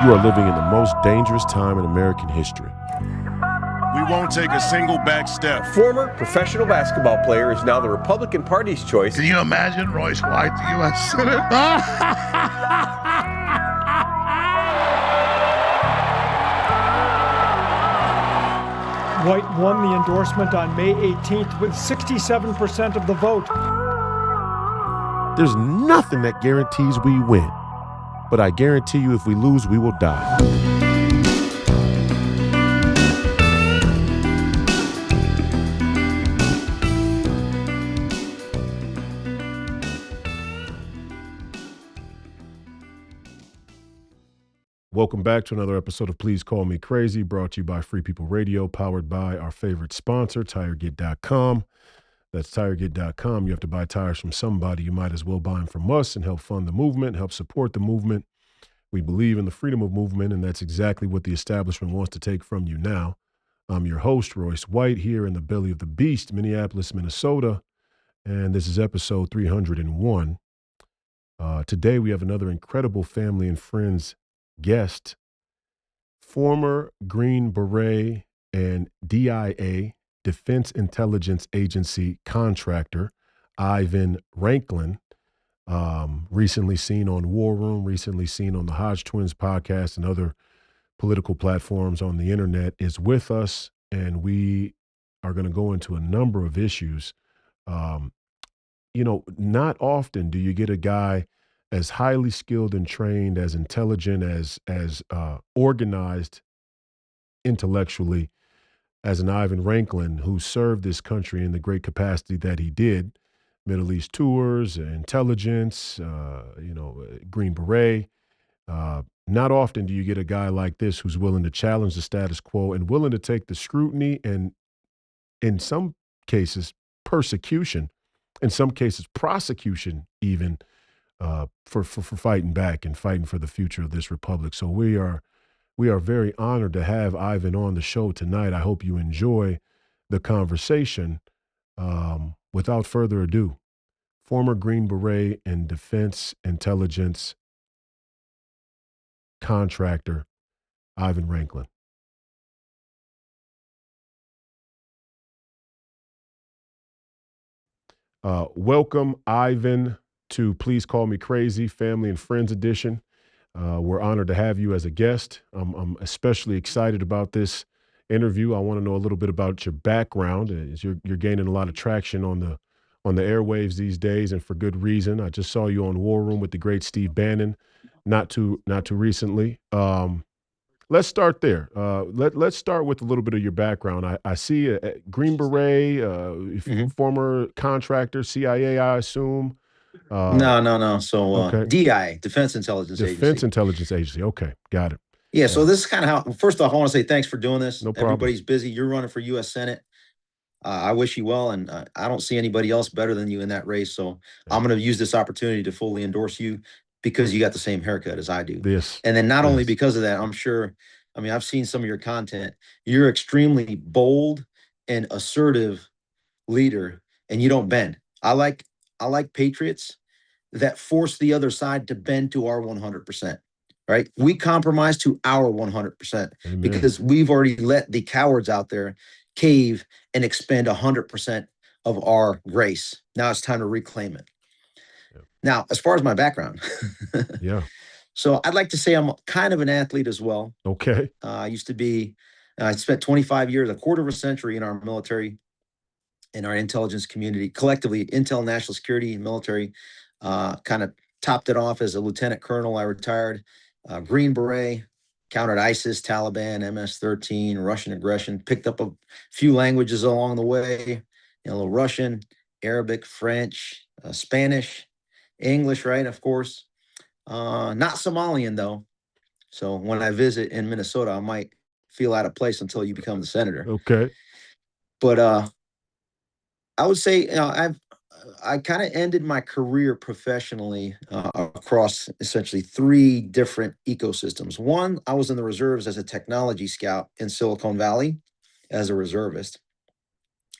You are living in the most dangerous time in American history. We won't take a single back step. Former professional basketball player is now the Republican Party's choice. Can you imagine Royce White, the U.S. Senate? White won the endorsement on May 18th with 67% of the vote. There's nothing that guarantees we win, but I guarantee you if we lose, we will die. Welcome back to another episode of Please Call Me Crazy, brought to you by Free People Radio, powered by our favorite sponsor, TireGet.com. That's TireGet.com. You have to buy tires from somebody. You might as well buy them from us and help fund the movement, help support the movement. We believe in the freedom of movement, and that's exactly what the establishment wants to take from you now. I'm your host, Royce White, here in the belly of the beast, Minneapolis, Minnesota, and this is episode 301. Today we have another incredible family and friends guest, former Green Beret and DIA, Defense Intelligence Agency contractor, Ivan Raiklin, recently seen on War Room, recently seen on the Hodge Twins podcast and other political platforms on the internet, is with us, and we are going to go into a number of issues. Not often do you get a guy as highly skilled and trained, as intelligent, as organized intellectually as an Ivan Raiklin, who served this country in the great capacity that he did, Middle East tours, intelligence, Green Beret. Not often do you get a guy like this who's willing to challenge the status quo and willing to take the scrutiny and, in some cases, persecution, in some cases, prosecution even, for fighting back and fighting for the future of this republic. So we are very honored to have Ivan on the show tonight. I hope you enjoy the conversation. Without further ado, former Green Beret and Defense Intelligence contractor, Ivan Raiklin. Welcome, Ivan, to Please Call Me Crazy, Family and Friends Edition. We're honored to have you as a guest. I'm especially excited about this interview. I want to know a little bit about your background, as you're gaining a lot of traction on the airwaves these days, and for good reason. I just saw you on War Room with the great Steve Bannon, not too recently. Let's start there. Let's start with a little bit of your background. I see a Green Beret, former contractor, CIA, I assume. No. So okay. DI, Defense Intelligence Agency. Defense Intelligence Agency. Okay, got it. Yeah, so this is kind of how, first off, I want to say thanks for doing this. No problem. Everybody's busy. You're running for U.S. Senate. I wish you well, and I don't see anybody else better than you in that race. So I'm going to use this opportunity to fully endorse you because you got the same haircut as I do. Yes. And then not only because of that, I've seen some of your content. You're extremely bold and assertive leader, and you don't bend. I like patriots that force the other side to bend to our 100%, right? We compromise to our 100%. Amen. Because we've already let the cowards out there cave and expend 100% of our grace. Now it's time to reclaim it. Yep. Now, as far as my background, yeah. So I'd like to say I'm kind of an athlete as well. Okay. I spent 25 years, a quarter of a century in our military, in our intelligence community, collectively, Intel, National Security, and military. Kind of topped it off as a lieutenant colonel. I retired. Green Beret, countered ISIS, Taliban, MS-13, Russian aggression, picked up a few languages along the way, a little Russian, Arabic, French, Spanish, English, right, of course. Not Somalian, though. So when I visit in Minnesota, I might feel out of place until you become the senator. Okay. But I would say, I kind of ended my career professionally across essentially three different ecosystems. One, I was in the reserves as a technology scout in Silicon Valley as a reservist,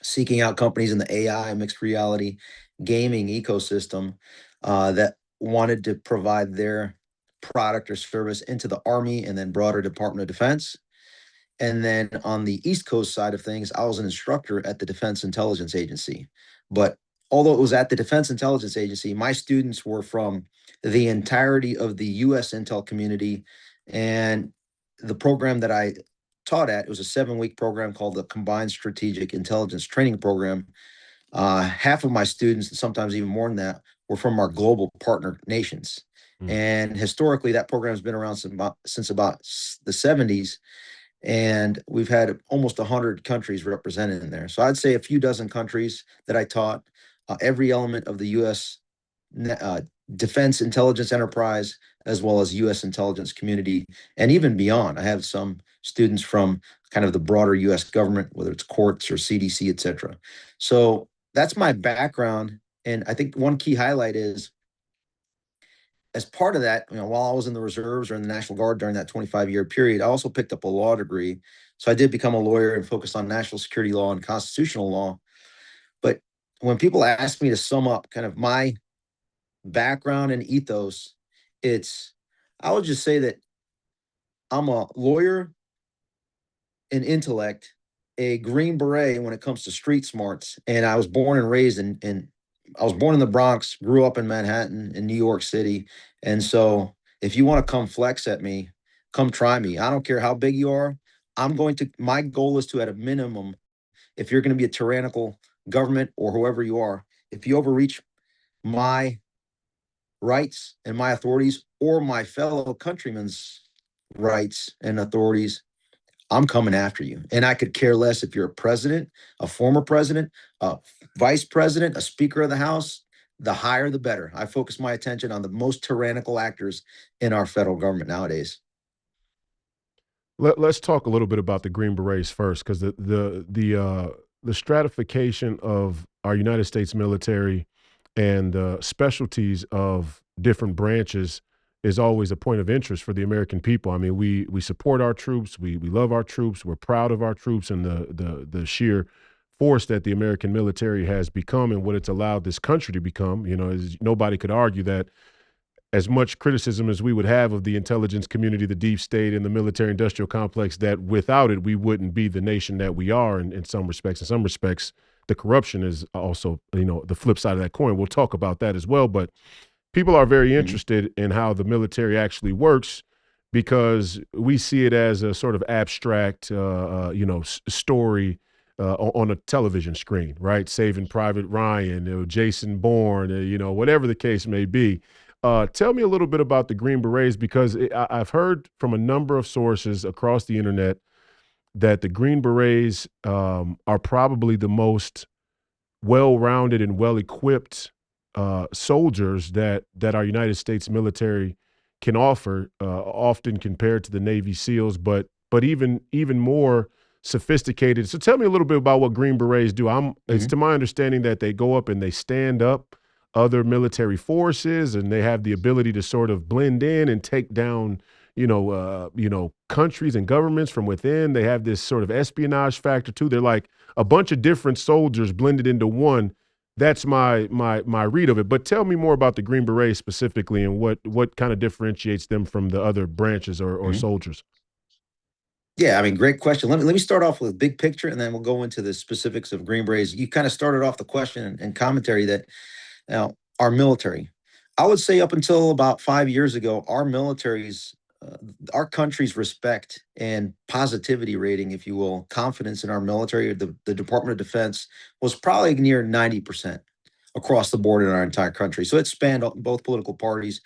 seeking out companies in the AI, mixed reality, gaming ecosystem that wanted to provide their product or service into the Army and then broader Department of Defense. And then on the East Coast side of things, I was an instructor at the Defense Intelligence Agency. But although it was at the Defense Intelligence Agency, my students were from the entirety of the US intel community. And the program that I taught at, it was a 7-week program called the Combined Strategic Intelligence Training Program. Half of my students, and sometimes even more than that, were from our global partner nations. And historically, that program has been around since about the 70s. And we've had almost 100 countries represented in there. So I'd say a few dozen countries that I taught, every element of the U.S. Defense intelligence enterprise, as well as U.S. intelligence community, and even beyond. I have some students from kind of the broader U.S. government, whether it's courts or CDC, et cetera. So that's my background. And I think one key highlight is, as part of that, while I was in the reserves or in the National Guard during that 25-year period, I also picked up a law degree. So I did become a lawyer and focused on national security law and constitutional law. But when people ask me to sum up kind of my background and ethos, I would just say that I'm a lawyer in intellect, a Green Beret when it comes to street smarts, and I was born and raised I was born in the Bronx, grew up in Manhattan, in New York City. And so if you want to come flex at me, come try me. I don't care how big you are. My goal is to, at a minimum, if you're going to be a tyrannical government or whoever you are, if you overreach my rights and my authorities or my fellow countrymen's rights and authorities, I'm coming after you. And I could care less if you're a president, a former president, a vice president, a speaker of the House. The higher, the better. I focus my attention on the most tyrannical actors in our federal government nowadays. Let's talk a little bit about the Green Berets first, because the stratification of our United States military and the specialties of different branches is always a point of interest for the American people. I mean, we support our troops, we love our troops, we're proud of our troops and the sheer force that the American military has become and what it's allowed this country to become. Nobody could argue that, as much criticism as we would have of the intelligence community, the deep state, and the military industrial complex, that without it, we wouldn't be the nation that we are in some respects. In some respects, the corruption is also, the flip side of that coin. We'll talk about that as well. But people are very interested in how the military actually works, because we see it as a sort of abstract, story on a television screen, right? Saving Private Ryan, Jason Bourne, whatever the case may be. Tell me a little bit about the Green Berets, because I've heard from a number of sources across the internet that the Green Berets are probably the most well-rounded and well-equipped soldiers that our United States military can offer, often compared to the Navy SEALs, but even more sophisticated. So tell me a little bit about what Green Berets do. It's to my understanding that they go up and they stand up other military forces, and they have the ability to sort of blend in and take down, countries and governments from within. They have this sort of espionage factor too. They're like a bunch of different soldiers blended into one. That's my read of it. But tell me more about the Green Berets specifically, and what kind of differentiates them from the other branches or soldiers. Yeah, I mean, great question. Let me start off with big picture, and then we'll go into the specifics of Green Berets. You kind of started off the question and commentary that our military, I would say up until about 5 years ago, our country's respect and positivity rating, if you will, confidence in our military, the Department of Defense, was probably near 90% across the board in our entire country. So it spanned both political parties,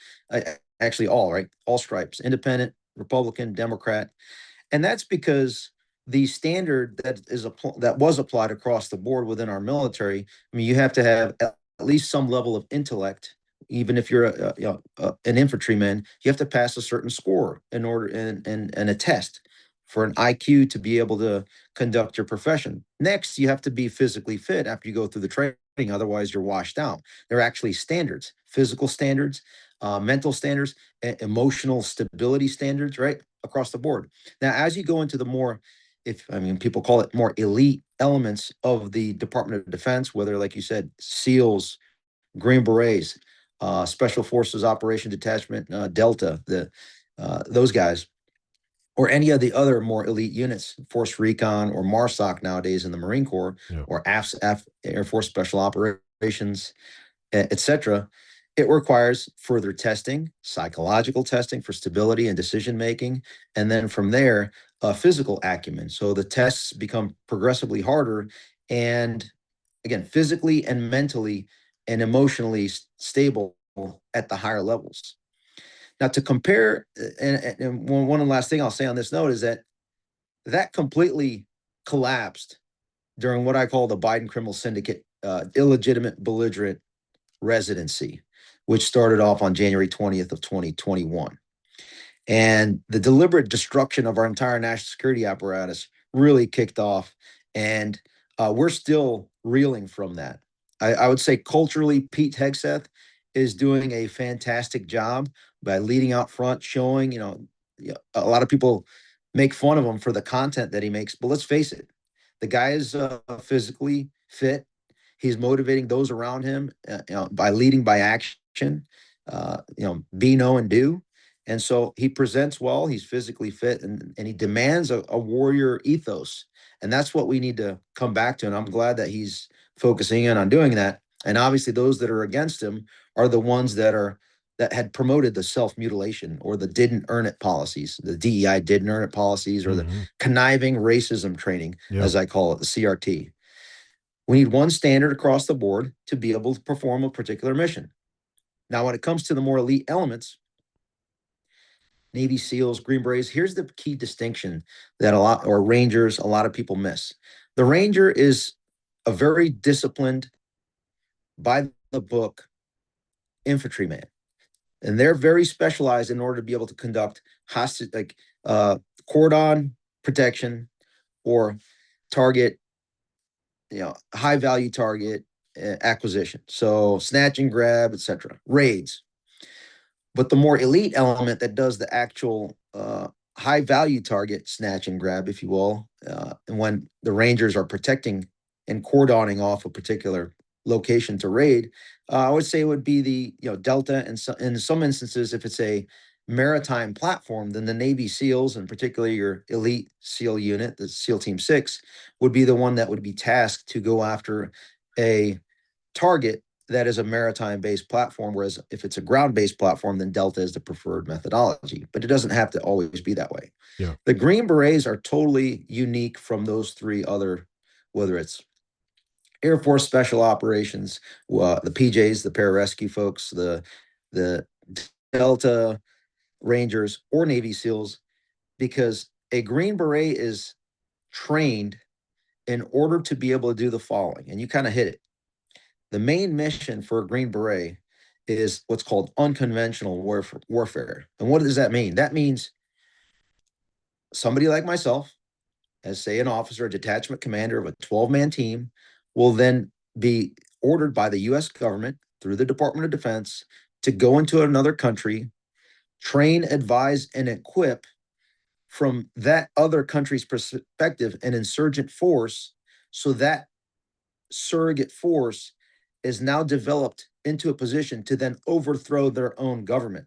actually all, right? All stripes, independent, Republican, Democrat. And that's because the standard that was applied across the board within our military, I mean, you have to have at least some level of intellect. Even if you're an infantryman, you have to pass a certain score in order and a test for an IQ to be able to conduct your profession. Next, you have to be physically fit after you go through the training. Otherwise, you're washed out. There are actually standards, physical standards, mental standards, emotional stability standards, right? Across the board. Now, as you go into the more, people call it more elite elements of the Department of Defense, whether, like you said, SEALs, Green Berets, Special Forces Operation Detachment, Delta, those guys, or any of the other more elite units, Force Recon or MARSOC nowadays in the Marine Corps, Yeah. or Air Force Special Operations, etc. It requires further testing, psychological testing for stability and decision making, and then from there, physical acumen. So the tests become progressively harder, and again, physically and mentally and emotionally stable at the higher levels. Now, to compare, and one last thing I'll say on this note is that completely collapsed during what I call the Biden criminal syndicate illegitimate belligerent residency, which started off on January 20th of 2021. And the deliberate destruction of our entire national security apparatus really kicked off. And we're still reeling from that. I would say culturally, Pete Hegseth is doing a fantastic job by leading out front, showing, a lot of people make fun of him for the content that he makes. But let's face it, the guy is physically fit. He's motivating those around him by leading by action, be, know, and do. And so he presents well, he's physically fit, and he demands a warrior ethos. And that's what we need to come back to. And I'm glad that he's focusing in on doing that. And obviously those that are against him are the ones that had promoted the self-mutilation or the didn't earn it policies, the DEI didn't earn it policies, or the conniving racism training, as I call it, the CRT. We need one standard across the board to be able to perform a particular mission. Now, when it comes to the more elite elements, Navy SEALs, Green Berets, here's the key distinction that Rangers, a lot of people miss. The Ranger is a very disciplined, by the book infantryman. And they're very specialized in order to be able to conduct hostage, cordon protection or target, high value target acquisition. So snatch and grab, etc. Raids. But the more elite element that does the actual high value target snatch and grab, if you will, and when the Rangers are protecting and cordoning off a particular location to raid, I would say it would be the Delta, and in some instances, if it's a maritime platform, then the Navy SEALs, and particularly your elite SEAL unit, the SEAL Team 6, would be the one that would be tasked to go after a target that is a maritime-based platform, whereas if it's a ground-based platform, then Delta is the preferred methodology. But it doesn't have to always be that way. Yeah. The Green Berets are totally unique from those three other, whether it's Air Force Special Operations, the PJs, the pararescue folks, the Delta Rangers, or Navy SEALs, because a Green Beret is trained in order to be able to do the following, and you kind of hit it. The main mission for a Green Beret is what's called unconventional warfare. And what does that mean? That means somebody like myself, as say an officer, a detachment commander of a 12-man team, will then be ordered by the US government through the Department of Defense to go into another country, train, advise, and equip from that other country's perspective an insurgent force, so that surrogate force is now developed into a position to then overthrow their own government,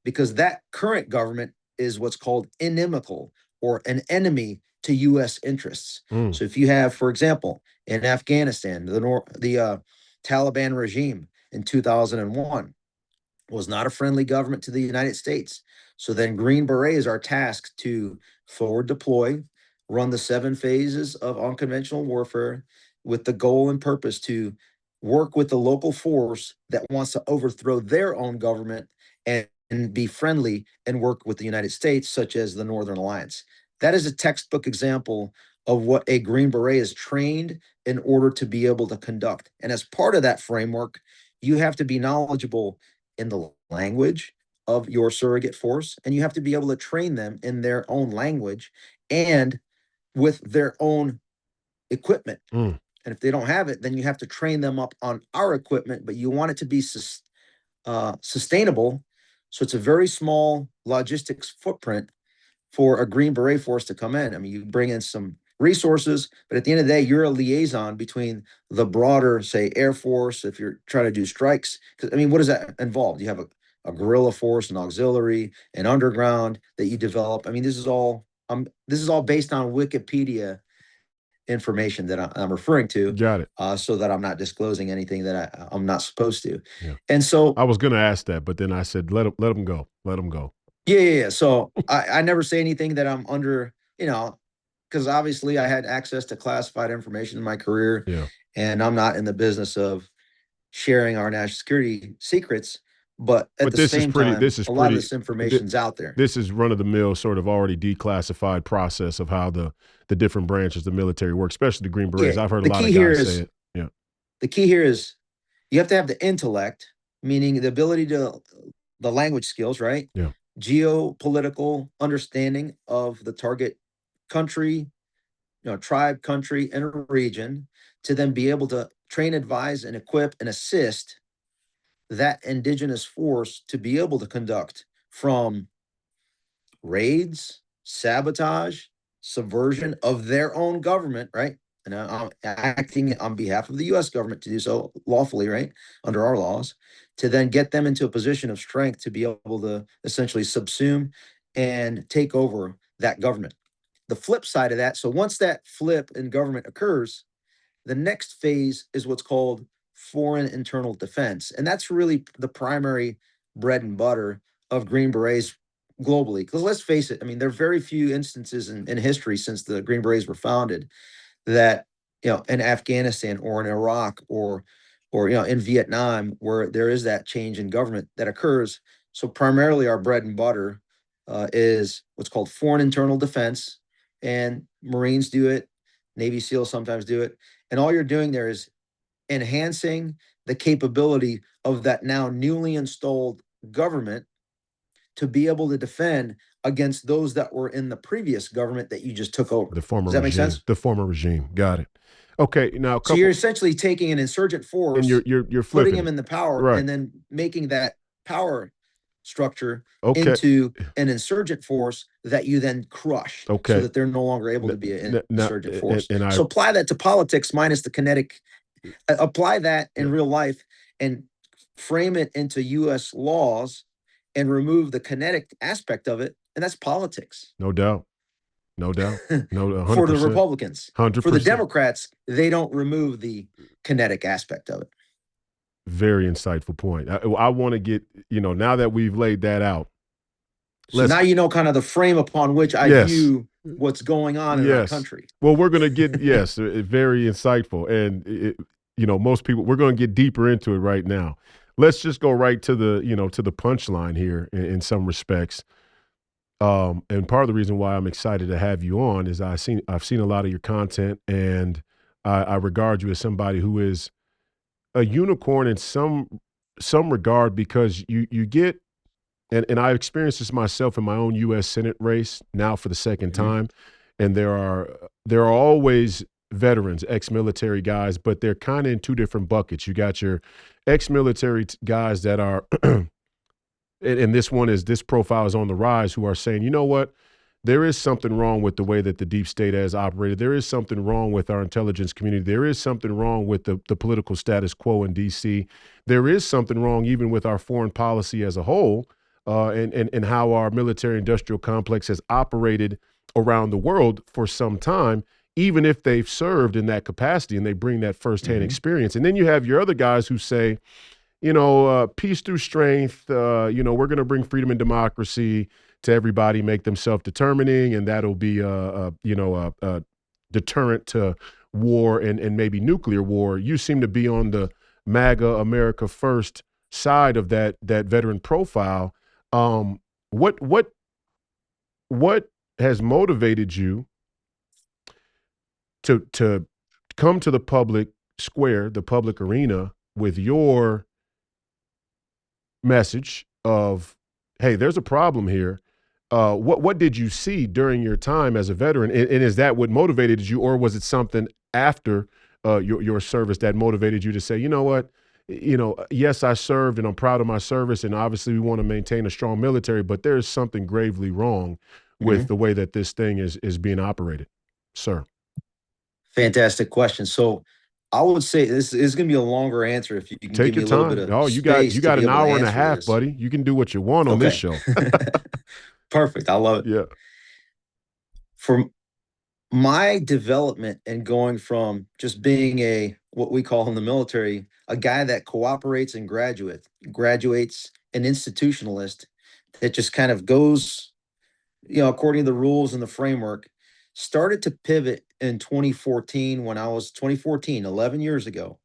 because that current government is what's called inimical or an enemy to U.S. interests. So if you have, for example, in Afghanistan, the Taliban regime in 2001 was not a friendly government to the United States. So then Green Berets are tasked to forward deploy, run the 7 phases of unconventional warfare with the goal and purpose to work with the local force that wants to overthrow their own government and be friendly and work with the United States, such as the Northern Alliance. That is a textbook example of what a Green Beret is trained in order to be able to conduct. And as part of that framework, you have to be knowledgeable in the language of your surrogate force, and you have to be able to train them in their own language and with their own equipment. And if they don't have it, then you have to train them up on our equipment, but you want it to be sustainable. So it's a very small logistics footprint for a Green Beret force to come in. I mean, you bring in some resources, but at the end of the day, you're a liaison between the broader, say, Air Force, if you're trying to do strikes. Because I mean, what does that involve? You have a guerrilla force, an auxiliary, an underground that you develop. I mean, this is all based on Wikipedia information that I'm referring to, Got it. so that I'm not disclosing anything that I'm not supposed to. Yeah. And so I was going to ask that, but then I said, let him go. Let him go. yeah. So I never say anything that I'm under, because obviously I had access to classified information in my career, Yeah. and I'm not in the business of sharing our national security secrets. But at the same time, a lot of this information's out there. This is run-of-the-mill, sort of already declassified process of how the different branches of the military work, especially the Green Berets. Yeah, I've heard a lot of guys say it. Yeah. The key here is you have to have the intellect, meaning the ability to the language skills, right? Yeah. Geopolitical understanding of the target country, tribe, country, and a region, to then be able to train, advise, and equip and assist that indigenous force to be able to conduct from raids, sabotage, subversion of their own government, right? And I'm acting on behalf of the U.S. government to do so lawfully, right, under our laws, to then get them into a position of strength to be able to essentially subsume and take over that government. The flip side of that, so once that flip in government occurs, the next phase is what's called foreign internal defense. And that's really the primary bread and butter of Green Berets globally. Because let's face it, I mean, there are very few instances in history since the Green Berets were founded that, in Afghanistan or in Iraq or in Vietnam, where there is that change in government that occurs. So primarily our bread and butter is what's called foreign internal defense, and Marines do it, Navy SEALs sometimes do it. And all you're doing there is enhancing the capability of that now newly installed government to be able to defend against those that were in the previous government that you just took over. The former Does that regime. make sense? The former regime. Got it. Okay, now so you're essentially taking an insurgent force, and you're putting flipping him in the power, right, and then making that power structure okay, into an insurgent force that you then crush, okay, so that they're no longer able to be an insurgent force. And so apply that to politics minus the kinetic. Apply that in real life and frame it into U.S. laws and remove the kinetic aspect of it, and that's politics. No doubt. No doubt. No, 100%. For the Republicans. 100%. For the Democrats, they don't remove the kinetic aspect of it. Very insightful point. I want to get, now that we've laid that out. So now you know kind of the frame upon which I view what's going on in our country. Well, we're going to get, very insightful. And, most people, we're going to get deeper into it right now. Let's just go right to the, to the punchline here in some respects. And part of the reason why I'm excited to have you on is I've seen a lot of your content, and I regard you as somebody who is a unicorn in some regard, because you get, and I experienced this myself in my own U.S. Senate race now for the second time, and there are always veterans, ex-military guys, but they're kind of in two different buckets. You got your ex-military guys that are, and this profile is on the rise, who are saying, you know what, there is something wrong with the way that the deep state has operated. There is something wrong with our intelligence community. There is something wrong with the political status quo in D.C. There is something wrong even with our foreign policy as a whole, and how our military-industrial complex has operated around the world for some time, even if they've served in that capacity and they bring that firsthand experience. And then you have your other guys who say, peace through strength, we're going to bring freedom and democracy to everybody, make them self-determining, and that'll be a deterrent to war and maybe nuclear war. You seem to be on the MAGA America First side of that veteran profile. What has motivated you to come to the public square, the public arena, with your message of, hey, there's a problem here? What did you see during your time as a veteran, and is that what motivated you, or was it something after your service that motivated you to say, you know what, yes, I served and I'm proud of my service, and obviously we want to maintain a strong military, but there's something gravely wrong with the way that this thing is being operated, sir? Fantastic question. So I would say this is going to be a longer answer if you can Take give me your a little bit time. of Oh, you got space you to got be an able to hour and a answer half, this. buddy. You can do what you want on this Okay. show. Perfect. I love it. Yeah. For my development and going from just being what we call in the military, a guy that cooperates and graduates an institutionalist that just kind of goes, according to the rules and the framework, started to pivot in 2014 when I was 2014, 11 years ago,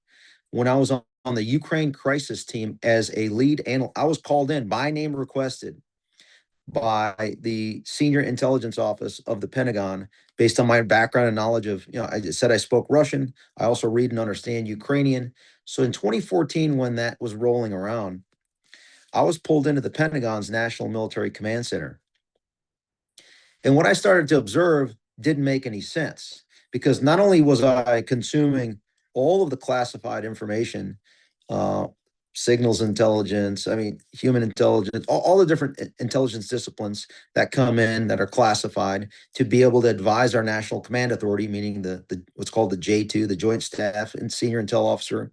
when I was on the Ukraine crisis team as a lead analyst. I was called in by name requested by the senior intelligence office of the Pentagon based on my background and knowledge of, I just said I spoke Russian. I also read and understand Ukrainian. So in 2014, when that was rolling around, I was pulled into the Pentagon's National Military Command Center. And what I started to observe didn't make any sense because not only was I consuming all of the classified information, uh, signals intelligence, human intelligence, all the different intelligence disciplines that come in that are classified to be able to advise our National Command Authority, meaning the what's called the J2, the Joint Staff and Senior Intel Officer,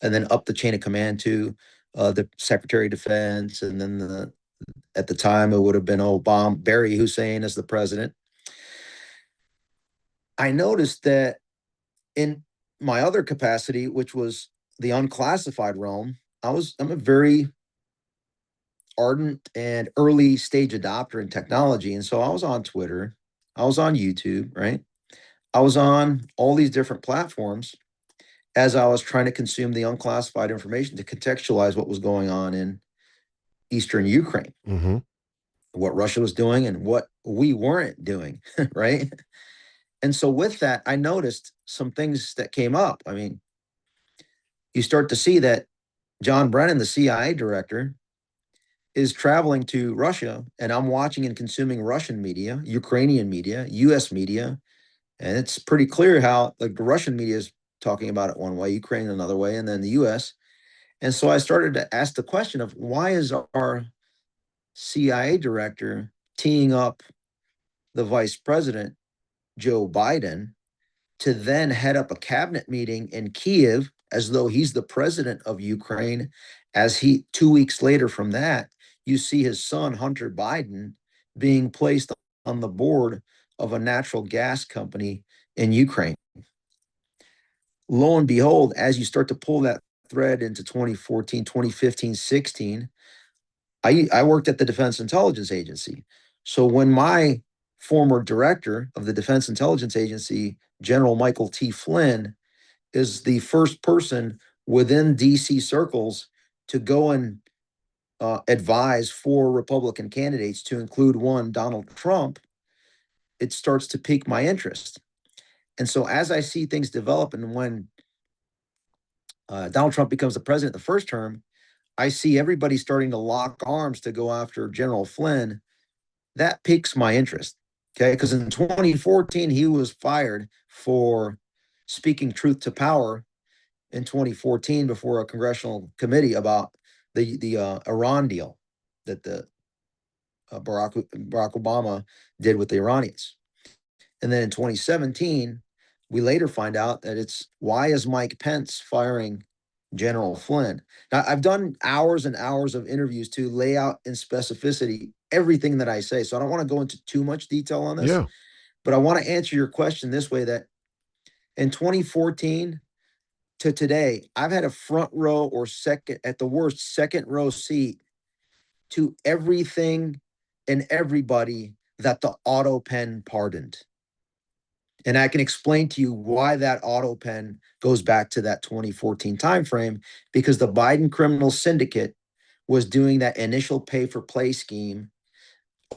and then up the chain of command to the Secretary of Defense, and then at the time it would have been Obama, Barry Hussein as the president. I noticed that in my other capacity, which was the unclassified realm, I'm a very ardent and early stage adopter in technology. And so I was on Twitter, I was on YouTube, right? I was on all these different platforms as I was trying to consume the unclassified information to contextualize what was going on in Eastern Ukraine, Mm-hmm. what Russia was doing and what we weren't doing, right? And so with that, I noticed some things that came up. You start to see that John Brennan, the CIA director, is traveling to Russia, and I'm watching and consuming Russian media, Ukrainian media, US media, and it's pretty clear how the Russian media is talking about it one way, Ukraine another way, and then the US. And so I started to ask the question of why is our CIA director teeing up the vice president, Joe Biden, to then head up a cabinet meeting in Kiev as though he's the president of Ukraine. As he 2 weeks later from that, you see his son, Hunter Biden, being placed on the board of a natural gas company in Ukraine. Lo and behold, as you start to pull that thread into 2014, 2015, 16, I worked at the Defense Intelligence Agency. So when my former director of the Defense Intelligence Agency, General Michael T. Flynn, is the first person within DC circles to go and advise 4 Republican candidates, to include one, Donald Trump, it starts to pique my interest. And so as I see things develop, and when Donald Trump becomes the president the first term, I see everybody starting to lock arms to go after General Flynn. That piques my interest. Okay. Because in 2014, he was fired for speaking truth to power in 2014 before a congressional committee about the Iran deal that the Barack Obama did with the Iranians. And then in 2017, we later find out that it's why is Mike Pence firing General Flynn? Now, I've done hours and hours of interviews to lay out in specificity everything that I say. So I don't want to go into too much detail on this, Yeah. but I want to answer your question this way: that in 2014 to today, I've had a front row or second, at the worst, second row seat to everything and everybody that the auto pen pardoned. And I can explain to you why that auto pen goes back to that 2014 timeframe, because the Biden criminal syndicate was doing that initial pay for play scheme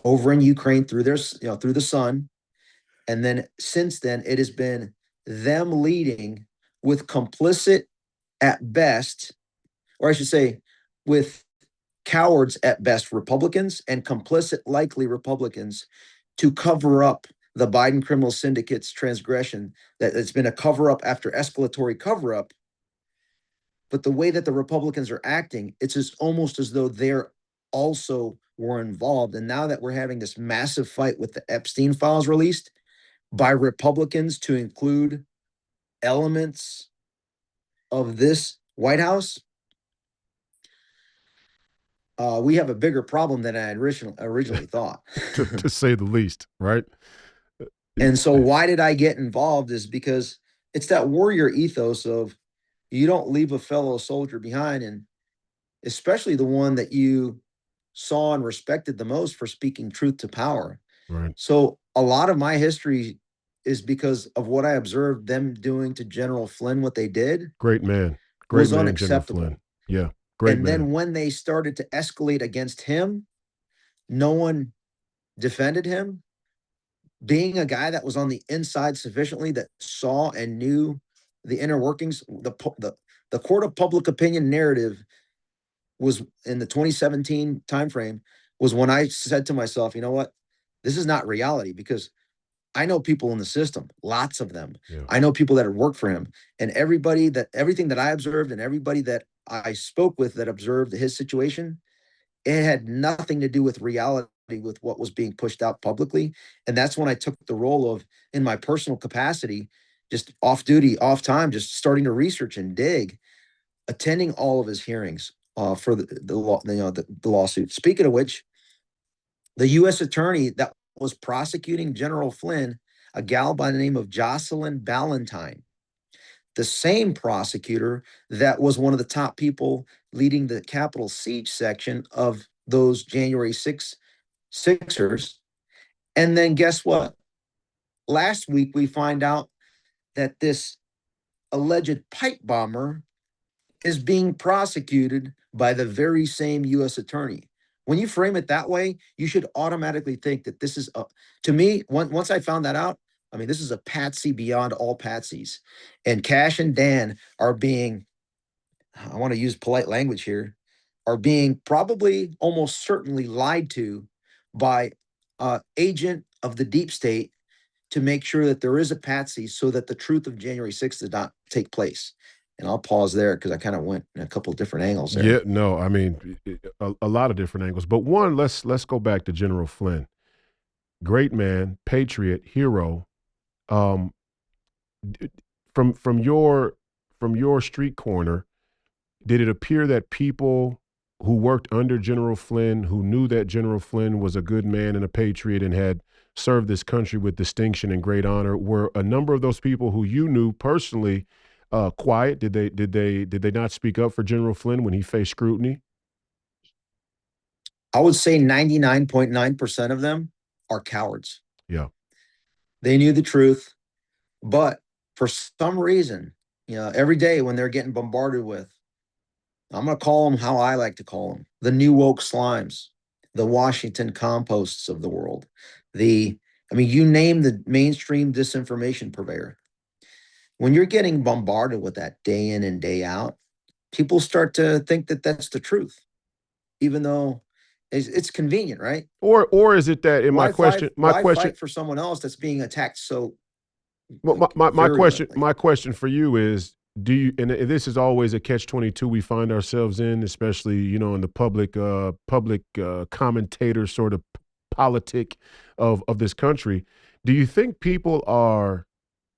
over in Ukraine through through the sun. And then since then, it has been them leading with complicit at best, or I should say, with cowards at best Republicans and complicit likely Republicans, to cover up the Biden criminal syndicate's transgression. That it's been a cover up after escalatory cover up. But the way that the Republicans are acting, it's almost as though they're also were involved. And now that we're having this massive fight with the Epstein files released by Republicans to include elements of this White House, we have a bigger problem than I had originally thought. to say the least, right? And so why did I get involved is because it's that warrior ethos of you don't leave a fellow soldier behind, and especially the one that you saw and respected the most for speaking truth to power. Right. So a lot of my history is because of what I observed them doing to General Flynn. What they did Great man. Great was man, General unacceptable. Flynn. Yeah. Great And man. then when they started to escalate against him, no one defended him. Being a guy that was on the inside sufficiently that saw and knew the inner workings, the court of public opinion narrative was in the 2017 timeframe, was when I said to myself, you know what, this is not reality, because I know people in the system, lots of them. Yeah. I know people that have worked for him, and everything that I observed and everybody that I spoke with that observed his situation, it had nothing to do with reality, with what was being pushed out publicly. And that's when I took the role of, in my personal capacity, just off duty, off time, just starting to research and dig, attending all of his hearings for the lawsuit. Speaking of which, the U.S. attorney that was prosecuting General Flynn, a gal by the name of Jocelyn Ballantyne, the same prosecutor that was one of the top people leading the Capitol siege section of those January 6 Sixers. And then guess what? Last week, we find out that this alleged pipe bomber is being prosecuted by the very same U.S. attorney. When you frame it that way, you should automatically think that this is to me, once I found that out, I mean, this is a patsy beyond all patsies. And Cash and Dan are being, I want to use polite language here, are being probably almost certainly lied to by agent of the deep state to make sure that there is a patsy so that the truth of January 6th did not take place. And I'll pause there because I kind of went in a couple of different angles there. Yeah, no, I mean, a lot of different angles. But one, let's go back to General Flynn. Great man, patriot, hero. Um, from your street corner, did it appear that people who worked under General Flynn, who knew that General Flynn was a good man and a patriot and had served this country with distinction and great honor, were a number of those people who you knew personally quiet? Did they not speak up for General Flynn when he faced scrutiny? I would say 99.9% of them are cowards. Yeah. They knew the truth, but for some reason, every day when they're getting bombarded with, I'm going to call them how I like to call them, the new woke slimes, the Washington composts of the world, you name the mainstream disinformation purveyor. When you're getting bombarded with that day in and day out, people start to think that that's the truth, even though it's convenient, right? Or is it that in why my question fight for someone else that's being attacked so? Well, my question for you is, do you, and this is always a catch-22 we find ourselves in, especially, in the public commentator sort of politic of this country. Do you think people are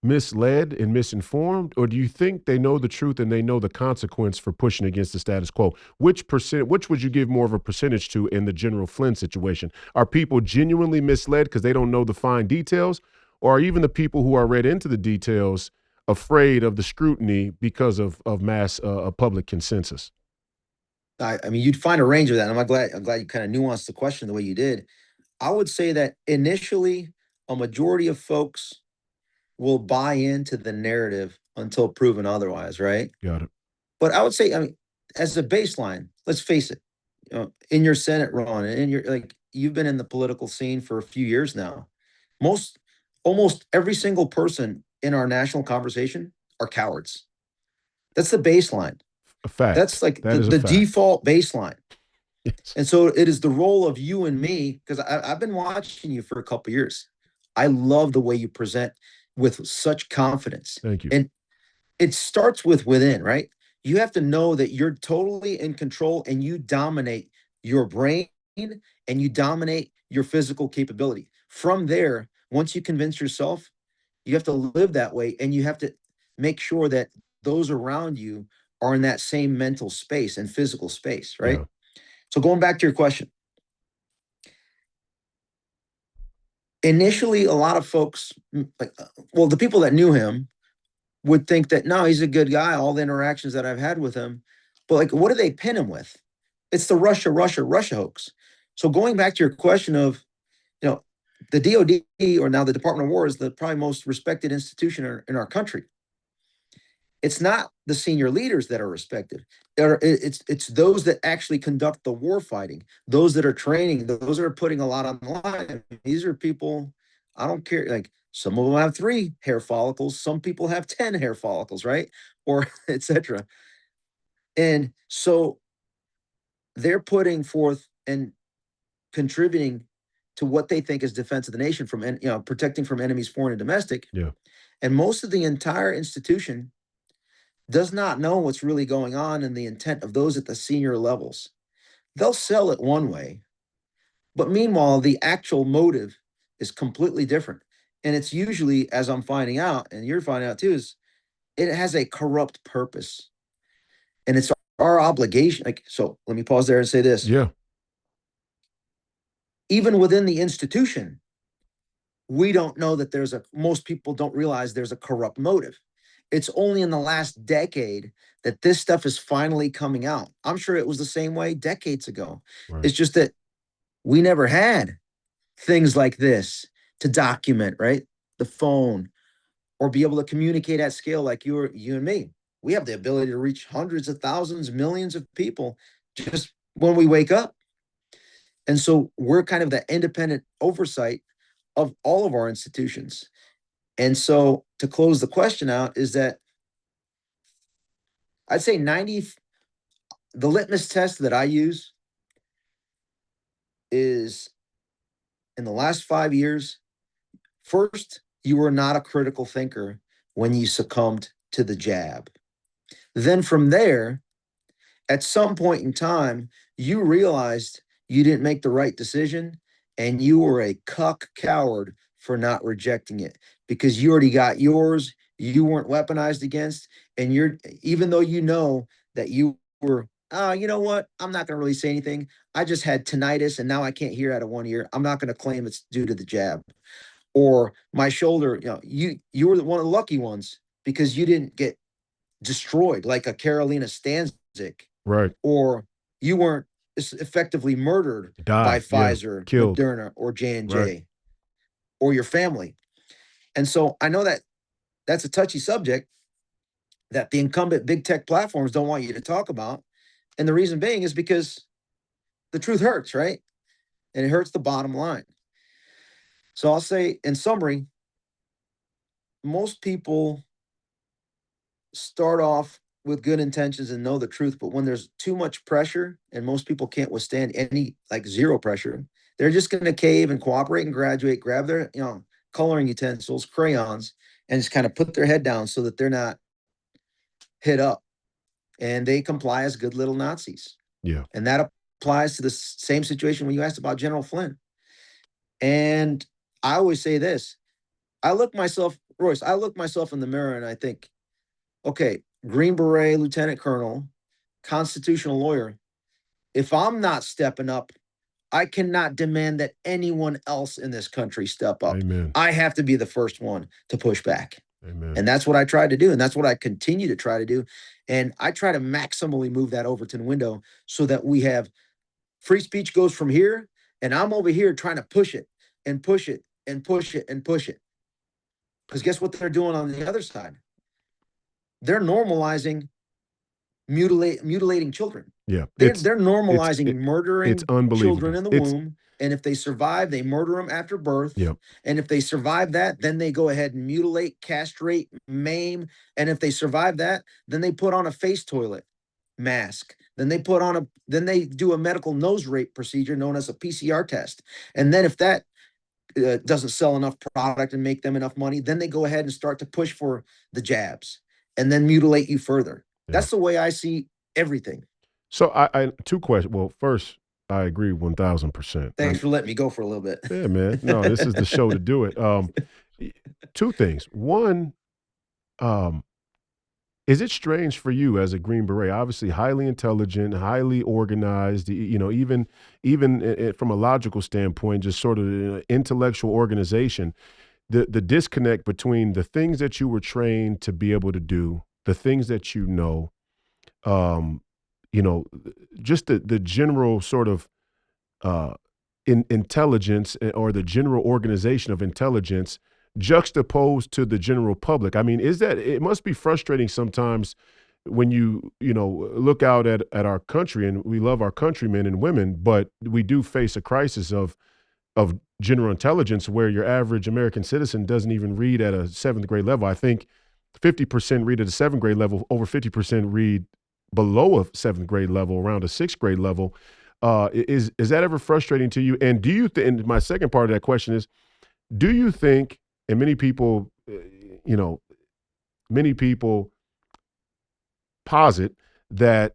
misled and misinformed, or do you think they know the truth and they know the consequence for pushing against the status quo? Which would you give more of a percentage to in the General Flynn situation? Are people genuinely misled because they don't know the fine details? Or are even the people who are read into the details afraid of the scrutiny because of mass public consensus? You'd find a range of that. And I'm glad you kind of nuanced the question the way you did. I would say that initially, a majority of folks will buy into the narrative until proven otherwise, right? Got it. But I would say, as a baseline, let's face it, in your Senate run, and you've been in the political scene for a few years now. Almost every single person in our national conversation are cowards. That's the baseline. A fact. That's like that the default baseline. Yes. And so it is the role of you and me, because I've been watching you for a couple of years. I love the way you present with such confidence. Thank you. And it starts within, right? You have to know that you're totally in control and you dominate your brain and you dominate your physical capability. From there, once you convince yourself, you have to live that way, and you have to make sure that those around you are in that same mental space and physical space, right? Yeah. So going back to your question, initially, a lot of folks, well, the people that knew him would think that no, he's a good guy. All the interactions that I've had with him, but like, what do they pin him with? It's the Russia hoax. So going back to your question of, you know, the DoD, or now the Department of War, is the probably most respected institution in our country. It's not the senior leaders that are respected. It's those that actually conduct the war fighting, those that are training, those that are putting a lot on the line. These are people, I don't care, like some of them have 3 hair follicles, some people have 10 hair follicles, right? Or etc. And so they're putting forth and contributing to what they think is defense of the nation from, protecting from enemies, foreign and domestic. Yeah. And most of the entire institution does not know what's really going on and the intent of those at the senior levels. They'll sell it one way, but meanwhile, the actual motive is completely different. And it's usually, as I'm finding out, and you're finding out too, is it has a corrupt purpose. And it's our obligation. Like, so let me pause there and say this. Yeah. Even within the institution, we don't know that most people don't realize there's a corrupt motive. It's only in the last decade that this stuff is finally coming out. I'm sure it was the same way decades ago. Right. It's just that we never had things like this to document, right? The phone, or be able to communicate at scale like you and me. We have the ability to reach hundreds of thousands, millions of people just when we wake up. And so we're kind of the independent oversight of all of our institutions. And so to close the question out is that I'd say the litmus test that I use is, in the last 5 years, first, you were not a critical thinker when you succumbed to the jab. Then from there, at some point in time, you realized you didn't make the right decision and you were a cuck coward for not rejecting it because you already got yours, you weren't weaponized against, and even though you know that you were, you know what, I'm not going to really say anything. I just had tinnitus and now I can't hear out of one ear. I'm not going to claim it's due to the jab. Or my shoulder, you were one of the lucky ones because you didn't get destroyed like a Carolina Stanzik. Right. Or you weren't effectively murdered by Pfizer, killed. Moderna, or J&J, right, or your family. And so I know that that's a touchy subject that the incumbent big tech platforms don't want you to talk about. And the reason being is because the truth hurts, right? And it hurts the bottom line. So I'll say, in summary, most people start off with good intentions and know the truth, but when there's too much pressure and most people can't withstand any, like, zero pressure, they're just going to cave and cooperate and graduate, grab their, coloring utensils, crayons, and just kind of put their head down so that they're not hit up. And they comply as good little Nazis. Yeah. And that applies to the same situation when you asked about General Flynn. And I always say this, Royce, I look myself in the mirror and I think, okay, Green Beret, Lieutenant Colonel, constitutional lawyer. If I'm not stepping up, I cannot demand that anyone else in this country step up. Amen. I have to be the first one to push back. Amen. And that's what I tried to do. And that's what I continue to try to do. And I try to maximally move that over to the window so that we have free speech goes from here. And I'm over here trying to push it and push it and push it and push it. Because guess what they're doing on the other side? They're normalizing mutilating children. Yeah. They're normalizing murdering children in the womb. And if they survive, they murder them after birth. Yep. And if they survive that, then they go ahead and mutilate, castrate, maim. And if they survive that, then they put on a face toilet mask. Then they do a medical nose rape procedure known as a PCR test. And then if that doesn't sell enough product and make them enough money, then they go ahead and start to push for the jabs and then mutilate you further. Yeah. That's the way I see everything. So I 2 questions. Well, first, I agree 1,000%. Thanks for letting me go for a little bit. Yeah, man. No, this is the show to do it. 2 things. One, Is it strange for you as a Green Beret, obviously highly intelligent, highly organized, even from a logical standpoint, just sort of intellectual organization, the disconnect between the things that you were trained to be able to do, the things that um, you know, just the general sort of uh, intelligence or the general organization of intelligence juxtaposed to the general public. I mean, it must be frustrating sometimes when you look out at our country, and we love our countrymen and women, but we do face a crisis of general intelligence where your average American citizen doesn't even read at a seventh grade level. I think 50% read at a seventh grade level, over 50% read below a seventh grade level, around a sixth grade level. Is that ever frustrating to you? And and my second part of that question is, do you think, and many people, many people posit that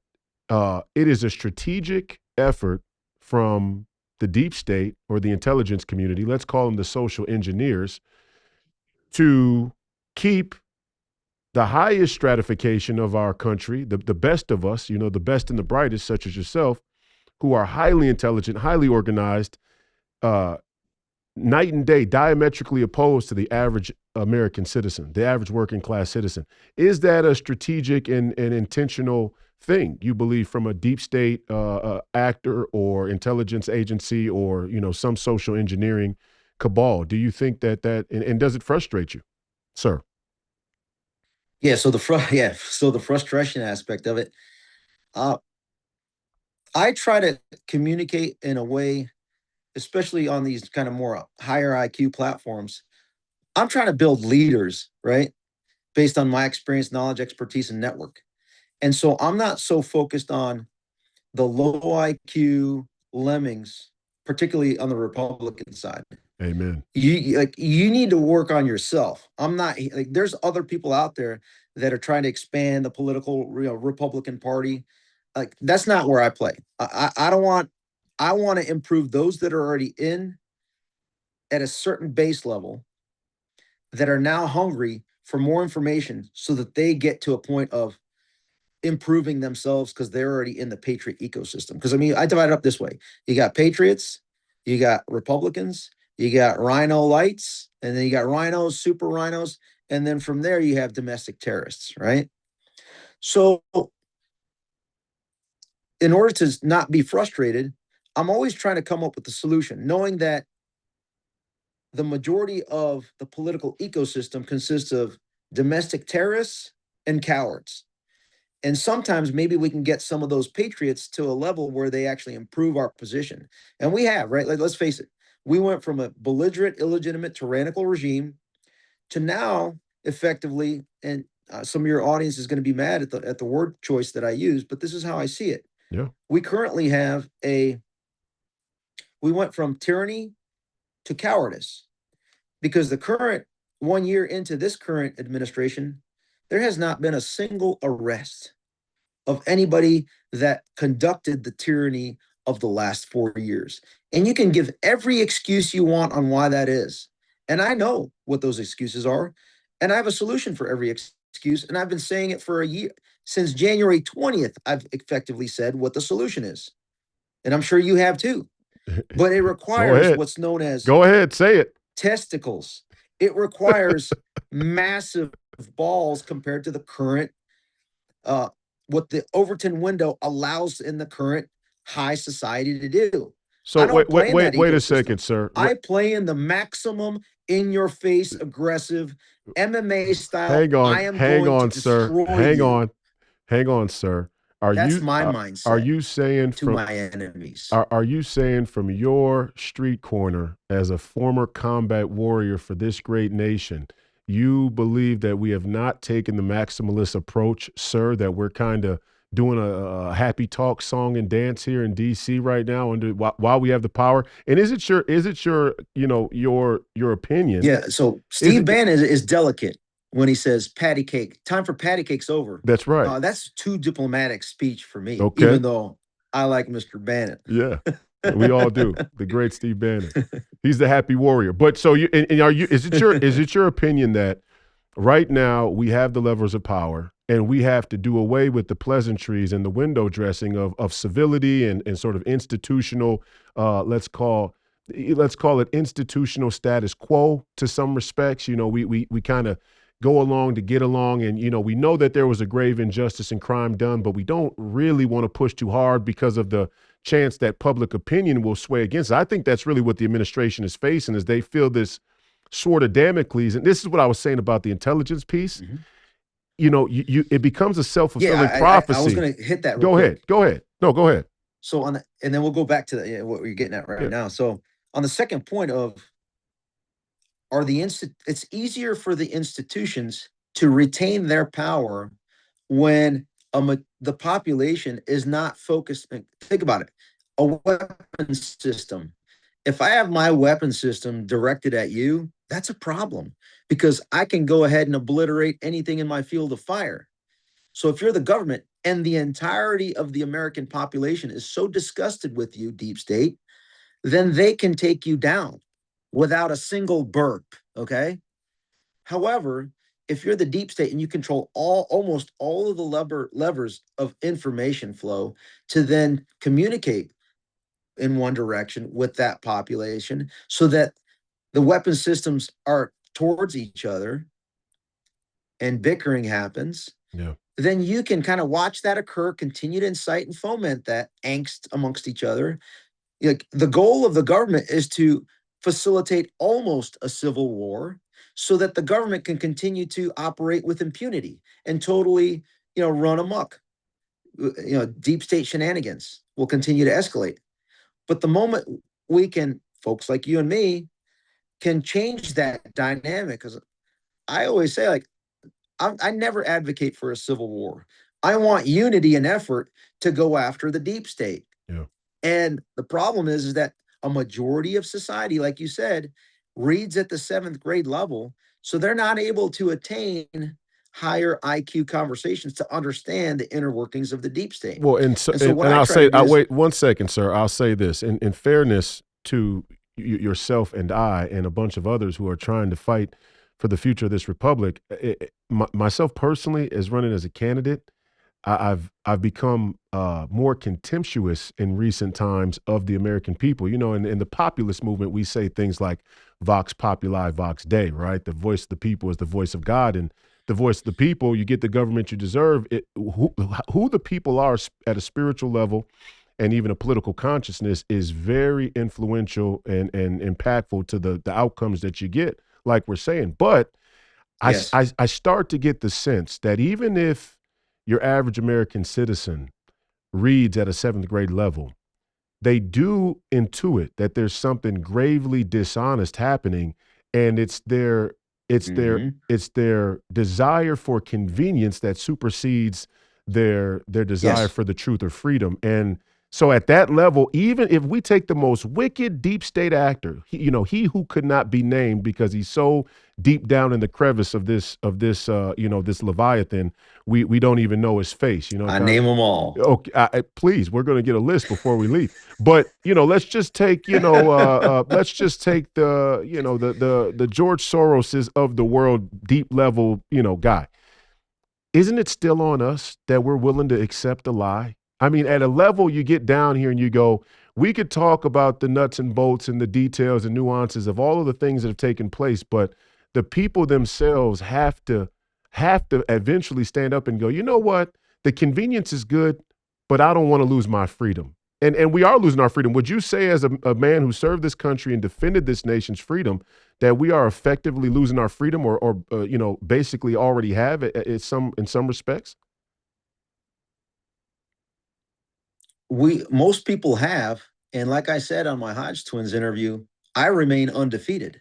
it is a strategic effort from the deep state or the intelligence community, let's call them the social engineers, to keep the highest stratification of our country, the best of us, the best and the brightest, such as yourself, who are highly intelligent, highly organized, uh, night and day, diametrically opposed to the average American citizen, the average working class citizen. Is that a strategic and intentional thing, you believe, from a deep state actor or intelligence agency or, some social engineering cabal? Do you think and does it frustrate you, sir? Yeah. So the frustration aspect of it, uh, I try to communicate in a way, especially on these kind of more higher IQ platforms. I'm trying to build leaders, right? Based on my experience, knowledge, expertise, and network. And so I'm not so focused on the low IQ lemmings, particularly on the Republican side. Amen. You need to work on yourself. I'm not like there's other people out there that are trying to expand the political, Republican Party. Like that's not where I play. I don't want. I want to improve those that are already in at a certain base level that are now hungry for more information so that they get to a point of improving themselves because they're already in the patriot ecosystem. Because I mean, I divide it up this way: you got patriots, you got Republicans, you got rhino lights, and then you got rhinos, super rhinos, and then from there you have domestic terrorists, right? So, in order to not be frustrated, I'm always trying to come up with a solution, knowing that the majority of the political ecosystem consists of domestic terrorists and cowards. And sometimes maybe we can get some of those patriots to a level where they actually improve our position. And we have, right? Like, let's face it, we went from a belligerent, illegitimate, tyrannical regime to now effectively, and some of your audience is going to be mad at the word choice that I use, but this is how I see it. Yeah. We currently have we went from tyranny to cowardice because the current 1 year into this current administration, there has not been a single arrest of anybody that conducted the tyranny of the last 4 years. And you can give every excuse you want on why that is. And I know what those excuses are. And I have a solution for every excuse. And I've been saying it for a year. Since January 20th, I've effectively said what the solution is. And I'm sure you have too. But it requires what's known as Go ahead, say it. testicles. It requires massive balls compared to the current what the Overton window allows in the current high society to do. So wait a second, sir. I play in the maximum in your face aggressive MMA style. Hang on, I am hang going on, to sir. destroy Hang you. on. Hang on, sir. That's my mindset. Are you saying to my enemies? Are you saying from your street corner as a former combat warrior for this great nation, you believe that we have not taken the maximalist approach, sir, that we're kind of doing a happy talk song and dance here in DC right now while we have the power? And is it your your opinion? Yeah, so Steve Bannon is delicate when he says patty cake. Time for patty cake's over. That's right. That's too diplomatic speech for me, Okay. even though I like Mr. Bannon. Yeah. We all do. The great Steve Bannon. He's the happy warrior. But so is it your opinion that Right now, we have the levers of power, and we have to do away with the pleasantries and the window dressing of civility and sort of institutional, let's call it institutional status quo to some respects. We kind of go along to get along, and we know that there was a grave injustice and crime done, but we don't really want to push too hard because of the chance that public opinion will sway against it. I think that's really what the administration is facing, is they feel this sword of Damocles. And this is what I was saying about the intelligence piece. Mhm. It becomes a self-fulfilling Yeah, prophecy. I was going to hit that real Go quick. ahead. Go ahead. No, go ahead. So and then we'll go back to what you're getting at right Yeah. now. So on the second point of, it's easier for the institutions to retain their power when the population is not focused. Think about it. A weapon system. If I have my weapon system directed at you, that's a problem, because I can go ahead and obliterate anything in my field of fire. So if you're the government and the entirety of the American population is so disgusted with you, deep state, then they can take you down without a single burp. Okay. However, if you're the deep state and you control almost all of the levers of information flow to then communicate in one direction with that population, so that the weapon systems are towards each other and bickering happens, Yeah. then you can kind of watch that occur, continue to incite and foment that angst amongst each other. Like, the goal of the government is to facilitate almost a civil war, so that the government can continue to operate with impunity and totally, run amok. Deep state shenanigans will continue to escalate. But the moment folks like you and me can change that dynamic, because I always say, like, I never advocate for a civil war. I want unity and effort to go after the deep state. Yeah. And the problem is that a majority of society, like you said, reads at the 7th grade level. So they're not able to attain higher IQ conversations to understand the inner workings of the deep state. Well, And so what and I I'll try say, to do is, wait 1 second, sir. I'll say this in fairness to yourself and I and a bunch of others who are trying to fight for the future of this republic. Myself personally, as running as a candidate, I've become more contemptuous in recent times of the American people. In the populist movement, we say things like "Vox Populi, Vox Dei," right? The voice of the people is the voice of God, and the voice of the people, you get the government you deserve. Who the people are at a spiritual level and even a political consciousness is very influential and impactful to the outcomes that you get, like we're saying. But yes, I start to get the sense that even if your average American citizen reads at a 7th grade level, they do intuit that there's something gravely dishonest happening, and Mhm. it's their desire for convenience that supersedes their desire Yes, for the truth or freedom. And so at that level, even if we take the most wicked deep state actor, he who could not be named because he's so deep down in the crevice of this Leviathan, we don't even know his face. I name them all. Okay, please, we're going to get a list before we leave. But let's just take let's just take the George Soroses of the world, deep level guy. Isn't it still on us that we're willing to accept a lie? I mean, at a level you get down here and you go, we could talk about the nuts and bolts and the details and nuances of all of the things that have taken place, but the people themselves have to eventually stand up and go, you know what? The convenience is good, but I don't want to lose my freedom. And we are losing our freedom. Would you say, as a man who served this country and defended this nation's freedom, that we are effectively losing our freedom, or basically already have it in some respects? Most people have, and like I said on my Hodge Twins interview, I remain undefeated,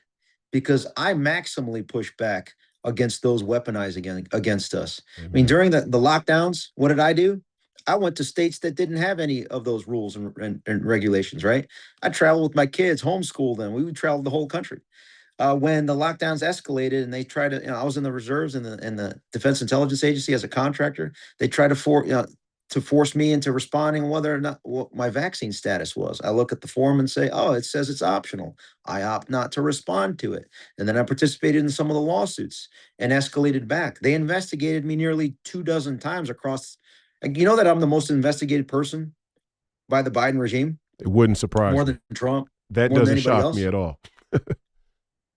because I maximally push back against those weaponizing against us. I mean, Amen. during the lockdowns, what did I do? I went to states that didn't have any of those rules and regulations, right? I traveled with my kids, homeschooled them. We would travel the whole country. When the lockdowns escalated and they tried to, I was in the reserves and the Defense Intelligence Agency as a contractor. They tried to to force me into responding whether or not what my vaccine status was. I look at the form and say, oh, it says it's optional. I opt not to respond to it. And then I participated in some of the lawsuits and escalated back. They investigated me nearly 24 times across. You know that I'm the most investigated person by the Biden regime? It wouldn't surprise More me. than Trump, That more than doesn't anybody shock else. me at all.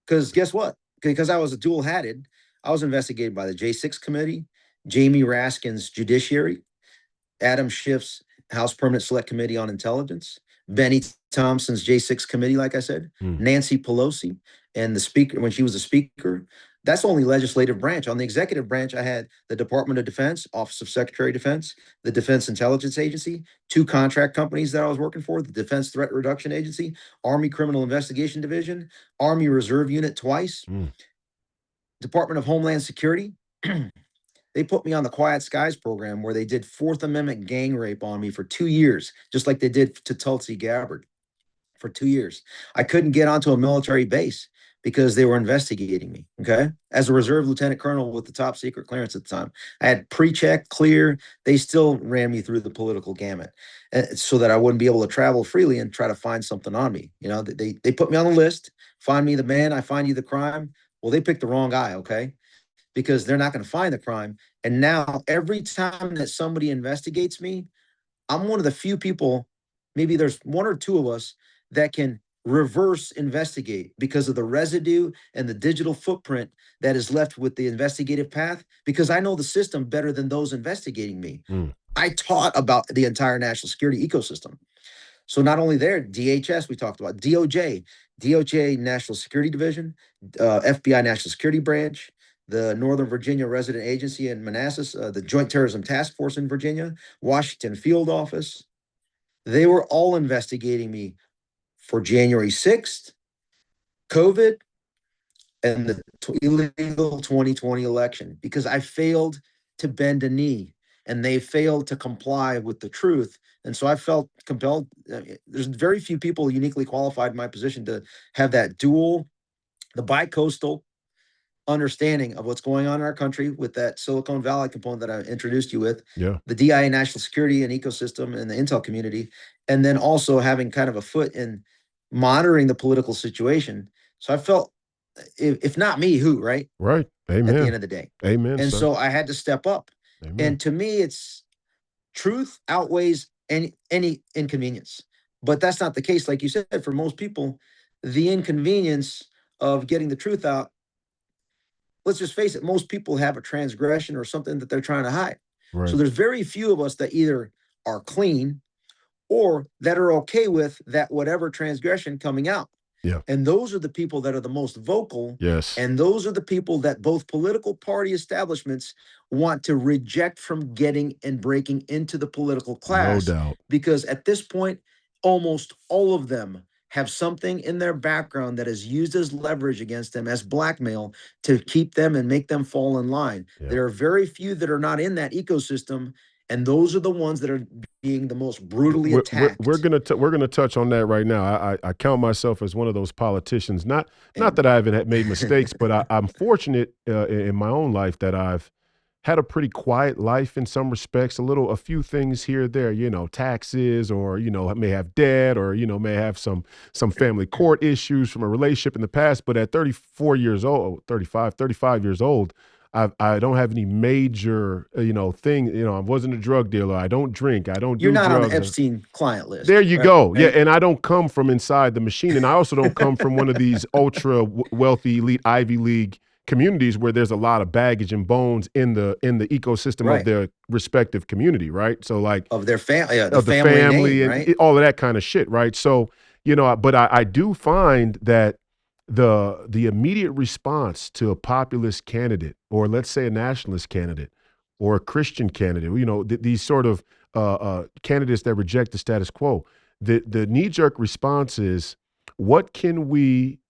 Because guess what? Because I was a dual hatted, I was investigated by the J6 committee, Jamie Raskin's judiciary, Adam Schiff's House Permanent Select Committee on Intelligence, Benny Thompson's J6 committee, like I said, Nancy Pelosi, and the speaker when she was a speaker. That's only legislative branch. On the executive branch, I had the Department of Defense, Office of Secretary of Defense, the Defense Intelligence Agency, 2 contract companies that I was working for, the Defense Threat Reduction Agency, Army Criminal Investigation Division, Army Reserve Unit twice, Department of Homeland Security. They put me on the Quiet Skies program where they did Fourth Amendment gang rape on me for 2 years, just like they did to Tulsi Gabbard for 2 years. I couldn't get onto a military base because they were investigating me. Okay. As a reserve lieutenant colonel with the top secret clearance at the time, I had pre-check, clear. They still ran me through the political gamut so that I wouldn't be able to travel freely and try to find something on me. You know, they put me on the list, find me the man, I find you the crime. Well, they picked the wrong guy. Okay. Because they're not going to find the crime. And now every time that somebody investigates me, I'm one of the few people, maybe there's 1 or 2 of us that can reverse investigate because of the residue and the digital footprint that is left with the investigative path, because I know the system better than those investigating me. I taught about the entire national security ecosystem. So not only there, DHS, we talked about DOJ National Security Division, FBI National Security Branch, the Northern Virginia Resident Agency in Manassas, the Joint Terrorism Task Force in Virginia, Washington Field Office. They were all investigating me for January 6th, COVID, and the illegal 2020 election because I failed to bend a knee and they failed to comply with the truth. And so I felt compelled. There's very few people uniquely qualified in my position to have that the bi-coastal understanding of what's going on in our country with that Silicon Valley component that I introduced you with, the DIA national security and ecosystem and the intel community, and then also having kind of a foot in monitoring the political situation. So I felt, if not me, who, right? Right. Amen. At the end of the day. Amen. And sir. so I had to step up. Amen. And to me, it's truth outweighs any inconvenience. But that's not the case. Like you said, for most people, the inconvenience of getting the truth out, let's just face it, most people have a transgression or something that they're trying to hide. Right. So there's very few of us that either are clean or that are okay with that whatever transgression coming out. Yeah. And those are the people that are the most vocal. Yes. And those are the people that both political party establishments want to reject from getting and breaking into the political class. No doubt. Because at this point, almost all of them have something in their background that is used as leverage against them as blackmail to keep them and make them fall in line. Yeah. There are very few that are not in that ecosystem, and those are the ones that are being the most brutally attacked. We're gonna touch on that right now. I count myself as one of those politicians. Not that I haven't made mistakes, but I'm fortunate in my own life that I've had a pretty quiet life in some respects, a few things here or there, taxes, or, I may have debt, or, may have some family court issues from a relationship in the past. But at 35 years old, I don't have any major, thing. I wasn't a drug dealer. I don't drink. I don't do drugs. You're not on the Epstein client list. There you go. Right? Yeah, and I don't come from inside the machine. And I also don't come from one of these ultra wealthy elite Ivy League communities where there's a lot of baggage and bones in the ecosystem of their respective community, right? So like of their family, of the family name, and right? all of that kind of shit, right? So, but I do find that the immediate response to a populist candidate, or let's say a nationalist candidate, or a Christian candidate, these sort of candidates that reject the status quo, the knee-jerk response is, what can we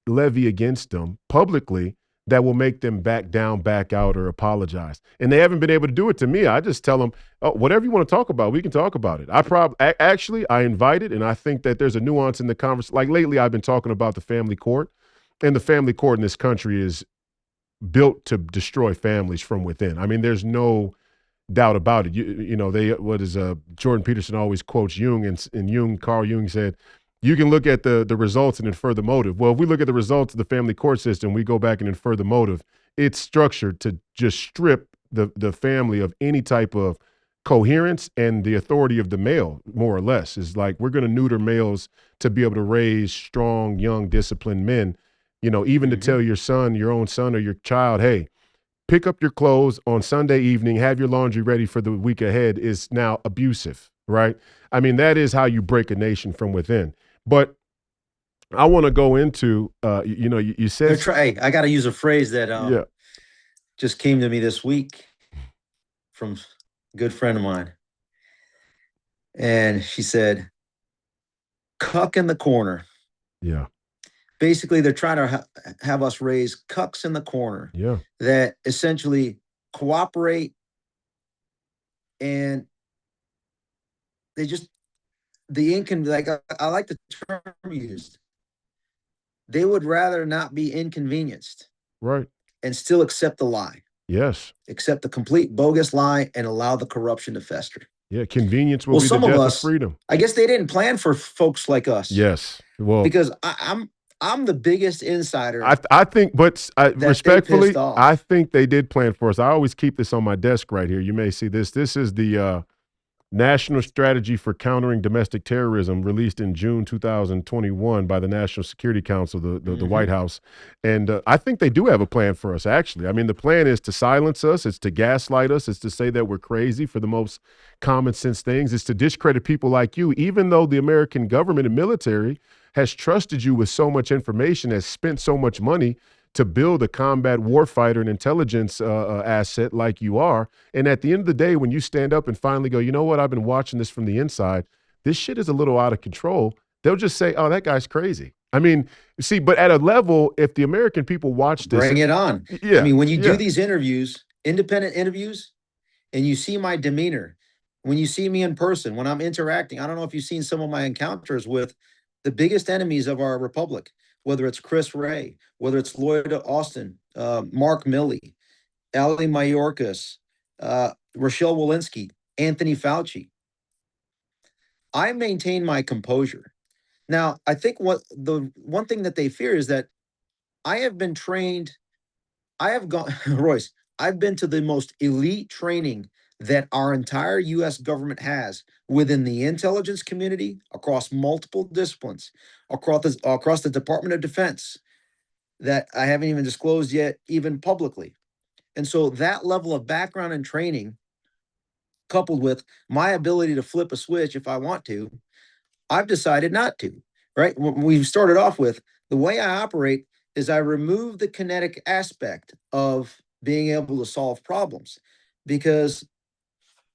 levy against them publicly that will make them back down, back out, or apologize? And they haven't been able to do it to me. I just tell them, whatever you want to talk about, we can talk about it. I invited, and I think that there's a nuance in the conversation. Like lately, I've been talking about the family court, and the family court in this country is built to destroy families from within. I mean, there's no doubt about it. You know, Jordan Peterson always quotes Jung, and Carl Jung said, you can look at the results and infer the motive. Well, if we look at the results of the family court system, we go back and infer the motive. It's structured to just strip the family of any type of coherence and the authority of the male, more or less. Is like, we're going to neuter males to be able to raise strong, young, disciplined men. You know, even to tell your own son or your child, hey, pick up your clothes on Sunday evening, have your laundry ready for the week ahead, is now abusive, right? I mean, that is how you break a nation from within. But I want to go into, you said. Hey, I got to use a phrase that just came to me this week from a good friend of mine. And she said, cuck in the corner. Yeah. Basically, they're trying to have us raise cucks in the corner. Yeah. That essentially cooperate, and they just, like, I like the term used. They would rather not be inconvenienced. Right. And still accept the lie. Yes. Accept the complete bogus lie and allow the corruption to fester. Yeah, convenience will be the death of freedom. I guess they didn't plan for folks like us. Yes. Well, because I'm the biggest insider. I think, but respectfully, I think they did plan for us. I always keep this on my desk right here. You may see this. This is the National Strategy for Countering Domestic Terrorism, released in June 2021 by the National Security Council, the White House. And I think they do have a plan for us, actually. I mean, the plan is to silence us. It's to gaslight us. It's to say that we're crazy for the most common sense things. It's to discredit people like you, even though the American government and military has trusted you with so much information, has spent so much money to build a combat warfighter and intelligence asset like you are. And at the end of the day, when you stand up and finally go, you know what, I've been watching this from the inside, this shit is a little out of control, they'll just say, oh, that guy's crazy. I mean, see, but at a level, if the American people watch this. Bring it on. Yeah. I mean, when you do these interviews, independent interviews, and you see my demeanor, when you see me in person, when I'm interacting, I don't know if you've seen some of my encounters with the biggest enemies of our republic, whether it's Chris Wray, whether it's Lloyd Austin, Mark Milley, Ali Mayorkas, Rochelle Walensky, Anthony Fauci. I maintain my composure. Now, I think the one thing that they fear is that I have been trained. I have gone, Royce, I've been to the most elite training that our entire U.S. government has within the intelligence community, across multiple disciplines, across the Department of Defense, that I haven't even disclosed yet, even publicly. And so that level of background and training, coupled with my ability to flip a switch if I want to, I've decided not to, right? We started off with, the way I operate is I remove the kinetic aspect of being able to solve problems, because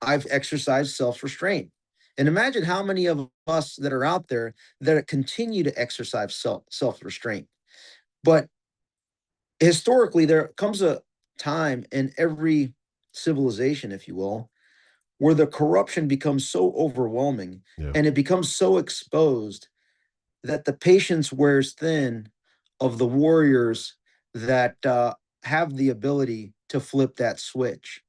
I've exercised self-restraint. And imagine how many of us that are out there that continue to exercise self-restraint. But historically, there comes a time in every civilization, if you will, where the corruption becomes so overwhelming and it becomes so exposed that the patience wears thin of the warriors that have the ability to flip that switch.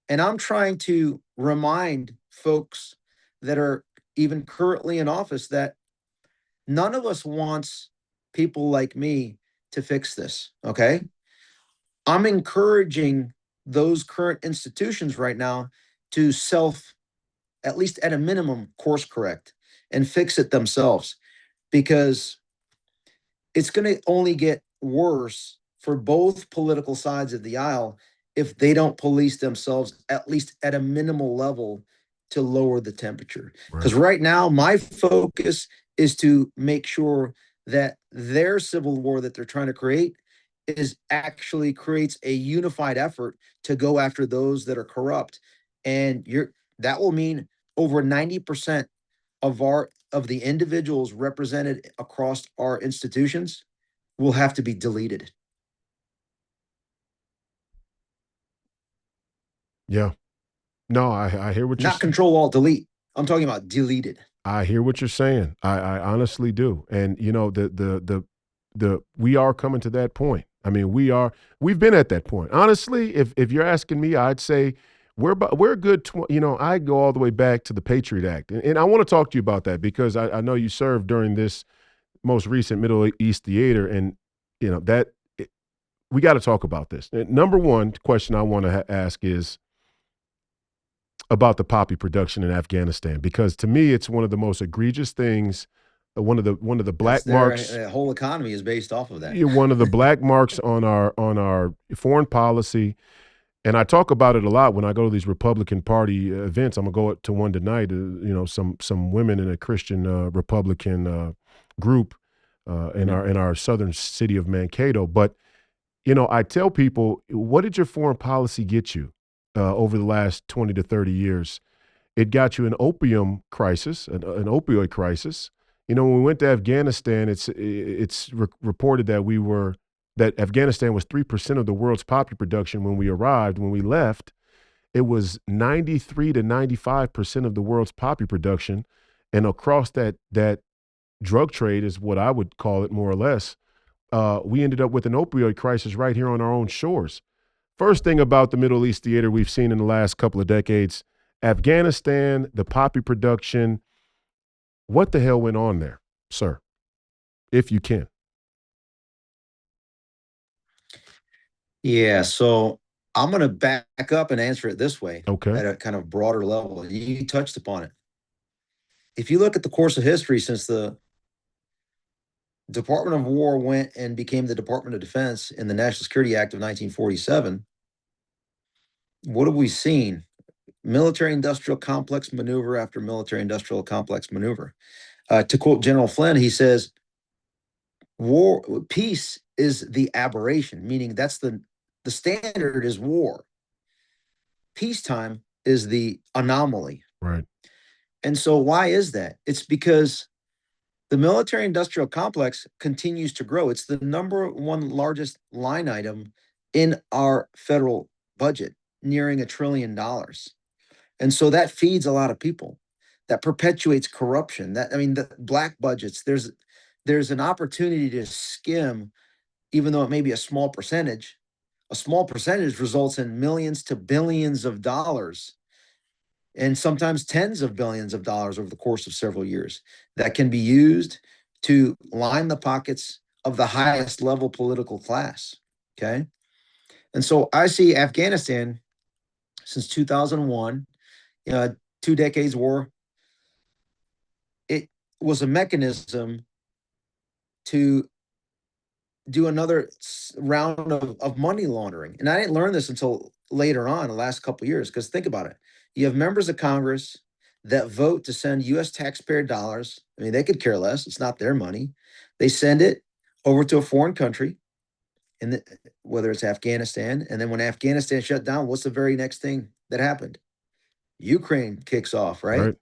And I'm trying to remind folks that are even currently in office that none of us wants people like me to fix this, okay? I'm encouraging those current institutions right now to at least at a minimum, course correct and fix it themselves, because it's going to only get worse for both political sides of the aisle if they don't police themselves, at least at a minimal level, to lower the temperature. Because right now, my focus is to make sure that their civil war that they're trying to create is actually creates a unified effort to go after those that are corrupt. And that will mean over 90% of the individuals represented across our institutions will have to be deleted. Yeah. No, I hear what you're saying. Not control, alt, delete. I'm talking about deleted. I hear what you're saying. I honestly do. And you know, we are coming to that point. I mean, we've been at that point. Honestly, if you're asking me, I'd say We're a good, I go all the way back to the Patriot Act. And I want to talk to you about that because I know you served during this most recent Middle East theater. And, we got to talk about this. Number one question I want to ask is about the poppy production in Afghanistan, because to me, it's one of the most egregious things, one of the black marks. Their whole economy is based off of that. One of the black marks on our foreign policy. And I talk about it a lot when I go to these Republican Party events. I'm gonna go to one tonight. Some women in a Christian Republican group in our southern city of Mankato. But I tell people, what did your foreign policy get you over the last 20 to 30 years? It got you an opium crisis, an opioid crisis. When we went to Afghanistan, it's reported that Afghanistan was 3% of the world's poppy production when we arrived. When we left, it was 93 to 95% of the world's poppy production. And across that drug trade is what I would call it, more or less. We ended up with an opioid crisis right here on our own shores. First thing about the Middle East theater we've seen in the last couple of decades, Afghanistan, the poppy production, what the hell went on there, sir, if you can? Yeah, so I'm going to back up and answer it this way. Okay. At a kind of broader level. You touched upon it. If you look at the course of history since the Department of War went and became the Department of Defense in the National Security Act of 1947, what have we seen? Military-industrial complex maneuver after military-industrial complex maneuver. To quote General Flynn, he says, peace is the aberration, meaning that's the standard is war. Peacetime is the anomaly. Right. And so why is that? It's because the military-industrial complex continues to grow. It's the number one largest line item in our federal budget, nearing $1 trillion. And so that feeds a lot of people. That perpetuates corruption. The black budgets, there's an opportunity to skim, even though it may be a small percentage. A small percentage results in millions to billions of dollars, and sometimes tens of billions of dollars over the course of several years that can be used to line the pockets of the highest level political class. Okay. And so I see Afghanistan since 2001, 2 decades war. It was a mechanism to do another round of money laundering. And I didn't learn this until later on, the last couple of years, because think about it. You have members of Congress that vote to send U.S. taxpayer dollars. They could care less. It's not their money. They send it over to a foreign country, and whether it's Afghanistan. And then when Afghanistan shut down, what's the very next thing that happened? Ukraine kicks off, right?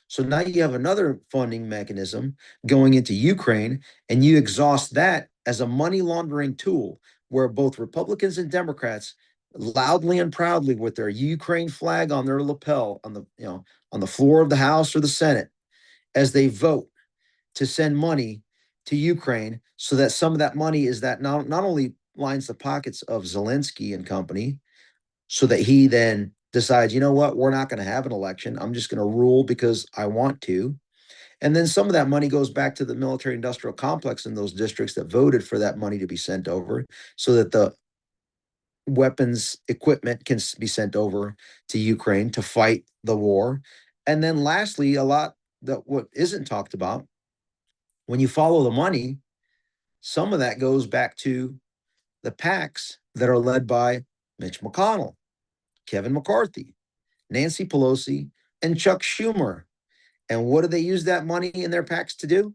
So now you have another funding mechanism going into Ukraine, and you exhaust that as a money laundering tool where both Republicans and Democrats loudly and proudly with their Ukraine flag on their lapel on the floor of the House or the Senate as they vote to send money to Ukraine, so that some of that money is that not only lines the pockets of Zelensky and company so that he then decides, we're not going to have an election. I'm just going to rule because I want to. And then some of that money goes back to the military industrial complex in those districts that voted for that money to be sent over, so that the weapons equipment can be sent over to Ukraine to fight the war. And then lastly, a lot that what isn't talked about, when you follow the money, some of that goes back to the PACs that are led by Mitch McConnell, Kevin McCarthy, Nancy Pelosi, and Chuck Schumer. And what do they use that money in their PACs to do?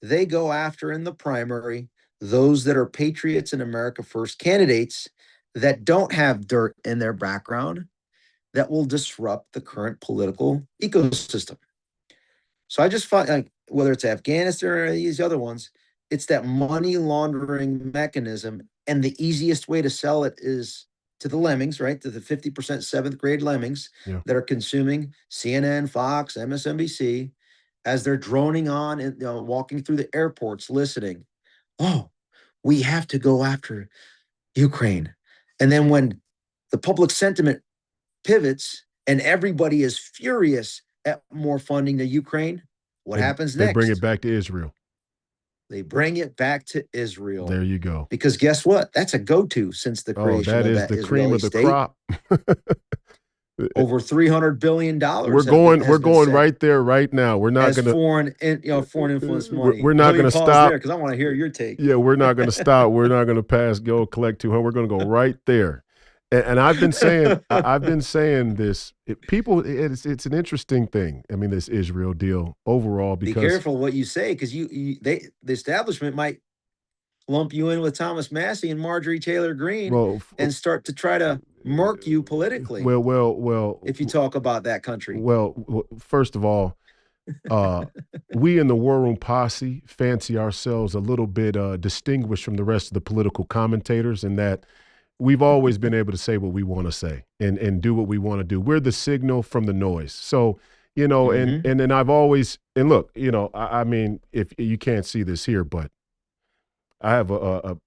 They go after in the primary those that are patriots and America First candidates that don't have dirt in their background that will disrupt the current political ecosystem. So I just find, whether it's Afghanistan or these other ones, it's that money laundering mechanism. And the easiest way to sell it is to the lemmings, right? To the 50% seventh grade lemmings that are consuming CNN, Fox, MSNBC, as they're droning on and walking through the airports, listening. Oh, we have to go after Ukraine. And then when the public sentiment pivots and everybody is furious at more funding to Ukraine, what happens next? They bring it back to Israel. They bring it back to Israel. There you go. Because guess what? That's a go-to since the creation that of is that the Israeli cream of the state. crop. Over $300 billion. We're going right there right now. We're not going to foreign influence money. We're not going to stop there because I want to hear your take. Yeah, we're not going to stop. We're not going to collect 200. We're going to go right there. And I've been saying this. It's an interesting thing. I mean, this Israel deal overall, because be careful what you say, because the establishment might lump you in with Thomas Massey and Marjorie Taylor Greene and start to try to murk you politically. Well. If you talk about that country. Well, first of all, we in the War Room Posse fancy ourselves a little bit distinguished from the rest of the political commentators in that we've always been able to say what we want to say and do what we want to do. We're the signal from the noise. So, and then I've always, and look, I mean, if you can't see this here, but I have a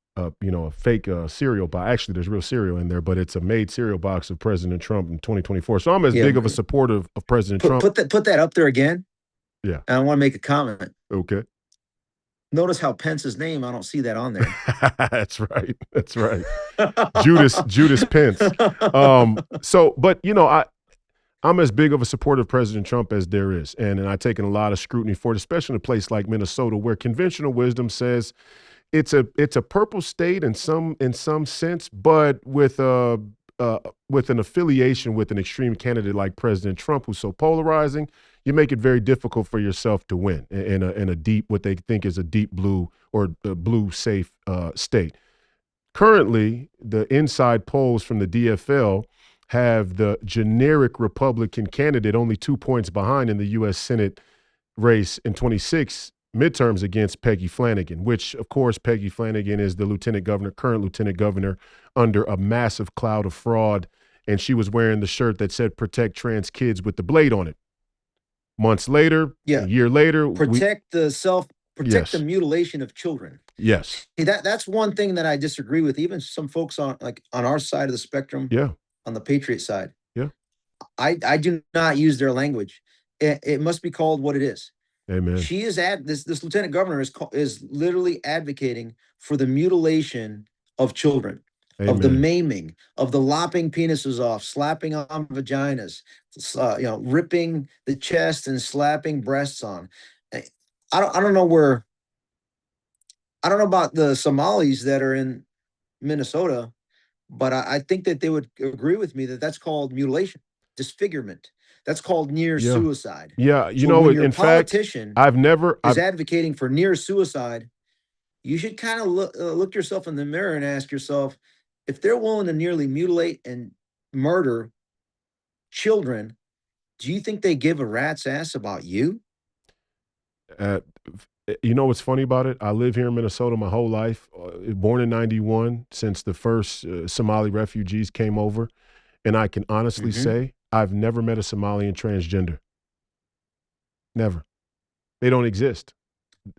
fake cereal box. Actually, there's real cereal in there, but it's a made cereal box of President Trump in 2024. So I'm as big of a supporter of President Trump. Put that up there again. Yeah. And I want to make a comment. Okay. Notice how Pence's name, I don't see that on there. That's right. Judas Pence. But I'm as big of a supporter of President Trump as there is. And I've taken a lot of scrutiny for it, especially in a place like Minnesota, where conventional wisdom says it's a purple state in some sense, but with an affiliation with an extreme candidate like President Trump, who's so polarizing, you make it very difficult for yourself to win in a deep, what they think is a deep blue or a blue safe state. Currently, the inside polls from the DFL have the generic Republican candidate only 2 points behind in the U.S. Senate race in 26 midterms against Peggy Flanagan, which, of course, Peggy Flanagan is the current lieutenant governor under a massive cloud of fraud, and she was wearing the shirt that said "Protect Trans Kids" with the blade on it. Months later, a year later, protect the mutilation of children. Yes. See, that's one thing that I disagree with. Even some folks on our side of the spectrum. Yeah. On the Patriot side. Yeah. I do not use their language. It must be called what it is. Amen. She is this lieutenant governor is literally advocating for the mutilation of children. Amen. Of the maiming, of the lopping penises off, slapping on vaginas, ripping the chest and slapping breasts on. I don't know about the Somalis that are in Minnesota, but I think that they would agree with me that that's called mutilation, disfigurement. That's called near suicide. Yeah, in fact, I've advocating for near suicide. You should kind of look yourself in the mirror and ask yourself, if they're willing to nearly mutilate and murder children, do you think they give a rat's ass about you? What's funny about it? I live here in Minnesota my whole life, born in 91, since the first Somali refugees came over. And I can honestly say I've never met a Somalian transgender. Never. They don't exist.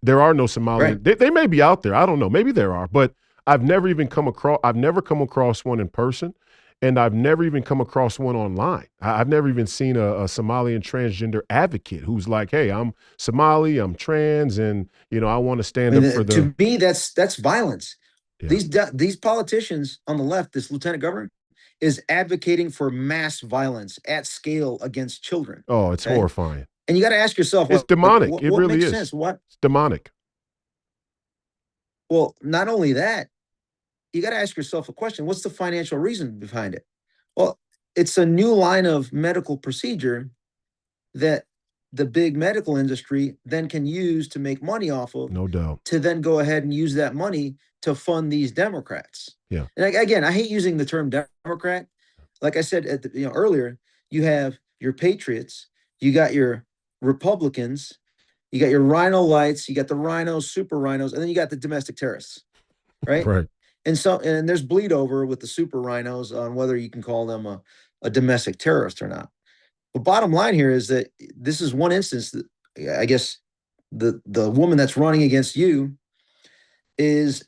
There are no Somalian. Right. They may be out there. I don't know. Maybe there are, but I've never come across one in person, and I've never even come across one online. I've never even seen a Somalian transgender advocate who's like, hey, I'm Somali, I'm trans, and I want to stand up for the. To me, that's violence. Yeah. These politicians on the left, this lieutenant governor, is advocating for mass violence at scale against children. Oh, it's horrifying. And you got to ask yourself, it's demonic. It really makes is. Sense? What? It's demonic. Well, not only that, you got to ask yourself a question. What's the financial reason behind it? Well, it's a new line of medical procedure that the big medical industry then can use to make money off of. No doubt. To then go ahead and use that money to fund these Democrats. Yeah. And again, I hate using the term Democrat. Like I said earlier, you have your patriots, you got your Republicans, you got your rhino lights, you got the rhinos, super rhinos, and then you got the domestic terrorists, right? Right. And there's bleed over with the super rhinos on whether you can call them a domestic terrorist or not. But bottom line here is that this is one instance that I guess the woman that's running against you is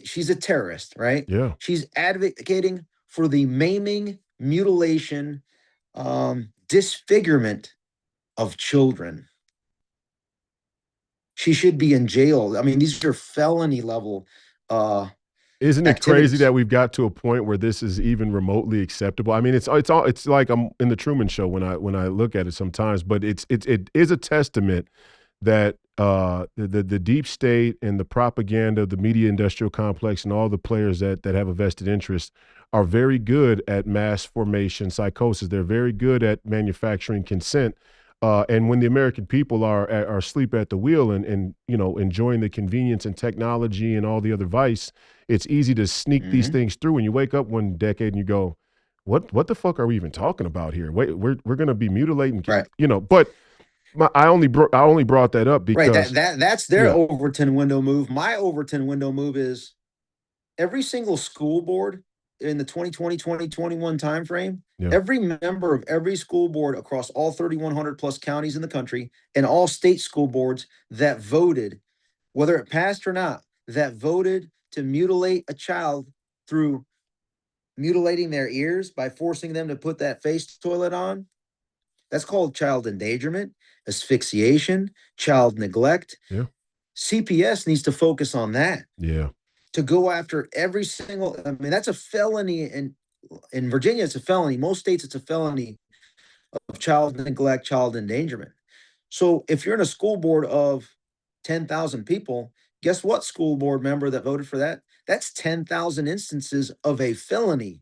she's a terrorist, right? Yeah. She's advocating for the maiming, mutilation, disfigurement of children. She should be in jail. I mean, these are felony level Isn't it crazy activities. that we've got to a point where this is even remotely acceptable? I mean, it's like I'm in the Truman Show when I look at it sometimes, but it is a testament that the deep state and the propaganda, the media industrial complex, and all the players that have a vested interest are very good at mass formation psychosis. They're very good at manufacturing consent. And when the American people are asleep at the wheel and enjoying the convenience and technology and all the other vice, it's easy to sneak these things through. And you wake up one decade and you go, "What the fuck are we even talking about here? Wait, we're going to be mutilating, Right. But I only brought that up Right. because That's their yeah. Overton window move. My Overton window move is every single school board in the 2020-2021 timeframe, Yeah. every member of every school board across all 3,100 plus counties in the country and all state school boards that voted, whether it passed or not, that voted to mutilate a child through mutilating their ears by forcing them to put that face toilet on. That's called child endangerment, asphyxiation, child neglect. Yeah. CPS needs to focus on that. Yeah. To go after every single, I mean, that's a felony. And in Virginia, it's a felony. Most states, it's a felony of child neglect, child endangerment. So if you're in a school board of 10,000 people, guess what school board member that voted for that? That's 10,000 instances of a felony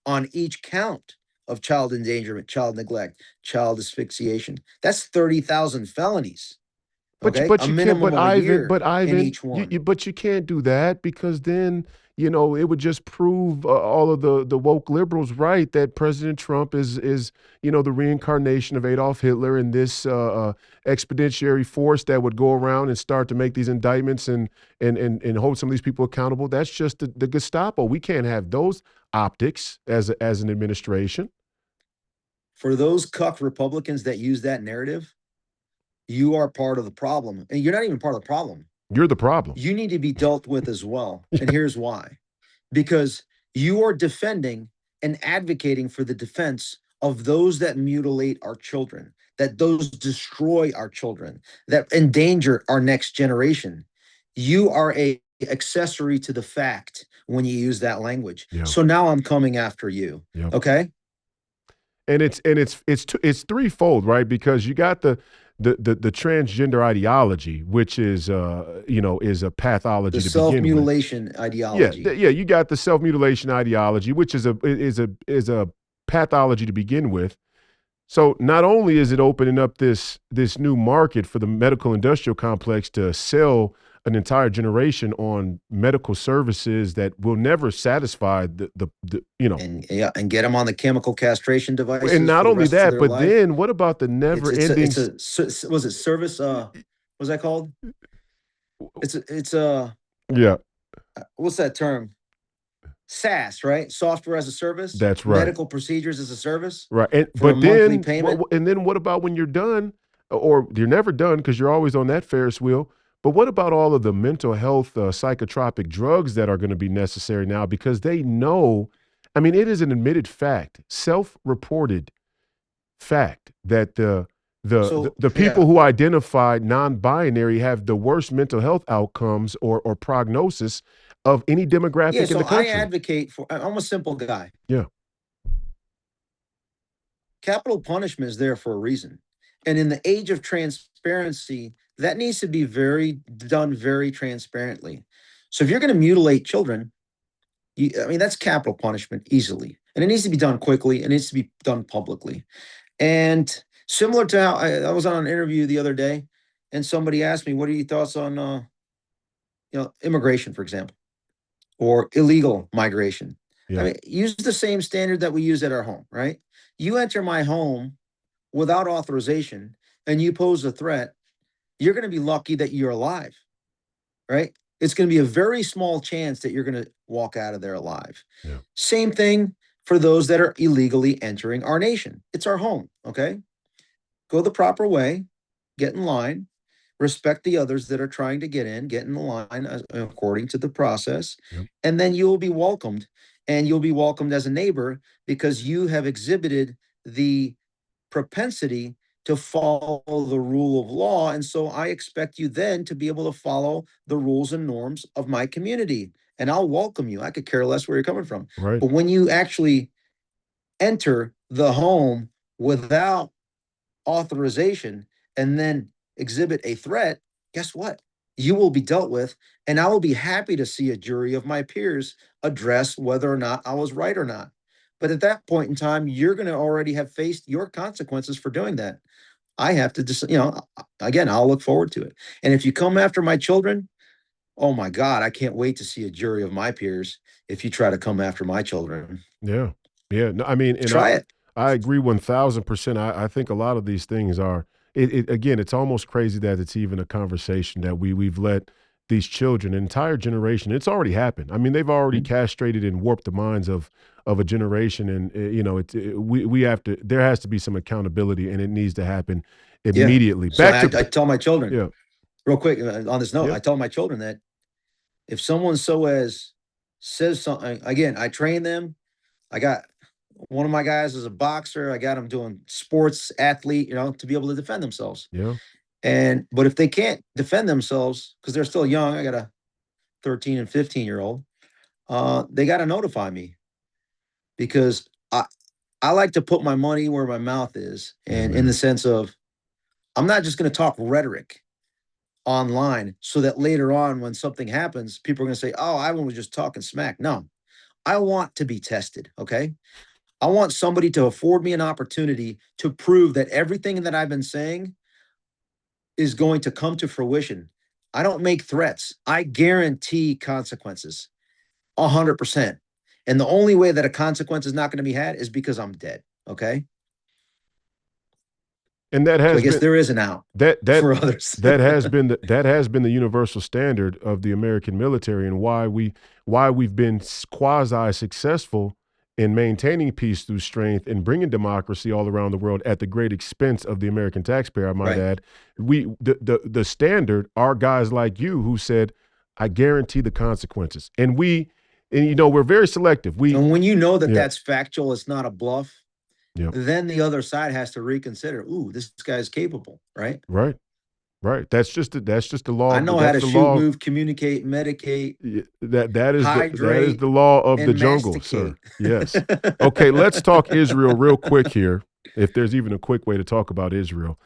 on each count of child endangerment, child neglect, child asphyxiation. That's 30,000 felonies. Okay, But a you can't. minimum of a year But in Ivan, each one. but you can't do that because then it would just prove all of the woke liberals right that President Trump is the reincarnation of Adolf Hitler and this expeditionary force that would go around and start to make these indictments and hold some of these people accountable. That's just the Gestapo. We can't have those optics as an administration. For those cuck Republicans that use that narrative, you are part of the problem. And you're not even part of the problem. You're the problem. You need to be dealt with as well. And here's why. Because you are defending and advocating for the defense of those that mutilate our children, that those destroy our children, that endanger our next generation. You are a accessory to the fact when you use that language. Yeah. So now I'm coming after you. Yep. Okay? And it's threefold, right? Because you got the transgender ideology, which is is a pathology The to begin with. self-mutilation ideology. Yeah, you got the self-mutilation ideology, which is a pathology to begin with. So not only is it opening up this new market for the medical industrial complex to sell an entire generation on medical services that will never satisfy the and get them on the chemical castration devices. And not for the only rest of that, their but life. then what about the never-ending? Was it service? What's that called? It's Yeah, what's that term? SaaS, right? Software as a service. That's right. Medical procedures as a service. right. And For a but monthly then, payment? and then what about when you're done, or you're never done because you're always on that Ferris wheel? But what about all of the mental health psychotropic drugs that are going to be necessary now because they know? I mean, it is an admitted fact, self-reported fact that the people who identify non-binary have the worst mental health outcomes or prognosis of any demographic Yeah, in so the country. I advocate for. I'm a simple guy. Yeah. Capital punishment is there for a reason, and in the age of transparency, that needs to be done very transparently. So if you're going to mutilate children, that's capital punishment easily, and it needs to be done quickly. It needs to be done publicly. And similar to how I was on an interview the other day, and somebody asked me, "What are your thoughts on immigration, for example, or illegal migration?" Yeah. I mean, use the same standard that we use at our home, right? You enter my home without authorization, and you pose a threat. You're going to be lucky that you're alive, right? It's going to be a very small chance that you're going to walk out of there alive. Yeah. Same thing for those that are illegally entering our nation. It's our home, okay? Go the proper way, get in line, respect the others that are trying to get in the line according to the process, Yep. and then you'll be welcomed. And you'll be welcomed as a neighbor because you have exhibited the propensity to follow the rule of law. And so I expect you then to be able to follow the rules and norms of my community. And I'll welcome you. I could care less where you're coming from. Right. But when you actually enter the home without authorization and then exhibit a threat, guess what? You will be dealt with. And I will be happy to see a jury of my peers address whether or not I was right or not. But at that point in time, you're going to already have faced your consequences for doing that. I have to just, again, I'll look forward to it. And if you come after my children, oh my God, I can't wait to see a jury of my peers if you try to come after my children. Yeah. Yeah. No, I mean, and Try it. I agree 1000%. I think a lot of these things are, again, it's almost crazy that it's even a conversation that we've let these children, an entire generation, it's already happened. I mean, they've already castrated and warped the minds of a generation. And, we have to, there has to be some accountability, and it needs to happen immediately. So I tell my children, yeah. real quick on this note, Yeah. I tell my children that if someone so as says something, again, I train them. I got one of my guys is a boxer. I got him doing sports athlete, to be able to defend themselves. Yeah. But if they can't defend themselves because they're still young, I got a 13 and 15-year-old, they got to notify me, because I like to put my money where my mouth is. And in the sense of, I'm not just going to talk rhetoric online so that later on when something happens, people are going to say, oh, Ivan was just talking smack. No, I want to be tested. Okay. I want somebody to afford me an opportunity to prove that everything that I've been saying is going to come to fruition. I don't make threats. I guarantee consequences 100%. And the only way that a consequence is not going to be had is because I'm dead. Okay. And that has So I guess been, there is an out that for others. that has been the universal standard of the American military, and why we've been quasi successful in maintaining peace through strength and bringing democracy all around the world at the great expense of the American taxpayer, I might add. The standard are guys like you who said, I guarantee the consequences. And we're very selective. And when you know that that's factual, it's not a bluff, yeah. then the other side has to reconsider. Ooh, this guy's capable, right? Right. Right. That's just the law. I know how to shoot, move, communicate, medicate. That is hydrate, the law of the jungle, masticate. sir. Yes. Okay, let's talk Israel real quick here, if there's even a quick way to talk about Israel.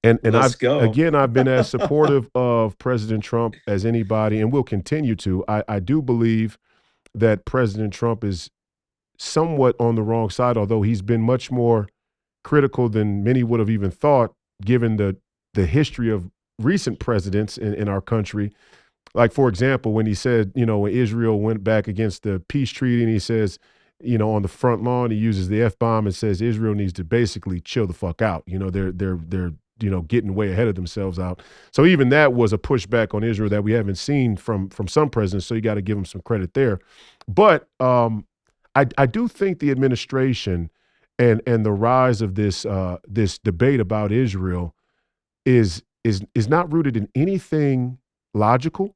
And Let's go. I've been as supportive of President Trump as anybody, and will continue to. I do believe that President Trump is somewhat on the wrong side, although he's been much more critical than many would have even thought, given the history of recent presidents in our country. Like, for example, when he said, when Israel went back against the peace treaty, and he says, on the front lawn, he uses the F-bomb and says Israel needs to basically chill the fuck out. They're getting way ahead of themselves out. So even that was a pushback on Israel that we haven't seen from some presidents. So you got to give them some credit there. But I do think the administration and the rise of this debate about Israel is not rooted in anything logical,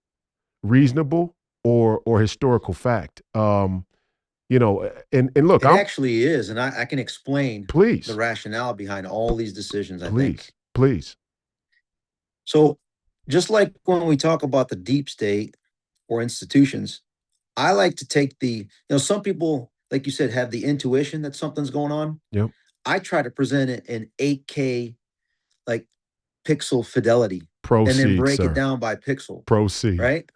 reasonable, or historical fact. And look, It actually is, and I can explain please the rationale behind all these decisions. I think. Please. So, just like when we talk about the deep state or institutions, I like to take some people, like you said, have the intuition that something's going on. Yep. I try to present it in 8K, like pixel fidelity. Proceed, and then break sir. it down by pixel. Proceed. Right?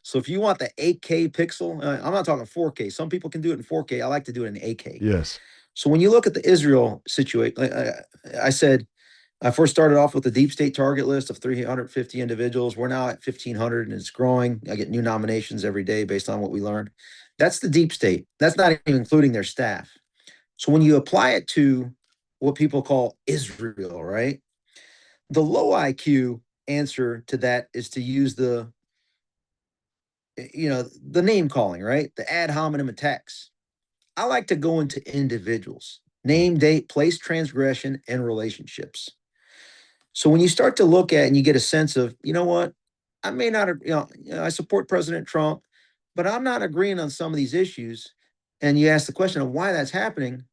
So if you want the 8K pixel, I'm not talking 4K. Some people can do it in 4K. I like to do it in 8K. Yes. So when you look at the Israel situation, like I said, I first started off with the deep state target list of 350 individuals. We're now at 1,500, and it's growing. I get new nominations every day based on what we learned. That's the deep state. That's not even including their staff. So when you apply it to what people call Israel, right? The low IQ answer to that is to use the name calling, right? The ad hominem attacks. I like to go into individuals, name, date, place, transgression, and relationships. So when you start to look at and you get a sense of, what, I may not, I support President Trump, but I'm not agreeing on some of these issues. and you ask the question of why that's happening,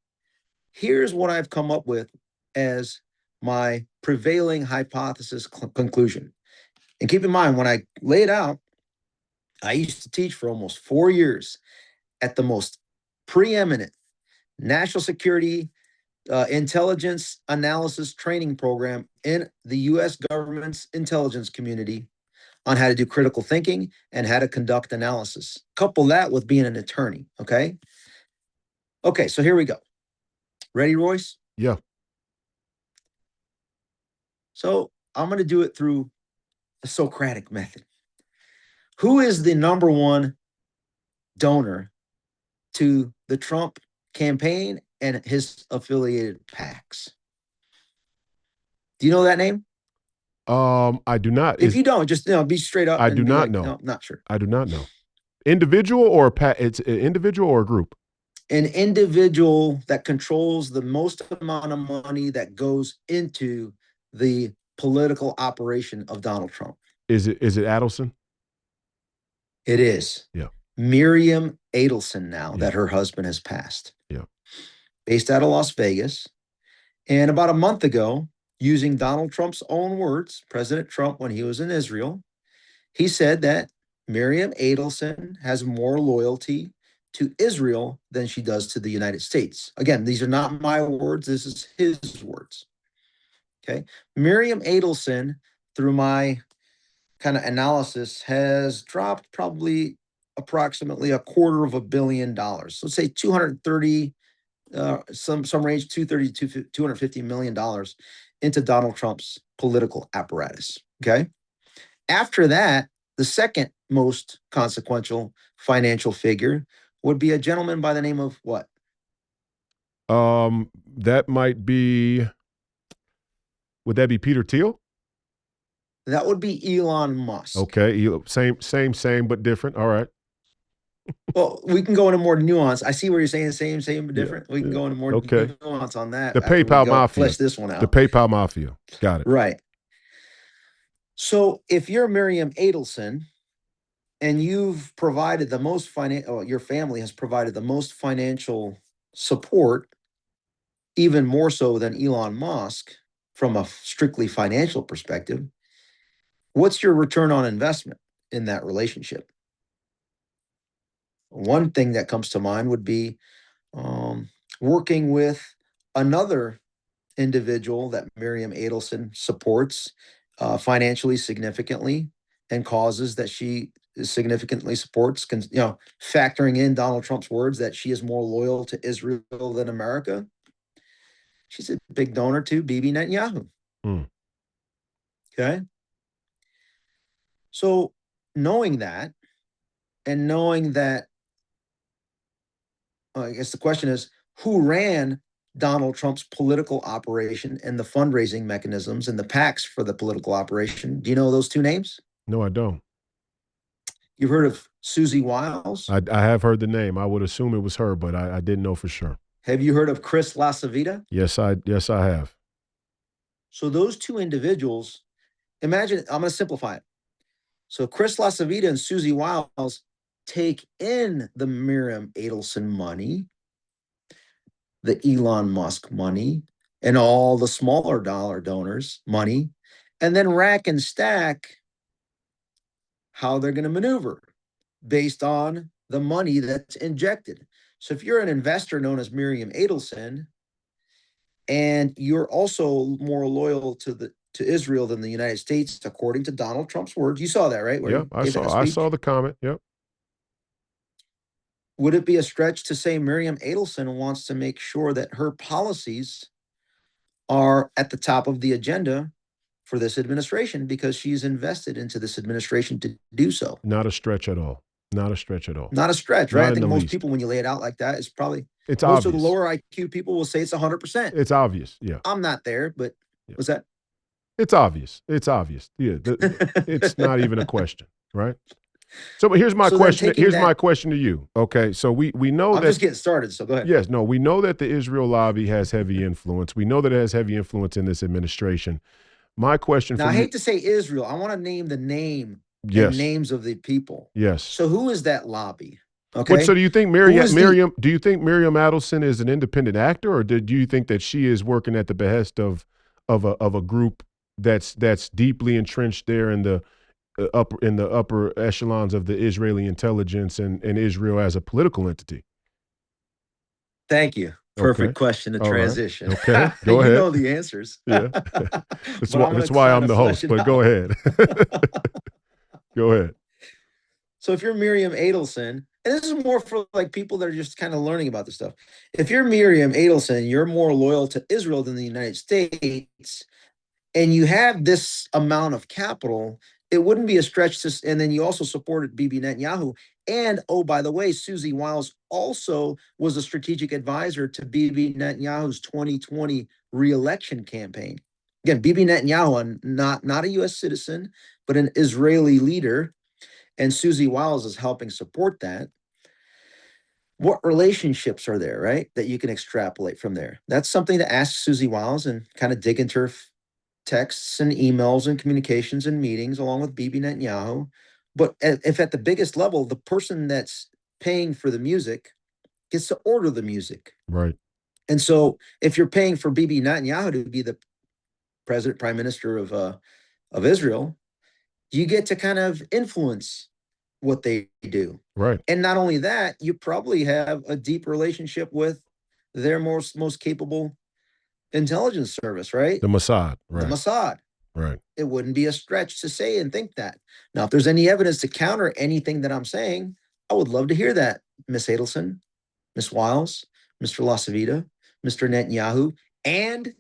here's what I've come up with as my prevailing hypothesis conclusion. And keep in mind, when I lay it out, I used to teach for almost 4 years at the most preeminent national security intelligence analysis training program in the U.S. government's intelligence community on how to do critical thinking and how to conduct analysis. Couple that with being an attorney, okay? Okay, so here we go. Ready, Royce? Yeah. So I'm going to do it through a Socratic method. Who is the number one donor to the Trump campaign and his affiliated PACs? Do you know that name? I do not. If you don't, just be straight up. I and do be not like, know. No, I'm not sure. I do not know. Individual or it's an individual or a group? An individual that controls the most amount of money that goes into the political operation of Donald Trump. Is it Adelson? It is. Yeah. Miriam Adelson now that her husband has passed. Yeah. Based out of Las Vegas. And about a month ago, using Donald Trump's own words, President Trump, when he was in Israel, he said that Miriam Adelson has more loyalty to Israel than she does to the United States. Again, these are not my words. This is his words. Okay. Miriam Adelson, through my kind of analysis, has dropped probably approximately $250 million. So let's say 230, some range, 230 to $250 million into Donald Trump's political apparatus. Okay. After that, the second most consequential financial figure would be a gentleman by the name of what? That might be, would that be Peter Thiel? That would be Elon Musk. Okay, same, but different. All right. Well, we can go into more nuance. I see where you're saying same, but different. We can go into more nuance on that. The PayPal Mafia. Flesh this one out. The PayPal Mafia. Got it. Right. So if you're Miriam Adelson and you've provided the most your family has provided the most financial support, even more so than Elon Musk from a strictly financial perspective, what's your return on investment in that relationship? One thing that comes to mind would be working with another individual that Miriam Adelson supports financially significantly and causes that she significantly supports, factoring in Donald Trump's words that she is more loyal to Israel than America. She's a big donor to Bibi Netanyahu. Okay. So knowing that, and knowing that, I guess the question is, who ran Donald Trump's political operation and the fundraising mechanisms and the PACs for the political operation? Do you know those two names? No, I don't. You've heard of Susie Wiles? I have heard the name. I would assume it was her, but I didn't know for sure. Have you heard of Chris LaCivita? Yes, I have. So those two individuals, imagine, I'm going to simplify it. So Chris LaCivita and Susie Wiles take in the Miriam Adelson money, the Elon Musk money, and all the smaller dollar donors' money, and then rack and stack how they're going to maneuver based on the money that's injected. So if you're an investor known as Miriam Adelson, and you're also more loyal to Israel than the United States, according to Donald Trump's words, you saw that, right? Yeah, I saw the comment. Yep. Would it be a stretch to say Miriam Adelson wants to make sure that her policies are at the top of the agenda for this administration because she's invested into this administration to do so? Not a stretch at all. Not a stretch at all. Not a stretch, right? Not I think in the most least. people, when you lay it out like that, it's probably It's most of obvious. the lower IQ people will say it's 100%. It's obvious. Yeah. I'm not there, but was that? It's obvious. It's obvious. Yeah. It's not even a question, right? So, but here's my question. Here's my question to you. Okay, so we know I'm just getting started. So go ahead. Yes, no, we know that the Israel lobby has heavy influence. We know that it has heavy influence in this administration. My question. Now, I hate to say Israel. I want to name the name. Yes. And names of the people. Yes. So who is that lobby? Okay. So do you think Who is the- do you think Miriam Adelson is an independent actor, or do you think that she is working at the behest of a group that's deeply entrenched there in the upper echelons of the Israeli intelligence and Israel as a political entity? Thank you. Okay. Perfect question to All right. transition. Okay. Go You ahead. know the answers. Yeah. But I'm going That's to why kind I'm of the flesh host, it but go out. ahead. Go ahead. So if you're Miriam Adelson, and this is more for like people that are just kind of learning about this stuff. If you're Miriam Adelson, you're more loyal to Israel than the United States, and you have this amount of capital, it wouldn't be a stretch to, and then you also supported Bibi Netanyahu. And oh, by the way, Susie Wiles also was a strategic advisor to Bibi Netanyahu's 2020 re-election campaign. Again, Bibi Netanyahu, not a U.S. citizen, but an Israeli leader, and Susie Wiles is helping support that. What relationships are there, right, that you can extrapolate from there? That's something to ask Susie Wiles and kind of dig into her texts and emails and communications and meetings along with Bibi Netanyahu. But if at the biggest level, the person that's paying for the music gets to order the music. Right. And so if you're paying for Bibi Netanyahu to be the president, prime minister of Israel, you get to kind of influence what they do. Right. And not only that, you probably have a deep relationship with their most capable intelligence service, right? The Mossad. The Right. Mossad. Right. It wouldn't be a stretch to say and think that. Now, if there's any evidence to counter anything that I'm saying, I would love to hear that, Miss Adelson, Miss Wiles, Mr. Lasavita, Mr. Netanyahu, and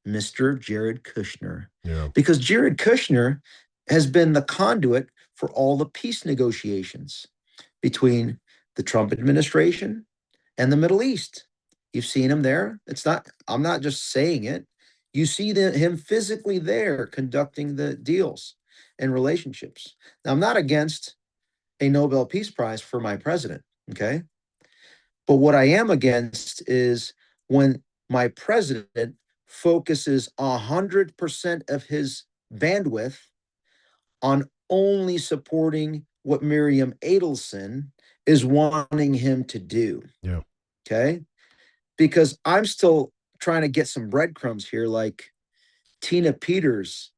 Mr. Jared Kushner. Yeah. Because Jared Kushner has been the conduit for all the peace negotiations between the Trump administration and the Middle East. You've seen him there. I'm not just saying it. You see him physically there conducting the deals and relationships. Now, I'm not against a Nobel Peace Prize for my president, okay? But what I am against is when my president focuses 100% of his bandwidth on only supporting what Miriam Adelson is wanting him to do. Yeah. Okay. Because I'm still trying to get some breadcrumbs here, like Tina Peters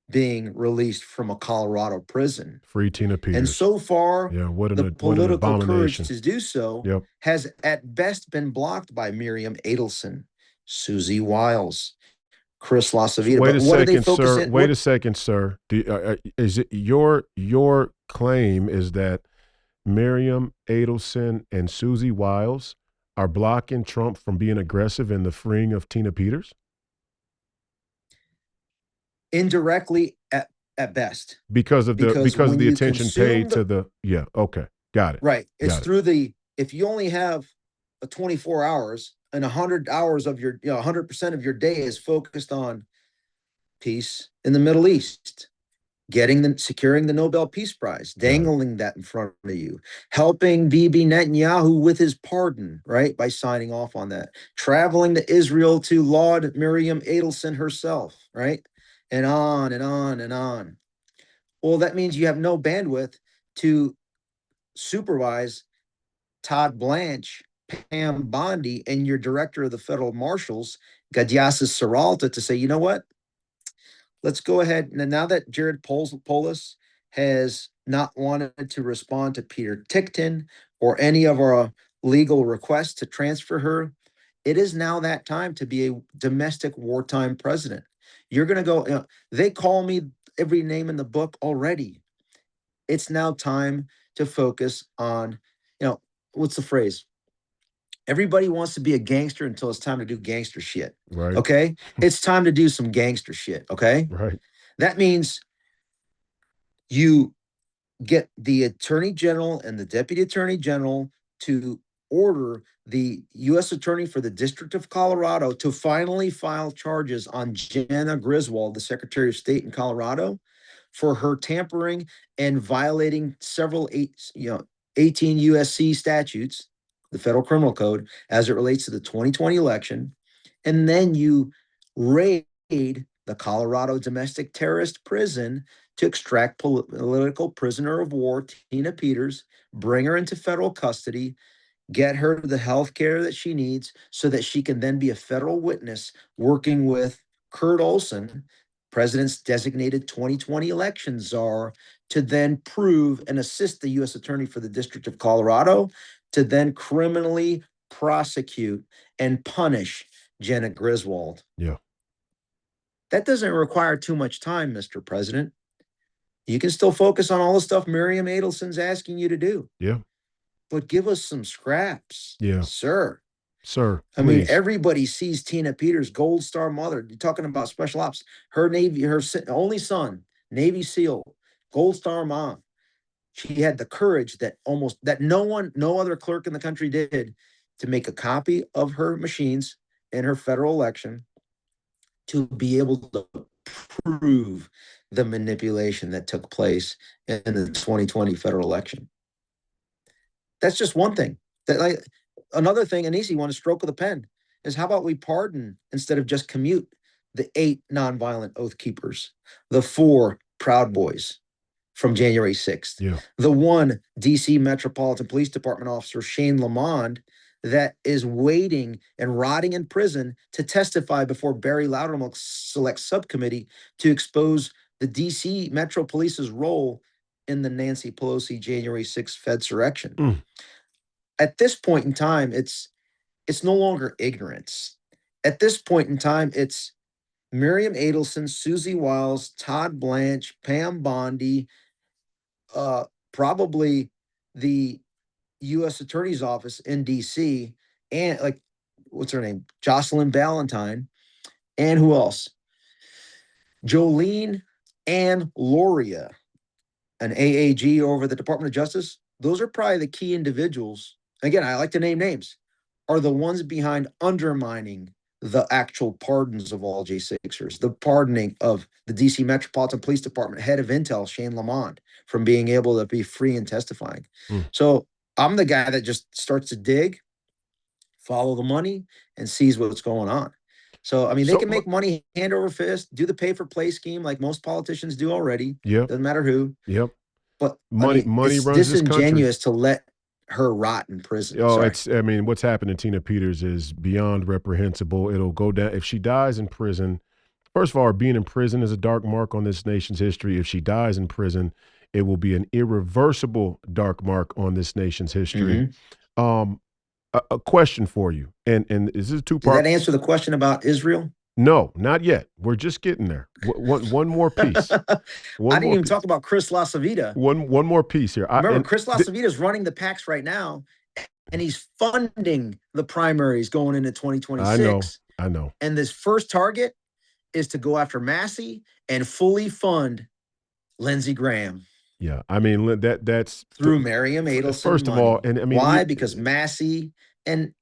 being released from a Colorado prison. Free Tina Peters. And so far, what the political courage abomination to do so has at best been blocked by Miriam Adelson, Susie Wiles, Chris Lasavita. Wait but a what second, do they focus sir. in? Wait a second, sir. Is it your claim is that Miriam Adelson and Susie Wiles are blocking Trump from being aggressive in the freeing of Tina Peters? Indirectly at best. Because of the attention paid to the okay. Got it. Right. It's Got it. through if you only have a 24 hours and 100 hours of your 100% of your day is focused on peace in the Middle East, securing the Nobel Peace Prize, dangling that in front of you, helping Bibi Netanyahu with his pardon, right, by signing off on that, traveling to Israel to laud Miriam Adelson herself, right, and on and on and on. Well, that means you have no bandwidth to supervise Todd Blanche, Pam Bondi, and your director of the federal marshals, Gadiasis Serralta, to say, you know what? Let's go ahead. And now that Jared Polis has not wanted to respond to Peter Tickton or any of our legal requests to transfer her, it is now that time to be a domestic wartime president. You're going to go, they call me every name in the book already. It's now time to focus on, what's the phrase? Everybody wants to be a gangster until it's time to do gangster shit. Right. Okay. It's time to do some gangster shit. Okay. Right. That means you get the attorney general and the deputy attorney general to order the U.S. attorney for the District of Colorado to finally file charges on Jana Griswold, the Secretary of State in Colorado, for her tampering and violating several 18 USC statutes, the federal criminal code, as it relates to the 2020 election. And then you raid the Colorado domestic terrorist prison to extract political prisoner of war Tina Peters, bring her into federal custody, get her the health care that she needs so that she can then be a federal witness working with Kurt Olson, president's designated 2020 election czar, to then prove and assist the U.S. Attorney for the District of Colorado to then criminally prosecute and punish Jenna Griswold. Yeah. That doesn't require too much time, Mr. President. You can still focus on all the stuff Miriam Adelson's asking you to do. Yeah. But give us some scraps. Yeah. Sir. Sir, I mean, please. everybody sees Tina Peters, Gold Star mother. You're talking about special ops. Her only son, Navy SEAL, Gold Star mom. She had the courage that no other clerk in the country did, to make a copy of her machines in her federal election to be able to prove the manipulation that took place in the 2020 federal election. That's just one thing. Another thing, an easy one, a stroke of the pen, is how about we pardon instead of just commute the 8 nonviolent oath keepers, the 4 Proud Boys from January 6th, Yeah. the 1 DC Metropolitan Police Department officer, Shane Lamond, that is waiting and rotting in prison to testify before Barry Loudermilk's select subcommittee to expose the DC Metro Police's role in the Nancy Pelosi January 6th Fedsurrection. Mm. At this point in time, it's no longer ignorance. At this point in time, it's Miriam Adelson, Susie Wiles, Todd Blanche, Pam Bondi, probably the U.S. Attorney's Office in D.C., and what's her name? Jocelyn Ballantyne, and who else? Jolene and Loria, an AAG over the Department of Justice. Those are probably the key individuals. Again, I like to name names, are the ones behind undermining the actual pardons of all J6ers, the pardoning of the DC Metropolitan Police Department head of intel, Shane Lamond, from being able to be free and testifying. So I'm the guy that just starts to dig, follow the money, and sees what's going on. So, I mean, they can make money hand over fist, do the pay for play scheme like most politicians do already. Yep. Doesn't matter who. Yep. But money it's runs this country. disingenuous to let her rot in prison. Oh, what's happened to Tina Peters is beyond reprehensible. It'll go down. If she dies in prison, first of all, being in prison is a dark mark on this nation's history. If she dies in prison, it will be an irreversible dark mark on this nation's history. Mm-hmm. A question for you, and is this a two-part? Did that answer the question about Israel? No, not yet. We're just getting there. One more piece. I didn't even talk about Chris LaCivita. One more piece here. Remember, Chris LaCivita is running the PACs right now, and he's funding the primaries going into 2026. I know. And this first target is to go after Massey and fully fund Lindsey Graham. Yeah, I mean that's through Miriam Adelson. First of all, and I mean why? Because Massey and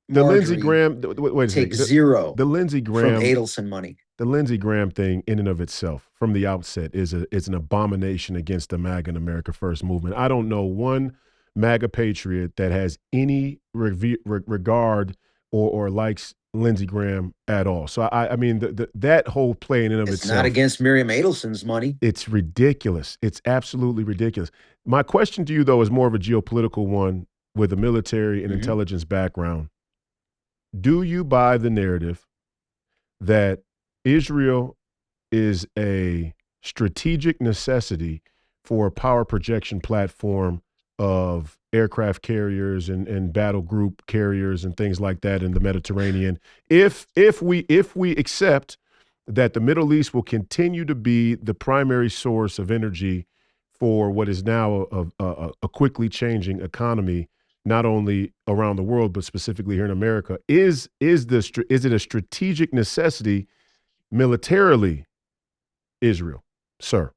the Lindsey Graham take zero. The Lindsey Graham from Adelson money. The Lindsey Graham thing, in and of itself, from the outset, is an abomination against the MAGA and America First movement. I don't know one MAGA patriot that has any regard or likes Lindsey Graham at all. So I mean that whole play in and of itself. It's not against Miriam Adelson's money. It's ridiculous. It's absolutely ridiculous. My question to you, though, is more of a geopolitical one with a military and intelligence background. Do you buy the narrative that Israel is a strategic necessity for a power projection platform of aircraft carriers and battle group carriers and things like that in the Mediterranean? If we accept that the Middle East will continue to be the primary source of energy for what is now a quickly changing economy, not only around the world, but specifically here in America, is it a strategic necessity militarily, Israel, sir?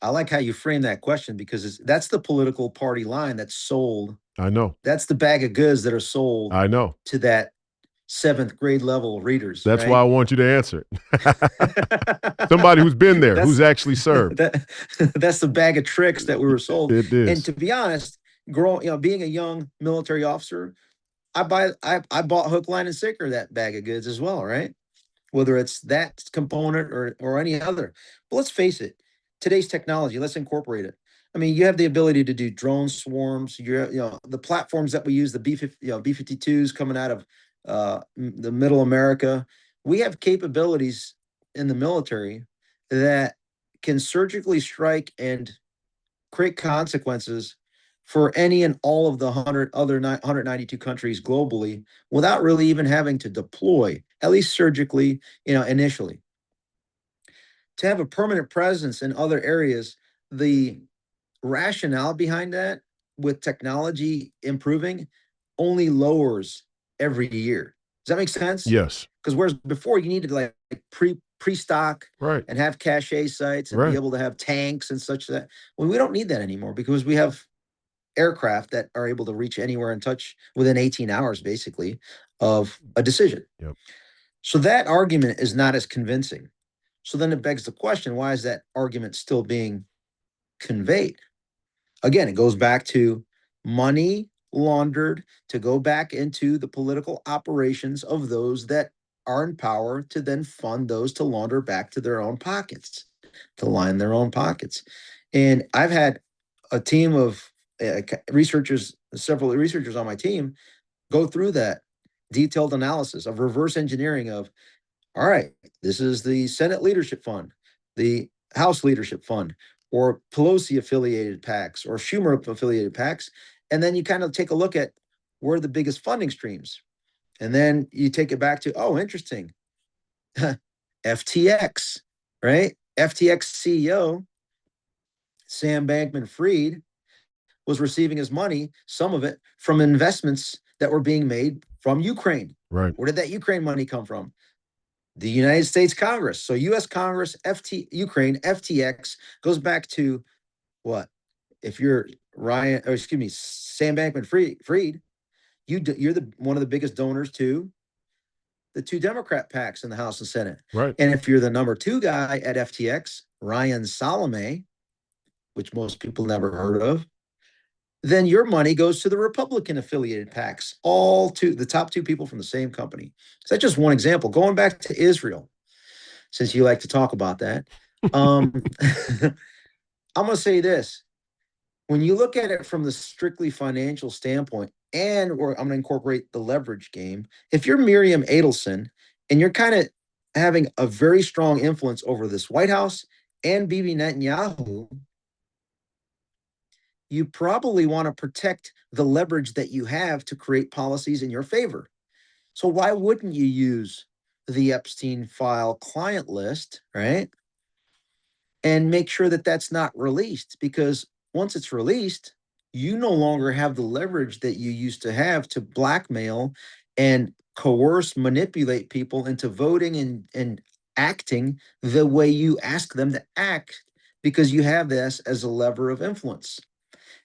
I like how you frame that question because that's the political party line that's sold. I know. That's the bag of goods that are sold. I know. To that 7th grade level readers. That's why I want you to answer it. Somebody who's been there, who's actually served. That's the bag of tricks that we were sold. It is. And to be honest, being a young military officer, I bought hook, line, and sinker that bag of goods as well, right? whether it's that component or any other. But let's face it, today's technology, let's incorporate it. I mean, you have the ability to do drone swarms. The platforms that we use, the B-52s coming out of the middle America. We have capabilities in the military that can surgically strike and create consequences for any and all of the 192 countries globally without really even having to deploy, at least surgically, initially. To have a permanent presence in other areas, the rationale behind that with technology improving only lowers every year. Does that make sense? Yes. Because whereas before you needed like pre-stock Right. and have cache sites and be Right. able to have tanks and such that we don't need that anymore because we have aircraft that are able to reach anywhere and touch within 18 hours basically of a decision. Yep. So that argument is not as convincing. So then it begs the question, why is that argument still being conveyed? Again, it goes back to money laundered to go back into the political operations of those that are in power to then fund those to launder back to their own pockets, to line their own pockets. And I've had a team of researchers, several researchers on my team, go through that detailed analysis of reverse engineering of, all right, this is the Senate Leadership Fund, the House Leadership Fund, or Pelosi affiliated PACs or Schumer affiliated PACs. And then you kind of take a look at where are the biggest funding streams. And then you take it back to, oh, interesting. FTX, right? FTX CEO, Sam Bankman Fried, was receiving his money, some of it from investments that were being made from Ukraine. Right. Where did that Ukraine money come from? The United States Congress. So U.S. Congress, Ukraine, FTX goes back to what? If you're Sam Bankman-Fried, you're one of the biggest donors to the two Democrat PACs in the House and Senate. Right. And if you're the number two guy at FTX, Ryan Salome, which most people never heard of, then your money goes to the Republican affiliated PACs, all to the top two people from the same company. So that's just one example. Going back to Israel, since you like to talk about that, I'm going to say this. When you look at it from the strictly financial standpoint, or I'm going to incorporate the leverage game, if you're Miriam Adelson and you're kind of having a very strong influence over this White House and Bibi Netanyahu, you probably want to protect the leverage that you have to create policies in your favor. So why wouldn't you use the Epstein file client list, right? And make sure that that's not released, because once it's released, you no longer have the leverage that you used to have to blackmail and coerce, manipulate people into voting and acting the way you ask them to act, because you have this as a lever of influence.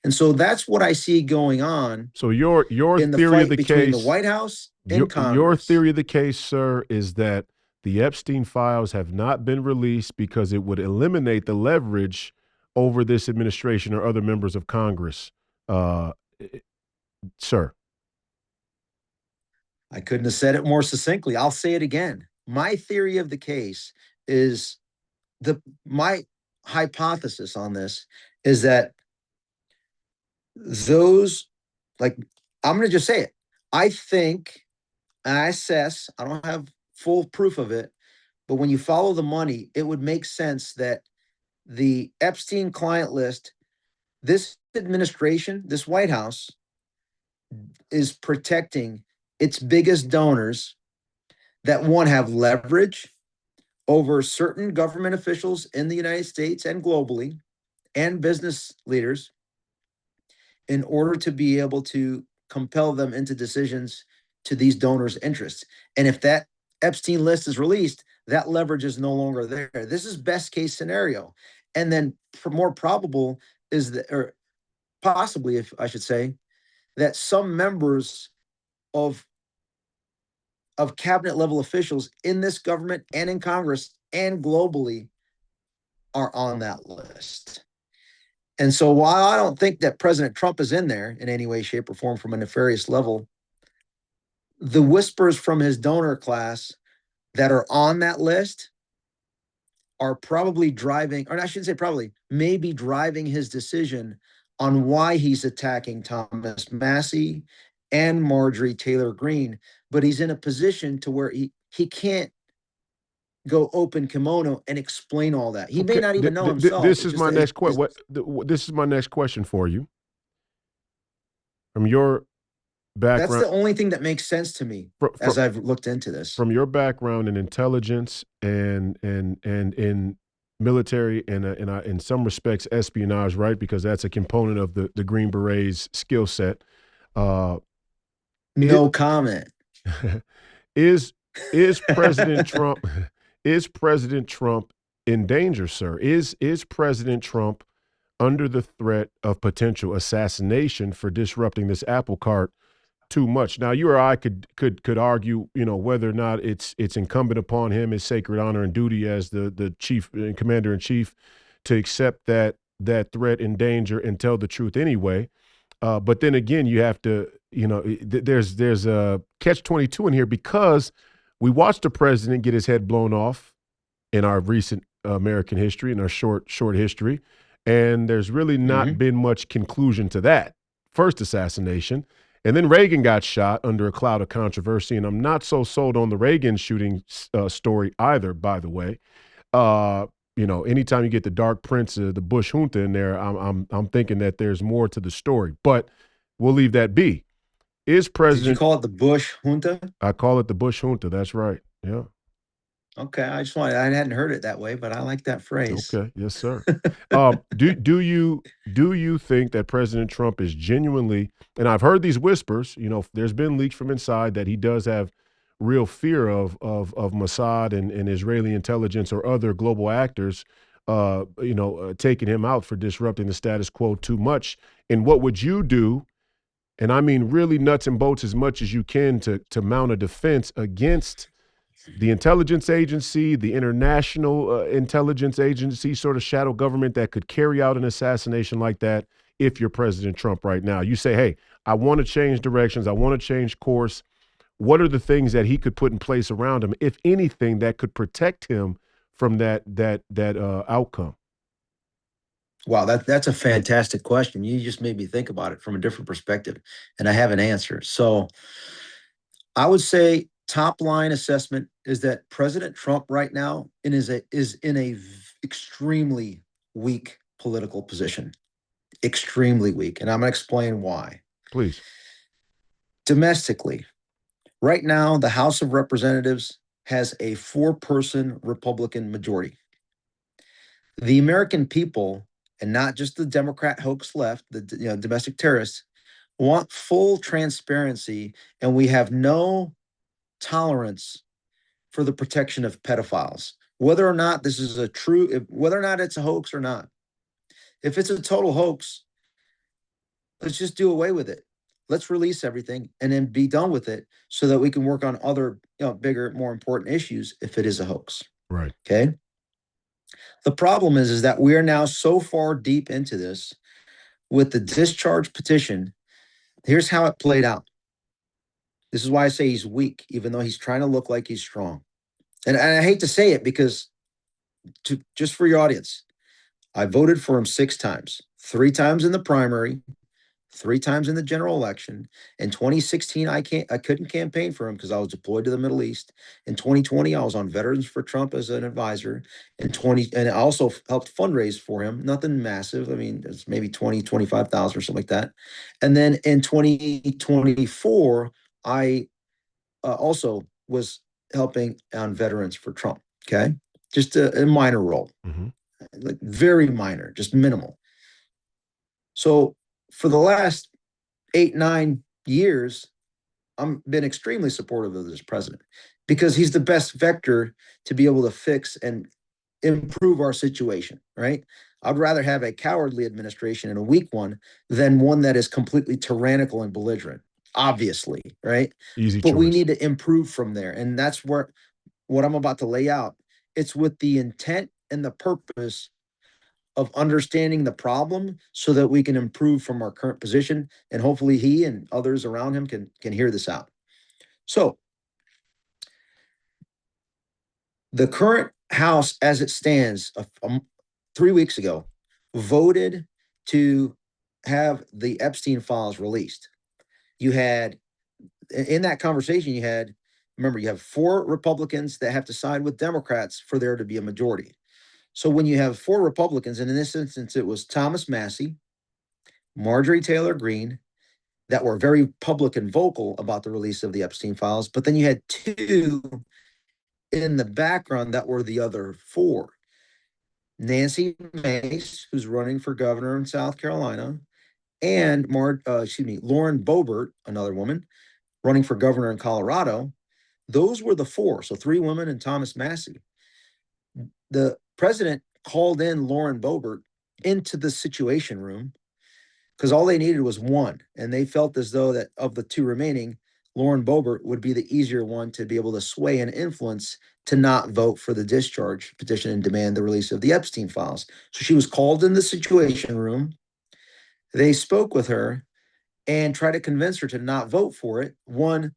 And so that's what I see going on. So your in the theory fight of the between case, the White House and Congress. Your theory of the case, sir, is that the Epstein files have not been released because it would eliminate the leverage over this administration or other members of Congress, sir. I couldn't have said it more succinctly. I'll say it again. My theory of the case is my hypothesis on this is that those, like, I'm going to just say it. I think, and I assess, I don't have full proof of it, but when you follow the money, it would make sense that the Epstein client list, this administration, this White House, is protecting its biggest donors that, one, have leverage over certain government officials in the United States and globally, and business leaders, in order to be able to compel them into decisions to these donors' interests. And if that Epstein list is released, that leverage is no longer there. This is best case scenario. And then more probable is that, or possibly, if I should say, that some members of cabinet level officials in this government and in Congress and globally are on that list. And so while I don't think that President Trump is in there in any way, shape, or form from a nefarious level, the whispers from his donor class that are on that list are probably driving, or I shouldn't say probably, maybe driving his decision on why he's attacking Thomas Massey and Marjorie Taylor Greene. But he's in a position to where he can't go open kimono and explain all that. He may not even know himself. This is my next question. This is my next question for you. From your background, that's the only thing that makes sense to me as I've looked into this. From your background in intelligence and in military and in some respects espionage, right? Because that's a component of the Green Berets skill set. No comment. Is President Trump in danger, sir? Is President Trump under the threat of potential assassination for disrupting this apple cart too much? Now, you or I could argue, whether or not it's incumbent upon him, his sacred honor and duty as the chief commander in chief, to accept that threat and danger and tell the truth anyway. But then again, you have to, there's a catch-22 in here, because we watched the president get his head blown off in our recent American history, in our short history. And there's really not been much conclusion to that first assassination. And then Reagan got shot under a cloud of controversy. And I'm not so sold on the Reagan shooting story either, by the way. Anytime you get the dark prince, the Bush junta in there, I'm thinking that there's more to the story. But we'll leave that be. Did you call it the Bush junta? I call it the Bush junta. That's right. Yeah. Okay, I hadn't heard it that way, but I like that phrase. Okay, yes, sir. Do you think that President Trump is genuinely, and I've heard these whispers, there's been leaks from inside that he does have real fear of Mossad and Israeli intelligence or other global actors, taking him out for disrupting the status quo too much. And what would you do? And I mean, really nuts and bolts as much as you can to mount a defense against the intelligence agency, the international intelligence agency, sort of shadow government that could carry out an assassination like that if you're President Trump right now? You say, hey, I want to change directions. I want to change course. What are the things that he could put in place around him, if anything, that could protect him from that outcome? Wow, that's a fantastic question. You just made me think about it from a different perspective, and I have an answer. So I would say top line assessment is that President Trump right now is in a extremely weak political position, extremely weak. And I'm going to explain why. Please. Domestically, right now, the House of Representatives has a 4-person Republican majority. The American people, and not just the Democrat hoax left, the domestic terrorists, want full transparency, and we have no tolerance for the protection of pedophiles, whether or not this is whether or not it's a hoax or not. If it's a total hoax, let's just do away with it. Let's release everything and then be done with it, so that we can work on other, bigger, more important issues if it is a hoax. Right. Okay. The problem is that we are now so far deep into this with the discharge petition. Here's how it played out. This is why I say he's weak, even though he's trying to look like he's strong. And I hate to say it, because just for your audience, I voted for him 6 times, 3 times in the primary, 3 times in the general election. In 2016, I couldn't campaign for him because I was deployed to the Middle East. In 2020, I was on Veterans for Trump as an advisor. And I also helped fundraise for him. Nothing massive. I mean, it's maybe 20, 25,000 or something like that. And then in 2024, I also was helping on Veterans for Trump. Okay, just a minor role, like very minor, just minimal. So for the last 8-9 years, I've been extremely supportive of this president, because he's the best vector to be able to fix and improve our situation, right? I'd rather have a cowardly administration and a weak one than one that is completely tyrannical and belligerent, obviously, right? Easy but choice. We need to improve from there. And that's where what I'm about to lay out, it's with the intent and the purpose of understanding the problem so that we can improve from our current position, and hopefully he and others around him can hear this out. So The current House, as it stands, 3 weeks ago, voted to have the Epstein files released. You had, in that conversation, remember, you have 4 Republicans that have to side with Democrats for there to be a majority. So when you have 4 Republicans, and in this instance, it was Thomas Massie, Marjorie Taylor Greene, that were very public and vocal about the release of the Epstein files. But then you had 2 in the background that were the other 4. Nancy Mace, who's running for governor in South Carolina, and Lauren Boebert, another woman, running for governor in Colorado. Those were the 4. So 3 women and Thomas Massie. The president called in Lauren Boebert into the Situation Room because all they needed was 1. And they felt as though that of the 2 remaining, Lauren Boebert would be the easier one to be able to sway and influence to not vote for the discharge petition and demand the release of the Epstein files. So she was called in the Situation Room. They spoke with her and tried to convince her to not vote for it. 1,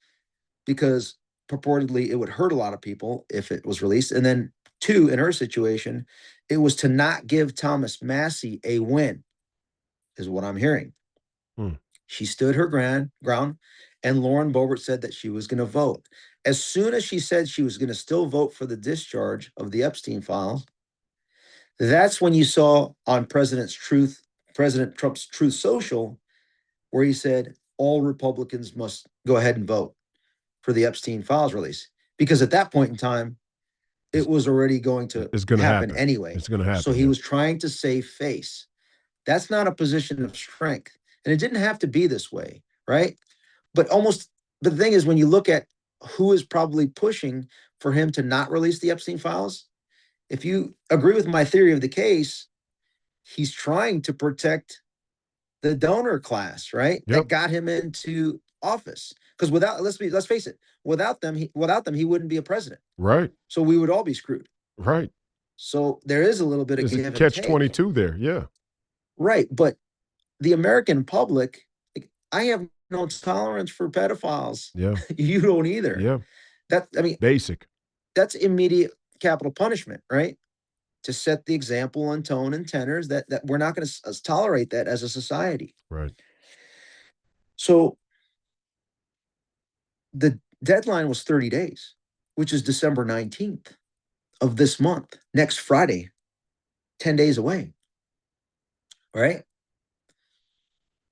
because purportedly it would hurt a lot of people if it was released. And then 2, in her situation, it was to not give Thomas Massie a win, is what I'm hearing. She stood her ground, and Lauren Boebert said that she was going to vote. As soon as she said she was going to still vote for the discharge of the Epstein files, that's when you saw on President Trump's Truth Social, where he said all Republicans must go ahead and vote for the Epstein files release. Because at that point in time, it was already going to happen anyway. It's going to happen. So he was trying to save face. That's not a position of strength. And it didn't have to be this way, right? But the thing is, when you look at who is probably pushing for him to not release the Epstein files, if you agree with my theory of the case, he's trying to protect the donor class, right? Yep. That got him into office. Because let's face it, without them, he wouldn't be a president. Right. So we would all be screwed. Right. So there is a little bit of give and take. Catch-22 there, yeah. Right, but the American public, I have no tolerance for pedophiles. Yeah. You don't either. Yeah. Basic. That's immediate capital punishment, right? To set the example and tone and tenors that we're not going to tolerate that as a society. Right. So the deadline was 30 days, which is December 19th of this month, next Friday, 10 days away. Right?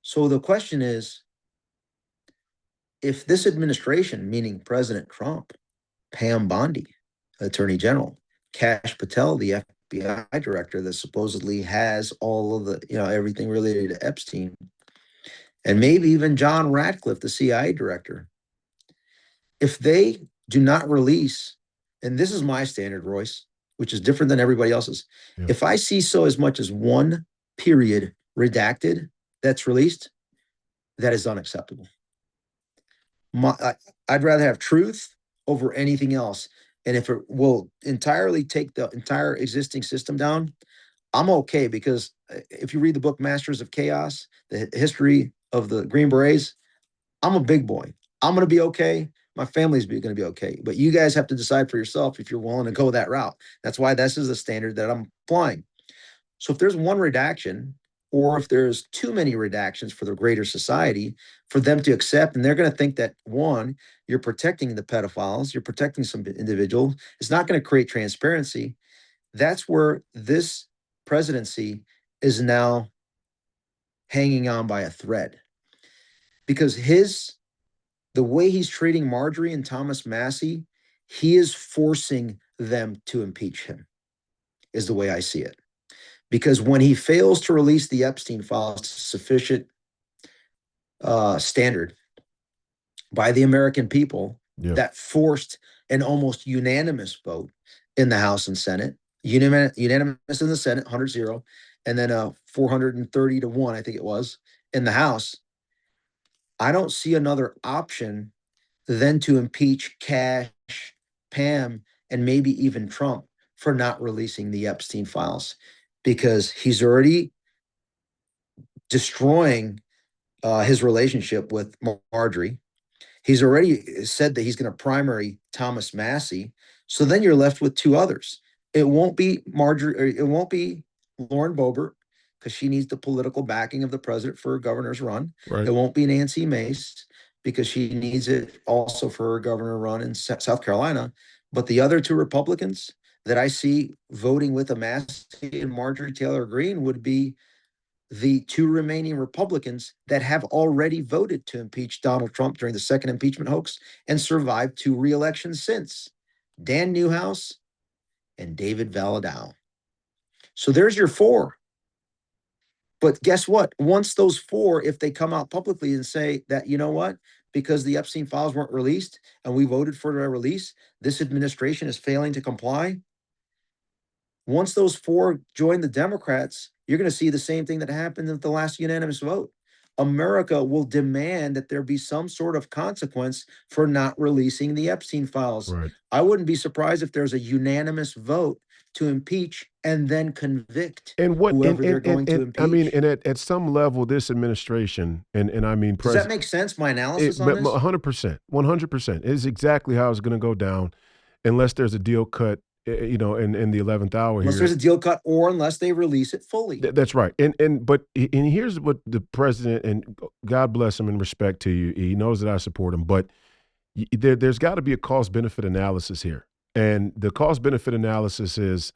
So the question is, if this administration, meaning President Trump, Pam Bondi, Attorney General, Kash Patel, the FBI director that supposedly has all of the, everything related to Epstein, and maybe even John Ratcliffe, the CIA director, if they do not release, and this is my standard, Royce, which is different than everybody else's. Yeah. If I see so as much as 1 period redacted that's released, that is unacceptable. I'd rather have truth over anything else. And if it will entirely take the entire existing system down, I'm okay. Because if you read the book Masters of Chaos, the history of the Green Berets, I'm a big boy. I'm going to be okay. My family's going to be okay. But you guys have to decide for yourself if you're willing to go that route. That's why this is the standard that I'm applying. So if there's 1 redaction, or if there's too many redactions for the greater society for them to accept, and they're going to think that, 1, you're protecting the pedophiles, you're protecting some individual, it's not going to create transparency. That's where this presidency is now hanging on by a thread. Because the way he's treating Marjorie and Thomas Massie, he is forcing them to impeach him, is the way I see it. Because when he fails to release the Epstein files to sufficient standard by the American people, that forced an almost unanimous vote in the House and Senate, unanimous in the Senate, 100-0, and then 430-1, I think it was, in the House, I don't see another option than to impeach Kash, Pam, and maybe even Trump for not releasing the Epstein files. Because he's already destroying his relationship with Marjorie. He's already said that he's going to primary Thomas Massey. So then you're left with two others. It won't be Marjorie, or it won't be Lauren Boebert, because she needs the political backing of the president for her governor's run. Right. It won't be Nancy Mace, because she needs it also for her governor run in South Carolina. But the other two Republicans that I see voting with a Massey and Marjorie Taylor Greene would be the two remaining Republicans that have already voted to impeach Donald Trump during the second impeachment hoax and survived two re-elections since: Dan Newhouse and David Valadao. So there's your four. But guess what? Once those four, if they come out publicly and say that, you know what, because the Epstein files weren't released and we voted for their release, this administration is failing to comply. Once those four join the Democrats, you're going to see the same thing that happened at the last unanimous vote. America will demand that there be some sort of consequence for not releasing the Epstein files. Right. I wouldn't be surprised if there's a unanimous vote to impeach and then convict whoever they're going to impeach. I mean, and at some level, this administration, and I mean, does that make sense? My analysis on this? 100%, 100% is exactly how it's going to go down, unless there's a deal cut, in the 11th hour. Unless there's a deal cut, or unless they release it fully. That's right. But here's what the president, and God bless him and respect to you, he knows that I support him, but there's got to be a cost benefit analysis here. And the cost benefit analysis is,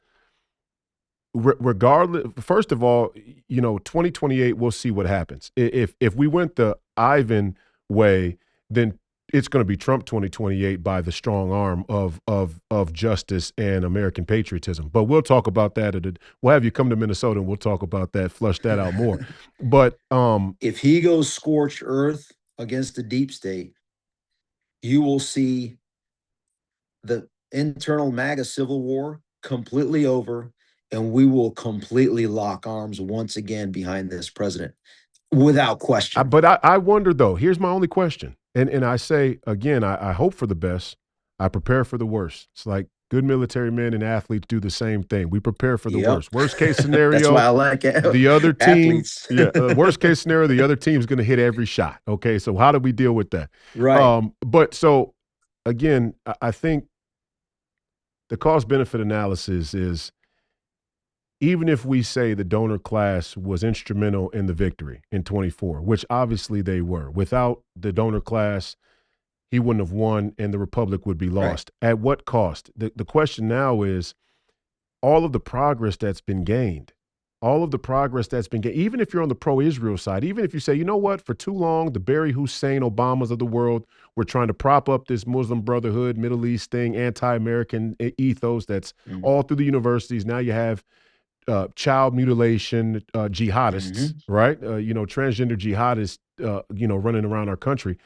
regardless, first of all, 2028, we'll see what happens. If we went the Ivan way, then it's going to be Trump 2028 by the strong arm of justice and American patriotism. But we'll talk about that. We'll have you come to Minnesota and we'll talk about that, flush that out more. But if he goes scorched earth against the deep state, you will see the internal MAGA civil war completely over, and we will completely lock arms once again behind this president, without question. But I wonder, though, here's my only question. And I say, again, I hope for the best. I prepare for the worst. It's like good military men and athletes do the same thing. We prepare for the worst. Worst case scenario, that's why I like it. The other team, worst case scenario, the other team is going to hit every shot. Okay, so how do we deal with that? Right. But so, again, I think the cost-benefit analysis is, even if we say the donor class was instrumental in the victory in 24, which obviously they were, without the donor class, he wouldn't have won and the republic would be lost. Right. At what cost? The question now is all of the progress that's been gained, even if you're on the pro-Israel side, even if you say, you know what, for too long, the Barry Hussein Obamas of the world were trying to prop up this Muslim Brotherhood, Middle East thing, anti-American ethos that's all through the universities. Now you have child mutilation jihadists, right? Transgender jihadists, running around our country.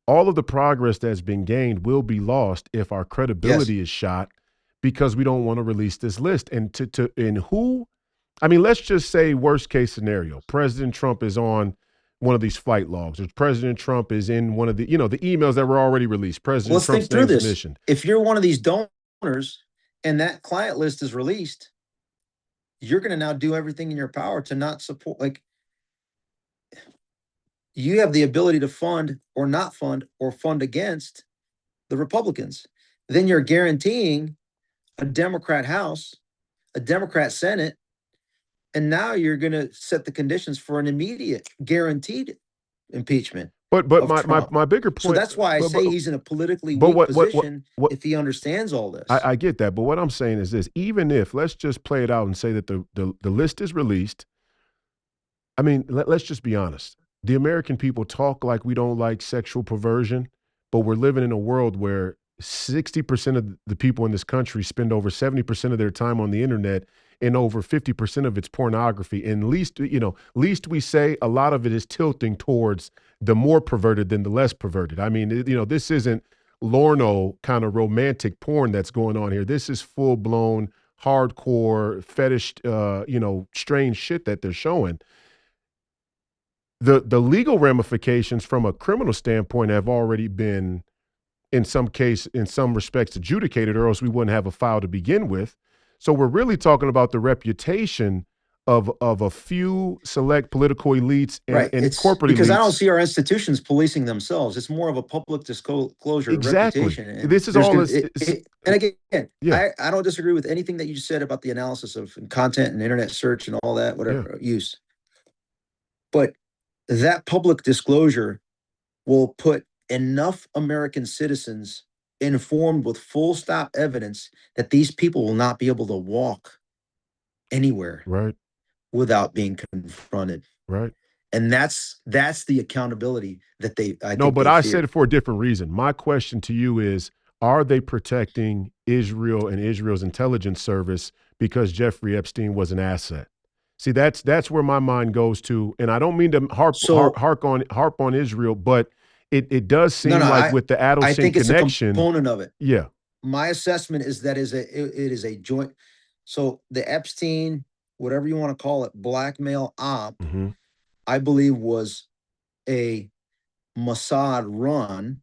All of the progress that's been gained will be lost if our credibility is shot, because we don't want to release this list. And let's just say worst case scenario, President Trump is on one of these flight logs, or President Trump is in one of the, the emails that were already released. President Trump's name is mentioned. If you're one of these donors and that client list is released, you're going to now do everything in your power to not support. Like, you have the ability to fund or not fund or fund against the Republicans. Then you're guaranteeing a Democrat House, a Democrat Senate, and now you're going to set the conditions for an immediate guaranteed impeachment. But my bigger point. So that's why I say he's in a politically weak position if he understands all this. I get that, but what I'm saying is this: even if, let's just play it out and say that the list is released. I mean, let's just be honest. The American people talk like we don't like sexual perversion, but we're living in a world where 60% of the people in this country spend over 70% of their time on the internet, and over 50% of it's pornography. And least we say a lot of it is tilting towards the more perverted than the less perverted. I mean, this isn't Lorno kind of romantic porn that's going on here. This is full blown hardcore fetish, strange shit that they're showing. The legal ramifications from a criminal standpoint have already been, in some respects, adjudicated, or else we wouldn't have a file to begin with. So we're really talking about the reputation of a few select political elites Right. and It's corporate because I don't elites. see our institutions policing themselves. It's more of a public disclosure Exactly. reputation. And This is there's all going this. to, and again, Yeah. I don't disagree with anything that you said about the analysis of content and internet search and all that, whatever use. But that public disclosure will put enough American citizens informed with full stop evidence that these people will not be able to walk anywhere Right. without being confronted. Right. And that's the accountability that I No, think but they I fear. said it for a different reason. My question to you is, are they protecting Israel and Israel's intelligence service because Jeffrey Epstein was an asset? See, that's where my mind goes to, and I don't mean to So harp on Israel, but it does no, seem like with the I Adelson think it's a connection, component of it. yeah, My assessment is that it is a joint. So the Epstein, whatever you want to call it, blackmail op, hmm I believe was a Mossad run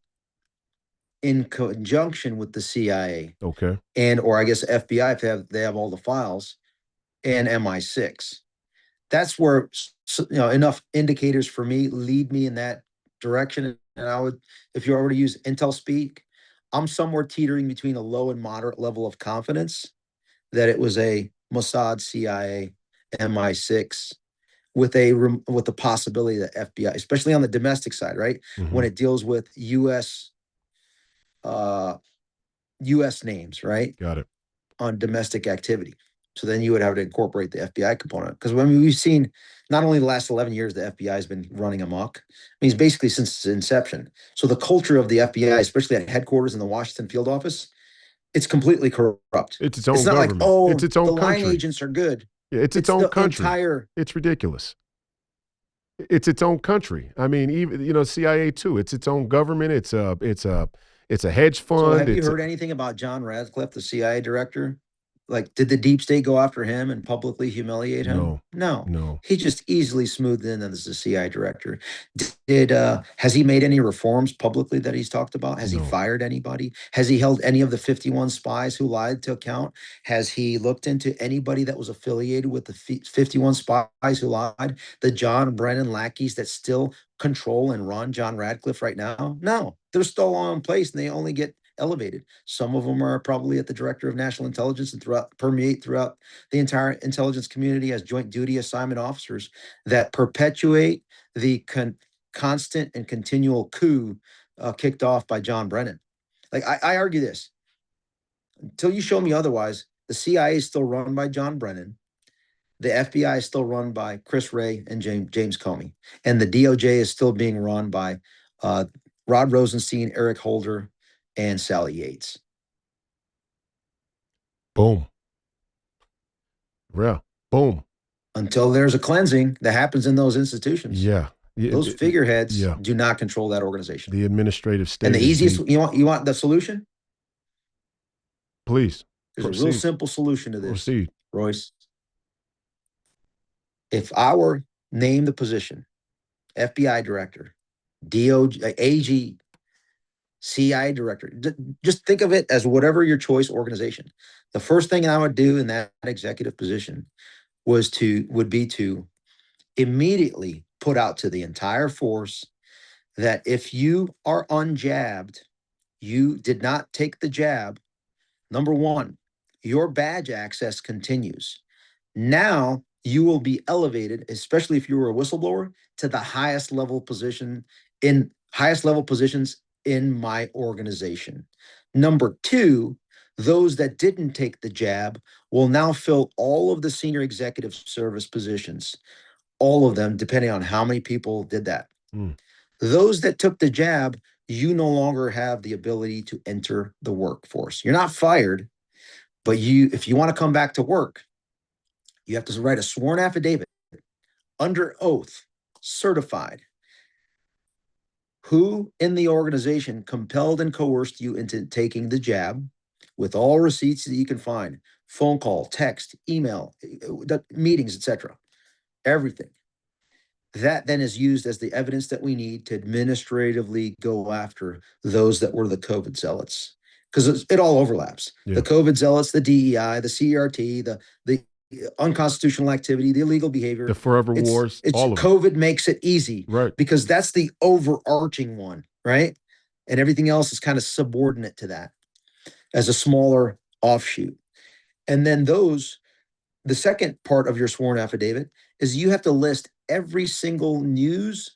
in conjunction with the CIA okay, and or I guess FBI if they have all the files and MI6. That's where enough indicators for me lead me in that direction. And I would, if you already use Intel speak, I'm somewhere teetering between a low and moderate level of confidence that it was a Mossad, CIA, MI6 with with the possibility that FBI, especially on the domestic side, right? hmm When it deals with uh US names, right? got it. On domestic activity. So then you would have to incorporate the FBI component. Because when we've seen not only the last 11 years, the FBI has been running amok. I mean, it's basically since its inception. So the culture of the FBI, especially at headquarters in the Washington field office, it's completely corrupt. It's its It's own not like, government. It's oh, its own the line country. agents are good. Yeah, it's its It's own the country. entire. It's ridiculous. It's its own country. I mean, even CIA too. It's its own government. It's a hedge So fund. have you heard anything about John Radcliffe, the CIA director? Like, did the deep state go after him and publicly humiliate him? No, No. no, He just easily smoothed in as the CIA director. Did has he made any reforms publicly that he's talked about? Has he no. fired anybody? Has he held any of the 51 spies who lied to account? Has he looked into anybody that was affiliated with the 51 spies who lied? The John Brennan lackeys that still control and run John Radcliffe right now? No, they're still all in place and they only get elevated. Some of them are probably at the director of national intelligence and permeate throughout the entire intelligence community as joint duty assignment officers that perpetuate the constant and continual coup kicked off by John Brennan. Like I argue this until you show me otherwise. The CIA is still run by John Brennan. The FBI is still run by Chris Wray and James Comey, and the DOJ is still being run by Rod Rosenstein, Eric Holder, and Sally Yates. Boom. Yeah. Boom. Until there's a cleansing that happens in those institutions. Yeah. Those figureheads yeah. do not control that organization. The administrative state. And the easiest, you want the solution? Please. There's proceed. a real simple solution to this, Proceed. Royce. If I were named the position, FBI director, DOJ, AG, CIA director, just think of it as whatever your choice organization. The first thing I would do in that executive position would be to immediately put out to the entire force that if you are unjabbed, you did not take the jab. Number one, your badge access continues. Now you will be elevated, especially if you were a whistleblower, to the highest level positions in my organization. Number two, those that didn't take the jab will now fill all of the senior executive service positions, all of them, depending on how many people did that. Mm. Those that took the jab, you no longer have the ability to enter the workforce. You're not fired, but if you want to come back to work, you have to write a sworn affidavit under oath, certified. Who in the organization compelled and coerced you into taking the jab with all receipts that you can find, phone call, text, email, meetings, etc. Everything. That then is used as the evidence that we need to administratively go after those that were the COVID zealots. Because it all overlaps. Yeah. The COVID zealots, the DEI, the CRT, the unconstitutional activity, the illegal behavior. The forever wars, It's all of it. COVID makes it easy, Right. because that's the overarching one, right? And everything else is kind of subordinate to that as a smaller offshoot. And then the second part of your sworn affidavit is you have to list every single news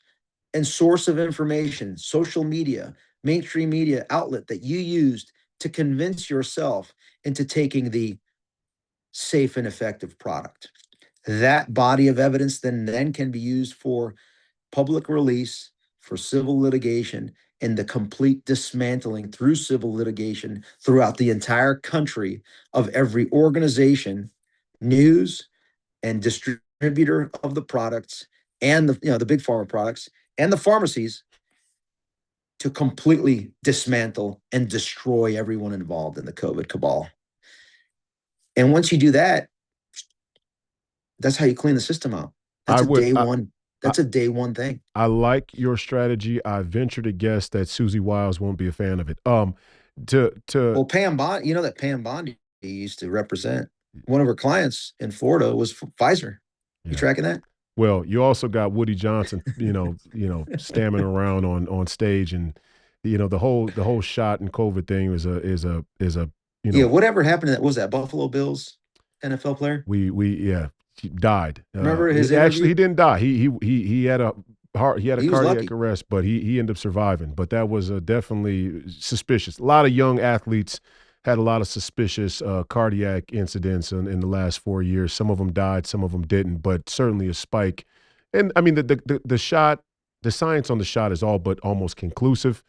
and source of information, social media, mainstream media outlet that you used to convince yourself into taking the safe and effective product. That body of evidence then can be used for public release, for civil litigation, and the complete dismantling through civil litigation throughout the entire country of every organization, news, and distributor of the products, and the big pharma products and the pharmacies, to completely dismantle and destroy everyone involved in the COVID cabal. And once you do that, that's how you clean the system out. That's a day one thing. I like your strategy. I venture to guess that Susie Wiles won't be a fan of it. Well, Pam Bond, you know that Pam Bondi used to represent one of her clients in Florida was Pfizer. You tracking that? Well, you also got Woody Johnson, stamming around on stage, and the whole shot and COVID thing is a whatever happened to that, was that Buffalo Bills NFL player? He died. Remember his he didn't die. He had a cardiac lucky. arrest, but he ended up surviving. But that was definitely suspicious. A lot of young athletes had a lot of suspicious cardiac incidents in the last 4 years. Some of them died, some of them didn't, but certainly a spike. And I mean, the shot, the science on the shot is all but almost conclusive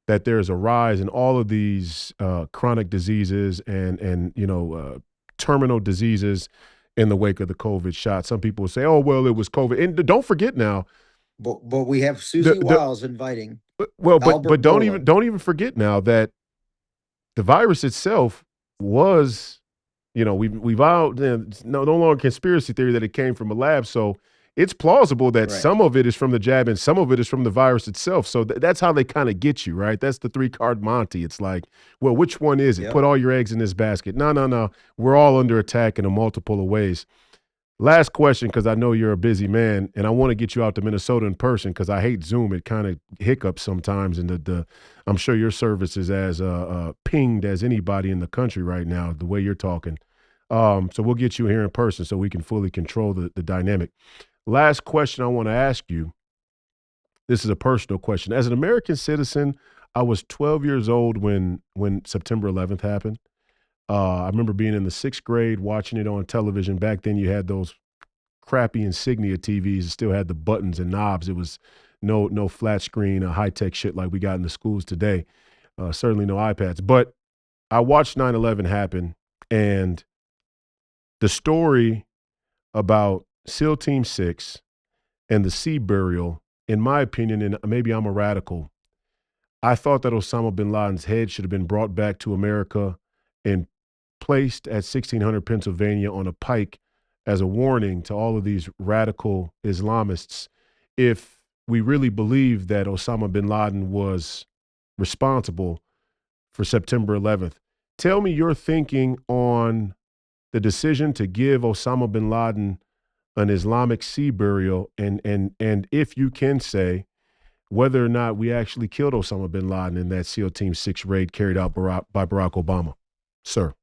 that there's a rise in all of these chronic diseases and terminal diseases in the wake of the COVID shot. Some people will say, "Oh, well, it was COVID." And don't forget now. But we have Susie Wiles inviting. But don't even forget now that the virus itself was, we've out no longer conspiracy theory that it came from a lab. So it's plausible that some of it is from the jab and some of it is from the virus itself. So that's how they kind of get you, right? That's the 3-card Monty. It's like, well, which one is it? Yep. Put all your eggs in this basket. No. We're all under attack in a multiple of ways. Last question, because I know you're a busy man, and I want to get you out to Minnesota in person because I hate Zoom. It kind of hiccups sometimes, and I'm sure your service is as pinged as anybody in the country right now, the way you're talking. So we'll get you here in person so we can fully control the dynamic. Last question I want to ask you. This is a personal question. As an American citizen, I was 12 years old when September 11th happened. I remember being in the 6th grade, watching it on television. Back then, you had those crappy Insignia TVs that still had the buttons and knobs. It was no flat screen, high-tech shit like we got in the schools today. Certainly no iPads. But I watched 9/11 happen, and the story about SEAL Team 6 and the sea burial, in my opinion, and maybe I'm a radical, I thought that Osama bin Laden's head should have been brought back to America and placed at 1600 Pennsylvania on a pike as a warning to all of these radical Islamists. If we really believe that Osama bin Laden was responsible for September 11th, tell me your thinking on the decision to give Osama bin Laden an Islamic sea burial, and if you can say whether or not we actually killed Osama bin Laden in that SEAL Team 6 raid carried out by Barack Obama. Sir.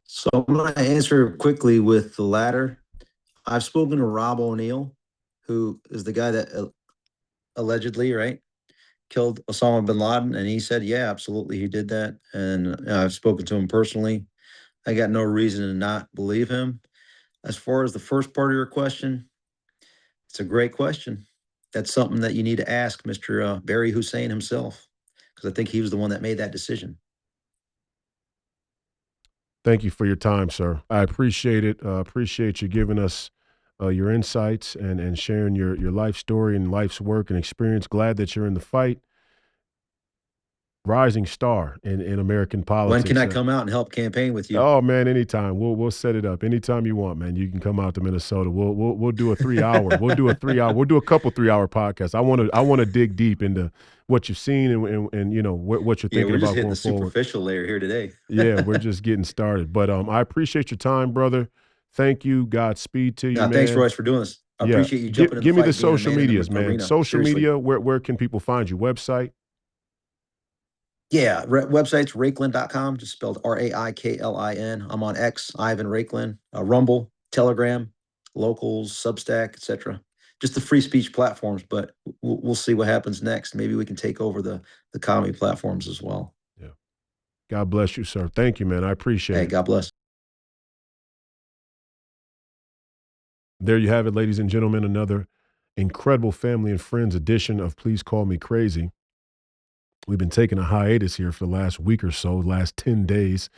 So I'm going to answer quickly with the latter. I've spoken to Rob O'Neill, who is the guy that allegedly, killed Osama bin Laden, and he said, yeah, absolutely, he did that. And I've spoken to him personally. I got no reason to not believe him. As far as the first part of your question, it's a great question. That's something that you need to ask Mr. Barry Hussein himself, because I think he was the one that made that decision. Thank you for your time, sir. I appreciate it. Appreciate you giving us your insights and sharing your life story and life's work and experience. Glad that you're in the fight. rising star in American When politics. can I come out and help campaign with you? Oh man, anytime. We'll set it up anytime you want, man. You can come out to Minnesota. We'll do a 3 hour. We'll do a 3 hour. We'll do a couple 3 hour podcasts. I want to dig deep into what you've seen and you know what you're Yeah, thinking we're just about hitting going the forward. superficial layer here today. Yeah, we're just getting started. But I appreciate your time, brother. Thank you. Godspeed to you, man. Thanks, Royce, for doing this. I Yeah. appreciate you jumping in Give the me the fight, being a social man in the medias, man. arena. Social Seriously. media, where can people find you? Website? Yeah, website's Raiklin.com, just spelled Raiklin. I'm on X, Ivan Raiklin, Rumble, Telegram, Locals, Substack, etc. Just the free speech platforms, but we'll see what happens next. Maybe we can take over the comedy platforms as well. Yeah. God bless you, sir. Thank you, man. I appreciate Hey, it. God bless. There you have it, ladies and gentlemen. Another incredible family and friends edition of Please Call Me Crazy. We've been taking a hiatus here for the last week or so, last 10 days.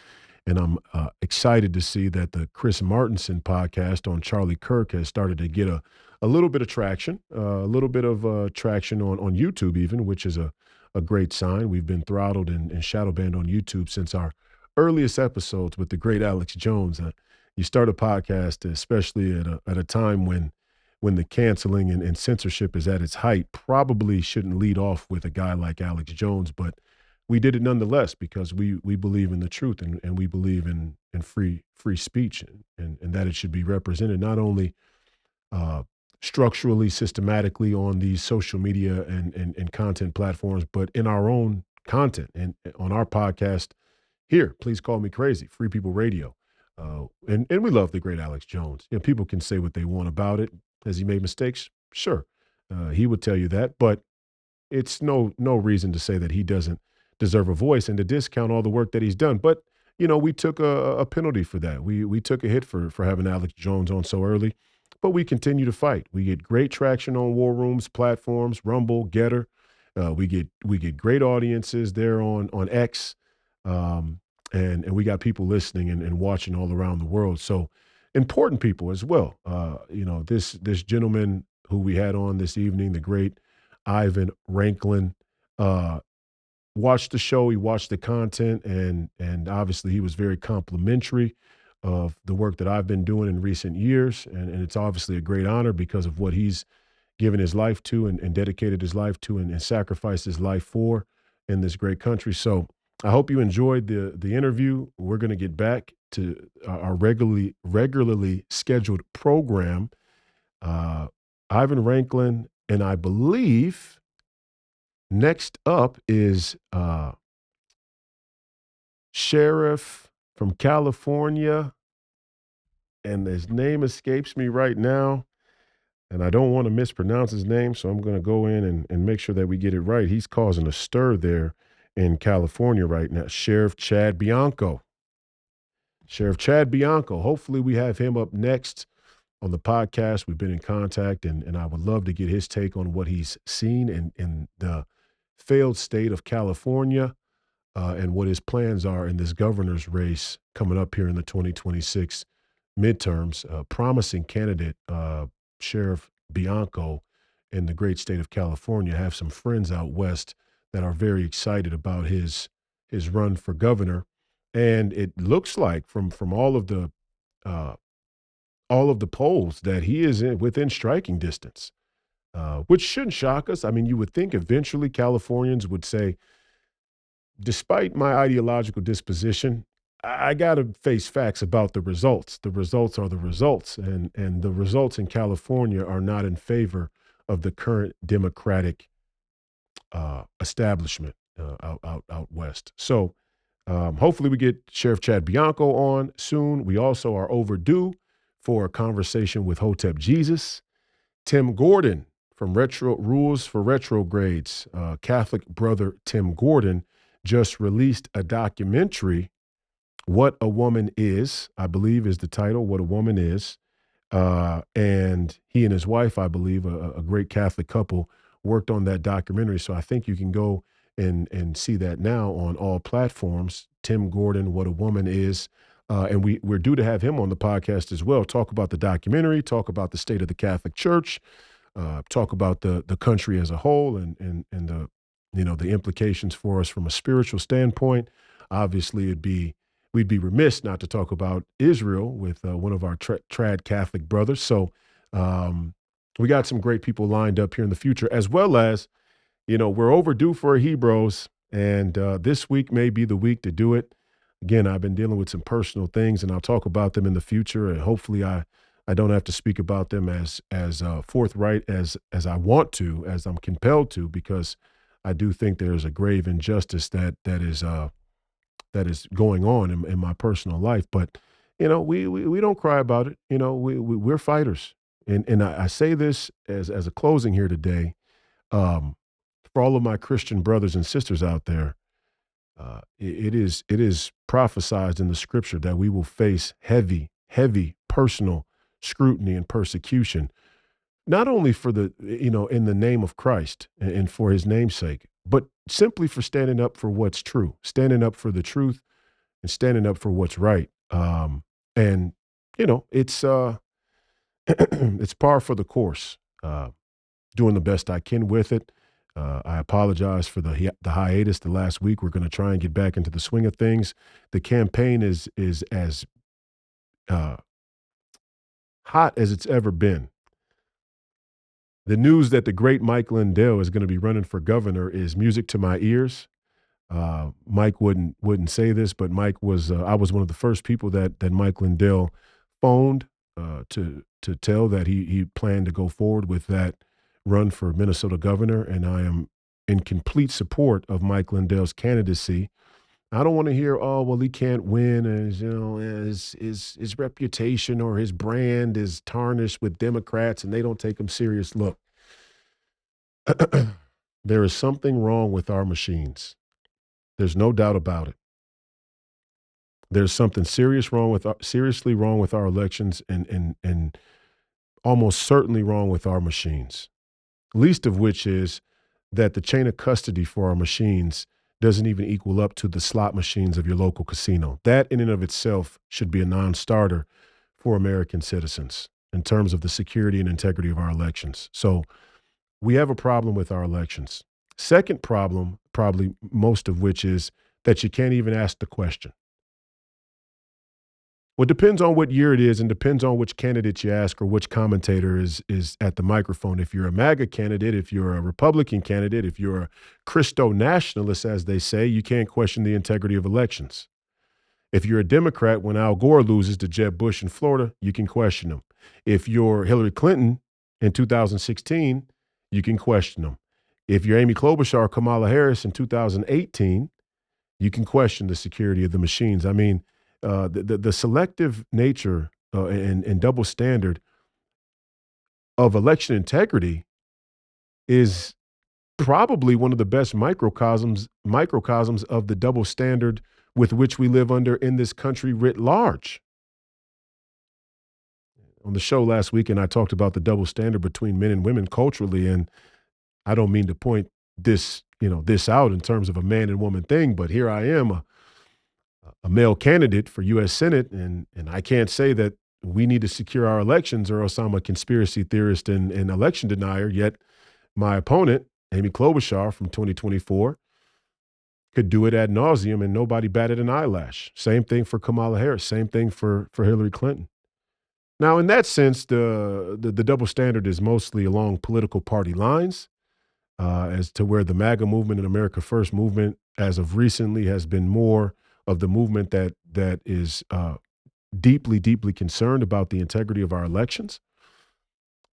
And I'm excited to see that the Chris Martinson podcast on Charlie Kirk has started to get a little bit of traction, a little bit of traction on YouTube even, which is a great sign. We've been throttled and shadow banned on YouTube since our earliest episodes with the great Alex Jones. You start a podcast, especially at a time when the canceling and censorship is at its height, probably shouldn't lead off with a guy like Alex Jones, but we did it nonetheless because we believe in the truth and we believe in free speech and that it should be represented not only structurally, systematically on these social media and content platforms, but in our own content and on our podcast here. Please Call Me Crazy, Free People Radio. And we love the great Alex Jones. You know, people can say what they want about it. Has he made mistakes? Sure. He would tell you that, but it's no reason to say that he doesn't deserve a voice and to discount all the work that he's done. But, you know, we took a penalty for that. We took a hit for having Alex Jones on so early, but we continue to fight. We get great traction on War Rooms platforms, Rumble, Getter. We get great audiences there on X. And we got people listening and watching all around the world. So important people as well. You know, this gentleman who we had on this evening, the great Ivan Raiklin, watched the show. He watched the content, and obviously he was very complimentary of the work that I've been doing in recent years. And it's obviously a great honor because of what he's given his life to and dedicated his life to and sacrificed his life for in this great country. So I hope you enjoyed the interview. We're going to get back to our regularly scheduled program. Ivan Raiklin, and I believe next up is Sheriff from California, and his name escapes me right now, and I don't want to mispronounce his name, so I'm going to go in and make sure that we get it right. He's causing a stir there in California right now. Sheriff Chad Bianco. Sheriff Chad Bianco. Hopefully we have him up next on the podcast. We've been in contact, and I would love to get his take on what he's seen in the failed state of California and what his plans are in this governor's race coming up here in the 2026 midterms. Promising candidate, Sheriff Bianco in the great state of California. Have some friends out west that are very excited about his run for governor. And it looks like from all of the polls that he is within striking distance, which shouldn't shock us. I mean, you would think eventually Californians would say, despite my ideological disposition, I got to face facts about the results. The results are the results, and the results in California are not in favor of the current Democratic establishment out west. So hopefully we get Sheriff Chad Bianco on soon. We also are overdue for a conversation with Hotep Jesus. Tim Gordon from Rules for Retrogrades, Catholic brother Tim Gordon, just released a documentary, What a Woman Is, I believe is the title, What a Woman Is. And he and his wife, I believe, a great Catholic couple, worked on that documentary. So I think you can go and see that now on all platforms. Tim Gordon, What a Woman Is. And we're due to have him on the podcast as well, talk about the documentary, talk about the state of the Catholic Church, talk about the country as a whole and the the implications for us from a spiritual standpoint. Obviously, we'd be remiss not to talk about Israel with one of our trad Catholic brothers. So we got some great people lined up here in the future, as well as, we're overdue for a Hebrews, and this week may be the week to do it. Again, I've been dealing with some personal things, and I'll talk about them in the future, and hopefully I don't have to speak about them as forthright as I want to, as I'm compelled to, because I do think there's a grave injustice that is going on in my personal life. But we don't cry about it. We're fighters, and I say this as a closing here today. For all of my Christian brothers and sisters out there, it is prophesied in the scripture that we will face heavy personal scrutiny and persecution, not only for in the name of Christ and for his name's sake, but simply for standing up for what's true, standing up for the truth, and standing up for what's right. And it's it's par for the course. Doing the best I can with it. I apologize for the hiatus the last week. We're going to try and get back into the swing of things. The campaign is as hot as it's ever been. The news that the great Mike Lindell is going to be running for governor is music to my ears. Mike wouldn't say this, but Mike was I was one of the first people that Mike Lindell phoned to tell that he planned to go forward with that run for Minnesota governor, and I am in complete support of Mike Lindell's candidacy. I don't want to hear, oh, well, he can't win, as his reputation or his brand is tarnished with Democrats and they don't take him serious. Look, there is something wrong with our machines. There's no doubt about it. There's something seriously wrong with our elections, and almost certainly wrong with our machines. Least of which is that the chain of custody for our machines doesn't even equal up to the slot machines of your local casino. That in and of itself should be a non-starter for American citizens in terms of the security and integrity of our elections. So we have a problem with our elections. Second problem, probably most of which, is that you can't even ask the question. Well, it depends on what year it is and depends on which candidate you ask or which commentator is at the microphone. If you're a MAGA candidate, if you're a Republican candidate, if you're a Christo nationalist, as they say, you can't question the integrity of elections. If you're a Democrat, when Al Gore loses to Jeb Bush in Florida, you can question him. If you're Hillary Clinton in 2016, you can question them. If you're Amy Klobuchar or Kamala Harris in 2018, you can question the security of the machines. I mean, the selective nature and double standard of election integrity is probably one of the best microcosms of the double standard with which we live under in this country writ large. On the show last weekend, I talked about the double standard between men and women culturally, and I don't mean to point this out in terms of a man and woman thing, but here I am, a male candidate for U.S. Senate, and I can't say that we need to secure our elections or else I'm a conspiracy theorist and election denier, yet my opponent, Amy Klobuchar from 2024, could do it ad nauseum and nobody batted an eyelash. Same thing for Kamala Harris, same thing for Hillary Clinton. Now, in that sense, the double standard is mostly along political party lines, as to where the MAGA movement and America First movement, as of recently, has been more of the movement that is deeply, deeply concerned about the integrity of our elections.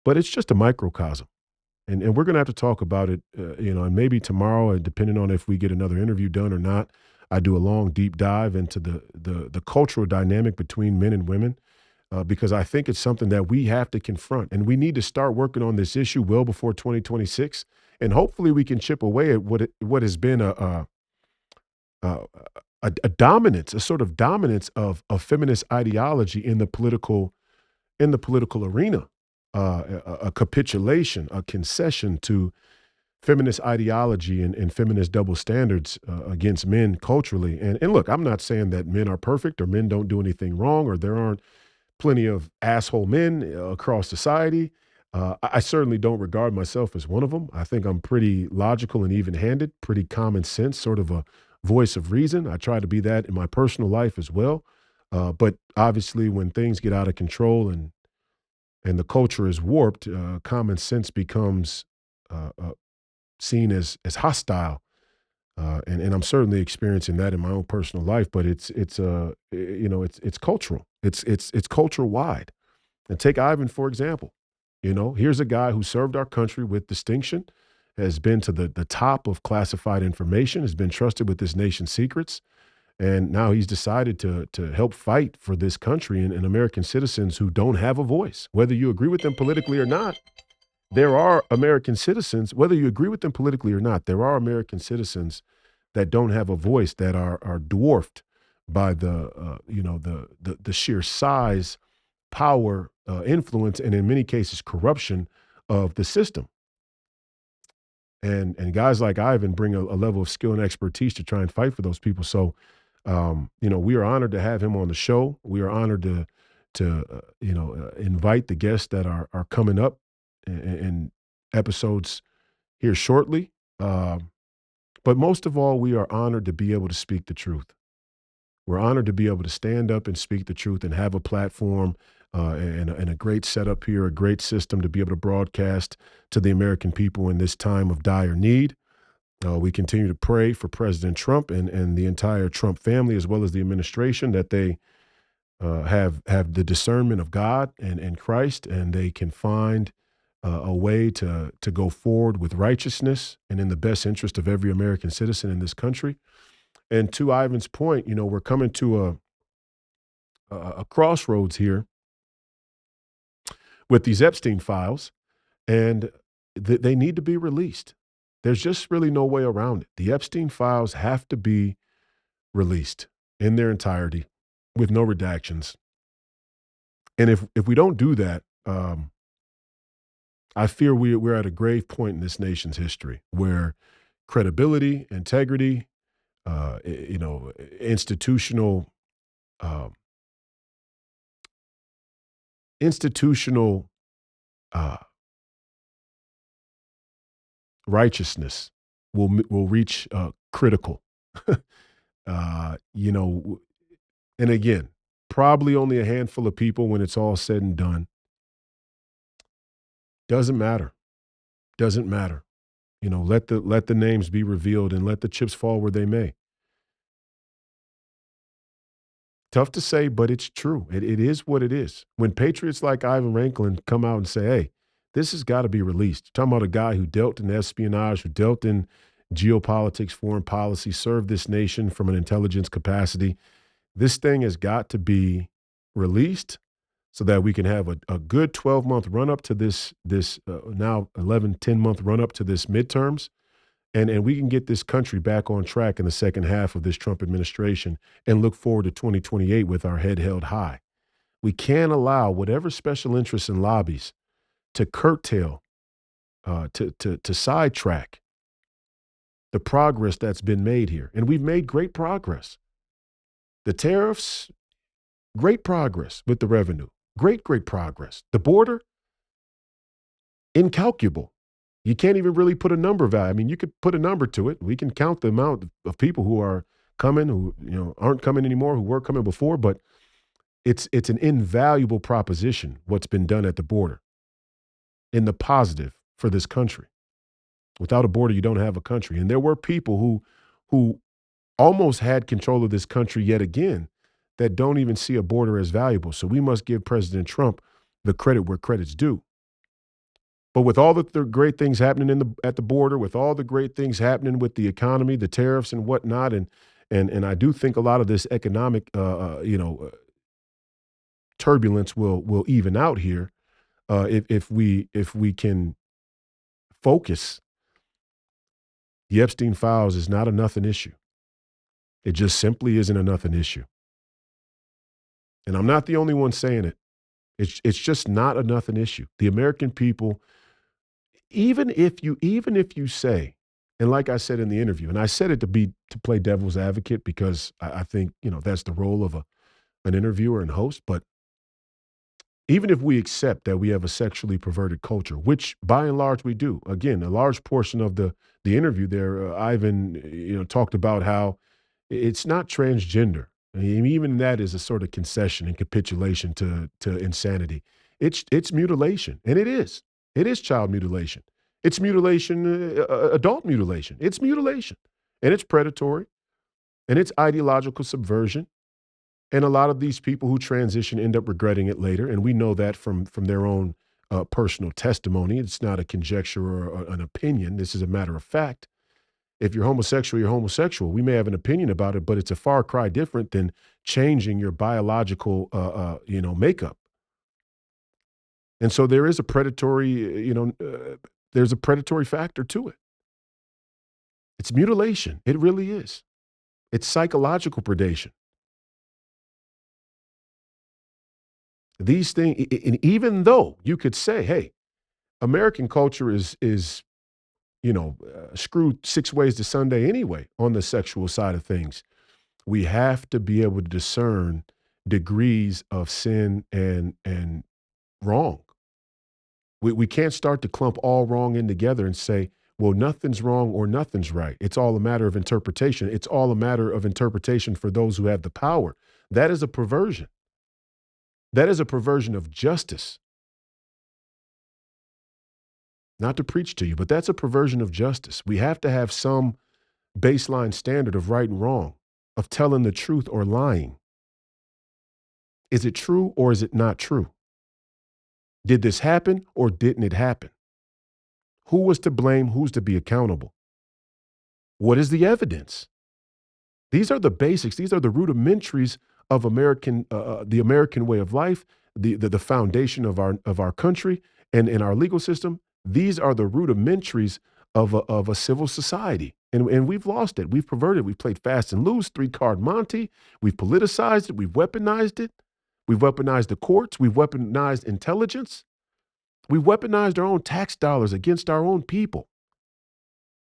But it's just a microcosm. And we're going to have to talk about it, and maybe tomorrow, depending on if we get another interview done or not, I do a long, deep dive into the cultural dynamic between men and women, because I think it's something that we have to confront. And we need to start working on this issue well before 2026. And hopefully we can chip away at what has been a dominance, a sort of dominance of feminist ideology in the political arena, a capitulation, a concession to feminist ideology and feminist double standards against men culturally. And look, I'm not saying that men are perfect or men don't do anything wrong or there aren't plenty of asshole men across society. I certainly don't regard myself as one of them. I think I'm pretty logical and even-handed, pretty common sense, sort of a voice of reason. I try to be that in my personal life as well. But obviously, when things get out of control and the culture is warped, common sense becomes seen as hostile. And I'm certainly experiencing that in my own personal life. But it's cultural. It's culture wide. And take Ivan, for example. Here's a guy who served our country with distinction, has been to the top of classified information, has been trusted with this nation's secrets. And now he's decided to help fight for this country and American citizens who don't have a voice. Whether you agree with them politically or not, there are American citizens, whether you agree with them politically or not, there are American citizens that don't have a voice, that are dwarfed by the sheer size, power, influence, and in many cases corruption of the system. And guys like Ivan bring a level of skill and expertise to try and fight for those people. So, we are honored to have him on the show. We are honored to invite the guests that are coming up in episodes here shortly. But most of all, we are honored to be able to speak the truth. We're honored to be able to stand up and speak the truth and have a platform and a great setup here, a great system to be able to broadcast to the American people in this time of dire need. We continue to pray for President Trump and the entire Trump family, as well as the administration, that they have the discernment of God and Christ, and they can find a way to go forward with righteousness and in the best interest of every American citizen in this country. And to Ivan's point, we're coming to a crossroads here with these Epstein files, and they need to be released. There's just really no way around it. The Epstein files have to be released in their entirety with no redactions. And if we don't do that, I fear we're at a grave point in this nation's history where credibility, integrity, institutional uh, righteousness will reach critical. And again, probably only a handful of people when it's all said and done. Doesn't matter. Doesn't matter. Let the names be revealed and let the chips fall where they may. Tough to say, but it's true. It is what it is. When patriots like Ivan Raiklin come out and say, hey, this has got to be released. You're talking about a guy who dealt in espionage, who dealt in geopolitics, foreign policy, served this nation from an intelligence capacity. This thing has got to be released so that we can have a good 12-month run up to this now 11, 10-month run up to this midterms. And we can get this country back on track in the second half of this Trump administration and look forward to 2028 with our head held high. We can't allow whatever special interests and lobbies to curtail, to sidetrack the progress that's been made here. And we've made great progress. The tariffs, great progress with the revenue. Great progress. The border, incalculable. You can't even really put a number value. I mean, you could put a number to it. We can count the amount of people who are coming, who aren't coming anymore, who were coming before, but it's an invaluable proposition what's been done at the border in the positive for this country. Without a border, you don't have a country. And there were people who almost had control of this country yet again that don't even see a border as valuable. So we must give President Trump the credit where credit's due. But with all the great things happening at the border, with all the great things happening with the economy, the tariffs and whatnot, and I do think a lot of this economic, turbulence will even out here if we can focus. The Epstein files is not a nothing issue. It just simply isn't a nothing issue. And I'm not the only one saying it. It's just not a nothing issue. The American people, even if you say, and like I said in the interview, and I said it to play devil's advocate because I think that's the role of an interviewer and host. But even if we accept that we have a sexually perverted culture, which by and large we do. Again, a large portion of the interview there, Ivan, talked about how it's not transgender. I mean, even that is a sort of concession and capitulation to insanity. It's mutilation, and it is. It is child mutilation. It's mutilation, adult mutilation. It's mutilation, and it's predatory, and it's ideological subversion. And a lot of these people who transition end up regretting it later, and we know that from their own personal testimony. It's not a conjecture or an opinion. This is a matter of fact. If you're homosexual, you're homosexual. We may have an opinion about it, but it's a far cry different than changing your biological, makeup. And so there is a predatory, there's a predatory factor to it. It's mutilation. It really is. It's psychological predation. These things, and even though you could say, hey, American culture is screwed 6 ways to Sunday anyway on the sexual side of things, we have to be able to discern degrees of sin and wrong. We can't start to clump all wrong in together and say, well, nothing's wrong or nothing's right. It's all a matter of interpretation. It's all a matter of interpretation for those who have the power. That is a perversion. That is a perversion of justice. Not to preach to you, but that's a perversion of justice. We have to have some baseline standard of right and wrong, of telling the truth or lying. Is it true or is it not true? Did this happen or didn't it happen? Who was to blame? Who's to be accountable? What is the evidence? These are the basics. These are the rudimentaries of the American way of life, the foundation of our country and our legal system. These are the rudimentaries of a civil society. And we've lost it. We've perverted. We've played fast and loose, 3-card Monte. We've politicized it. We've weaponized it. We've weaponized the courts. We've weaponized intelligence. We've weaponized our own tax dollars against our own people,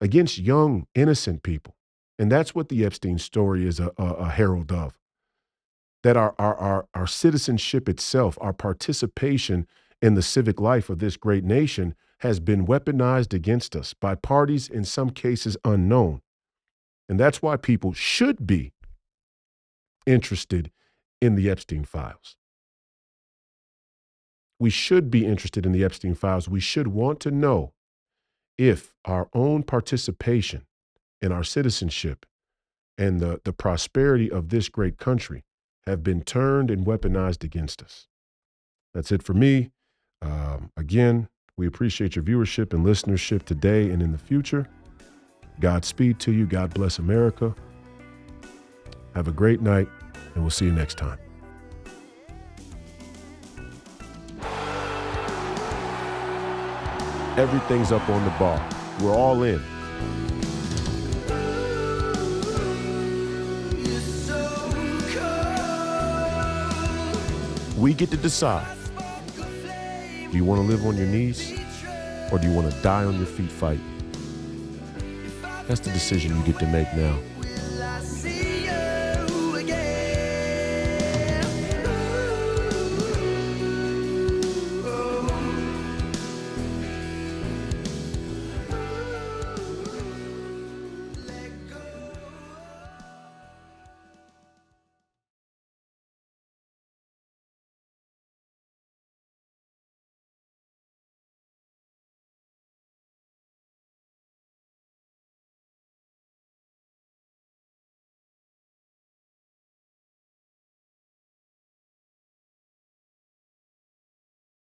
against young, innocent people. And that's what the Epstein story is a herald of. That our citizenship itself, our participation in the civic life of this great nation has been weaponized against us by parties, in some cases unknown. And that's why people should be interested in the Epstein files. We should be interested in the Epstein files. We should want to know if our own participation in our citizenship and the prosperity of this great country have been turned and weaponized against us. That's it for me. Again, we appreciate your viewership and listenership today and in the future. Godspeed to you. God bless America. Have a great night, and we'll see you next time. Everything's up on the bar. We're all in. We get to decide. Do you want to live on your knees, or do you want to die on your feet fighting? That's the decision you get to make now.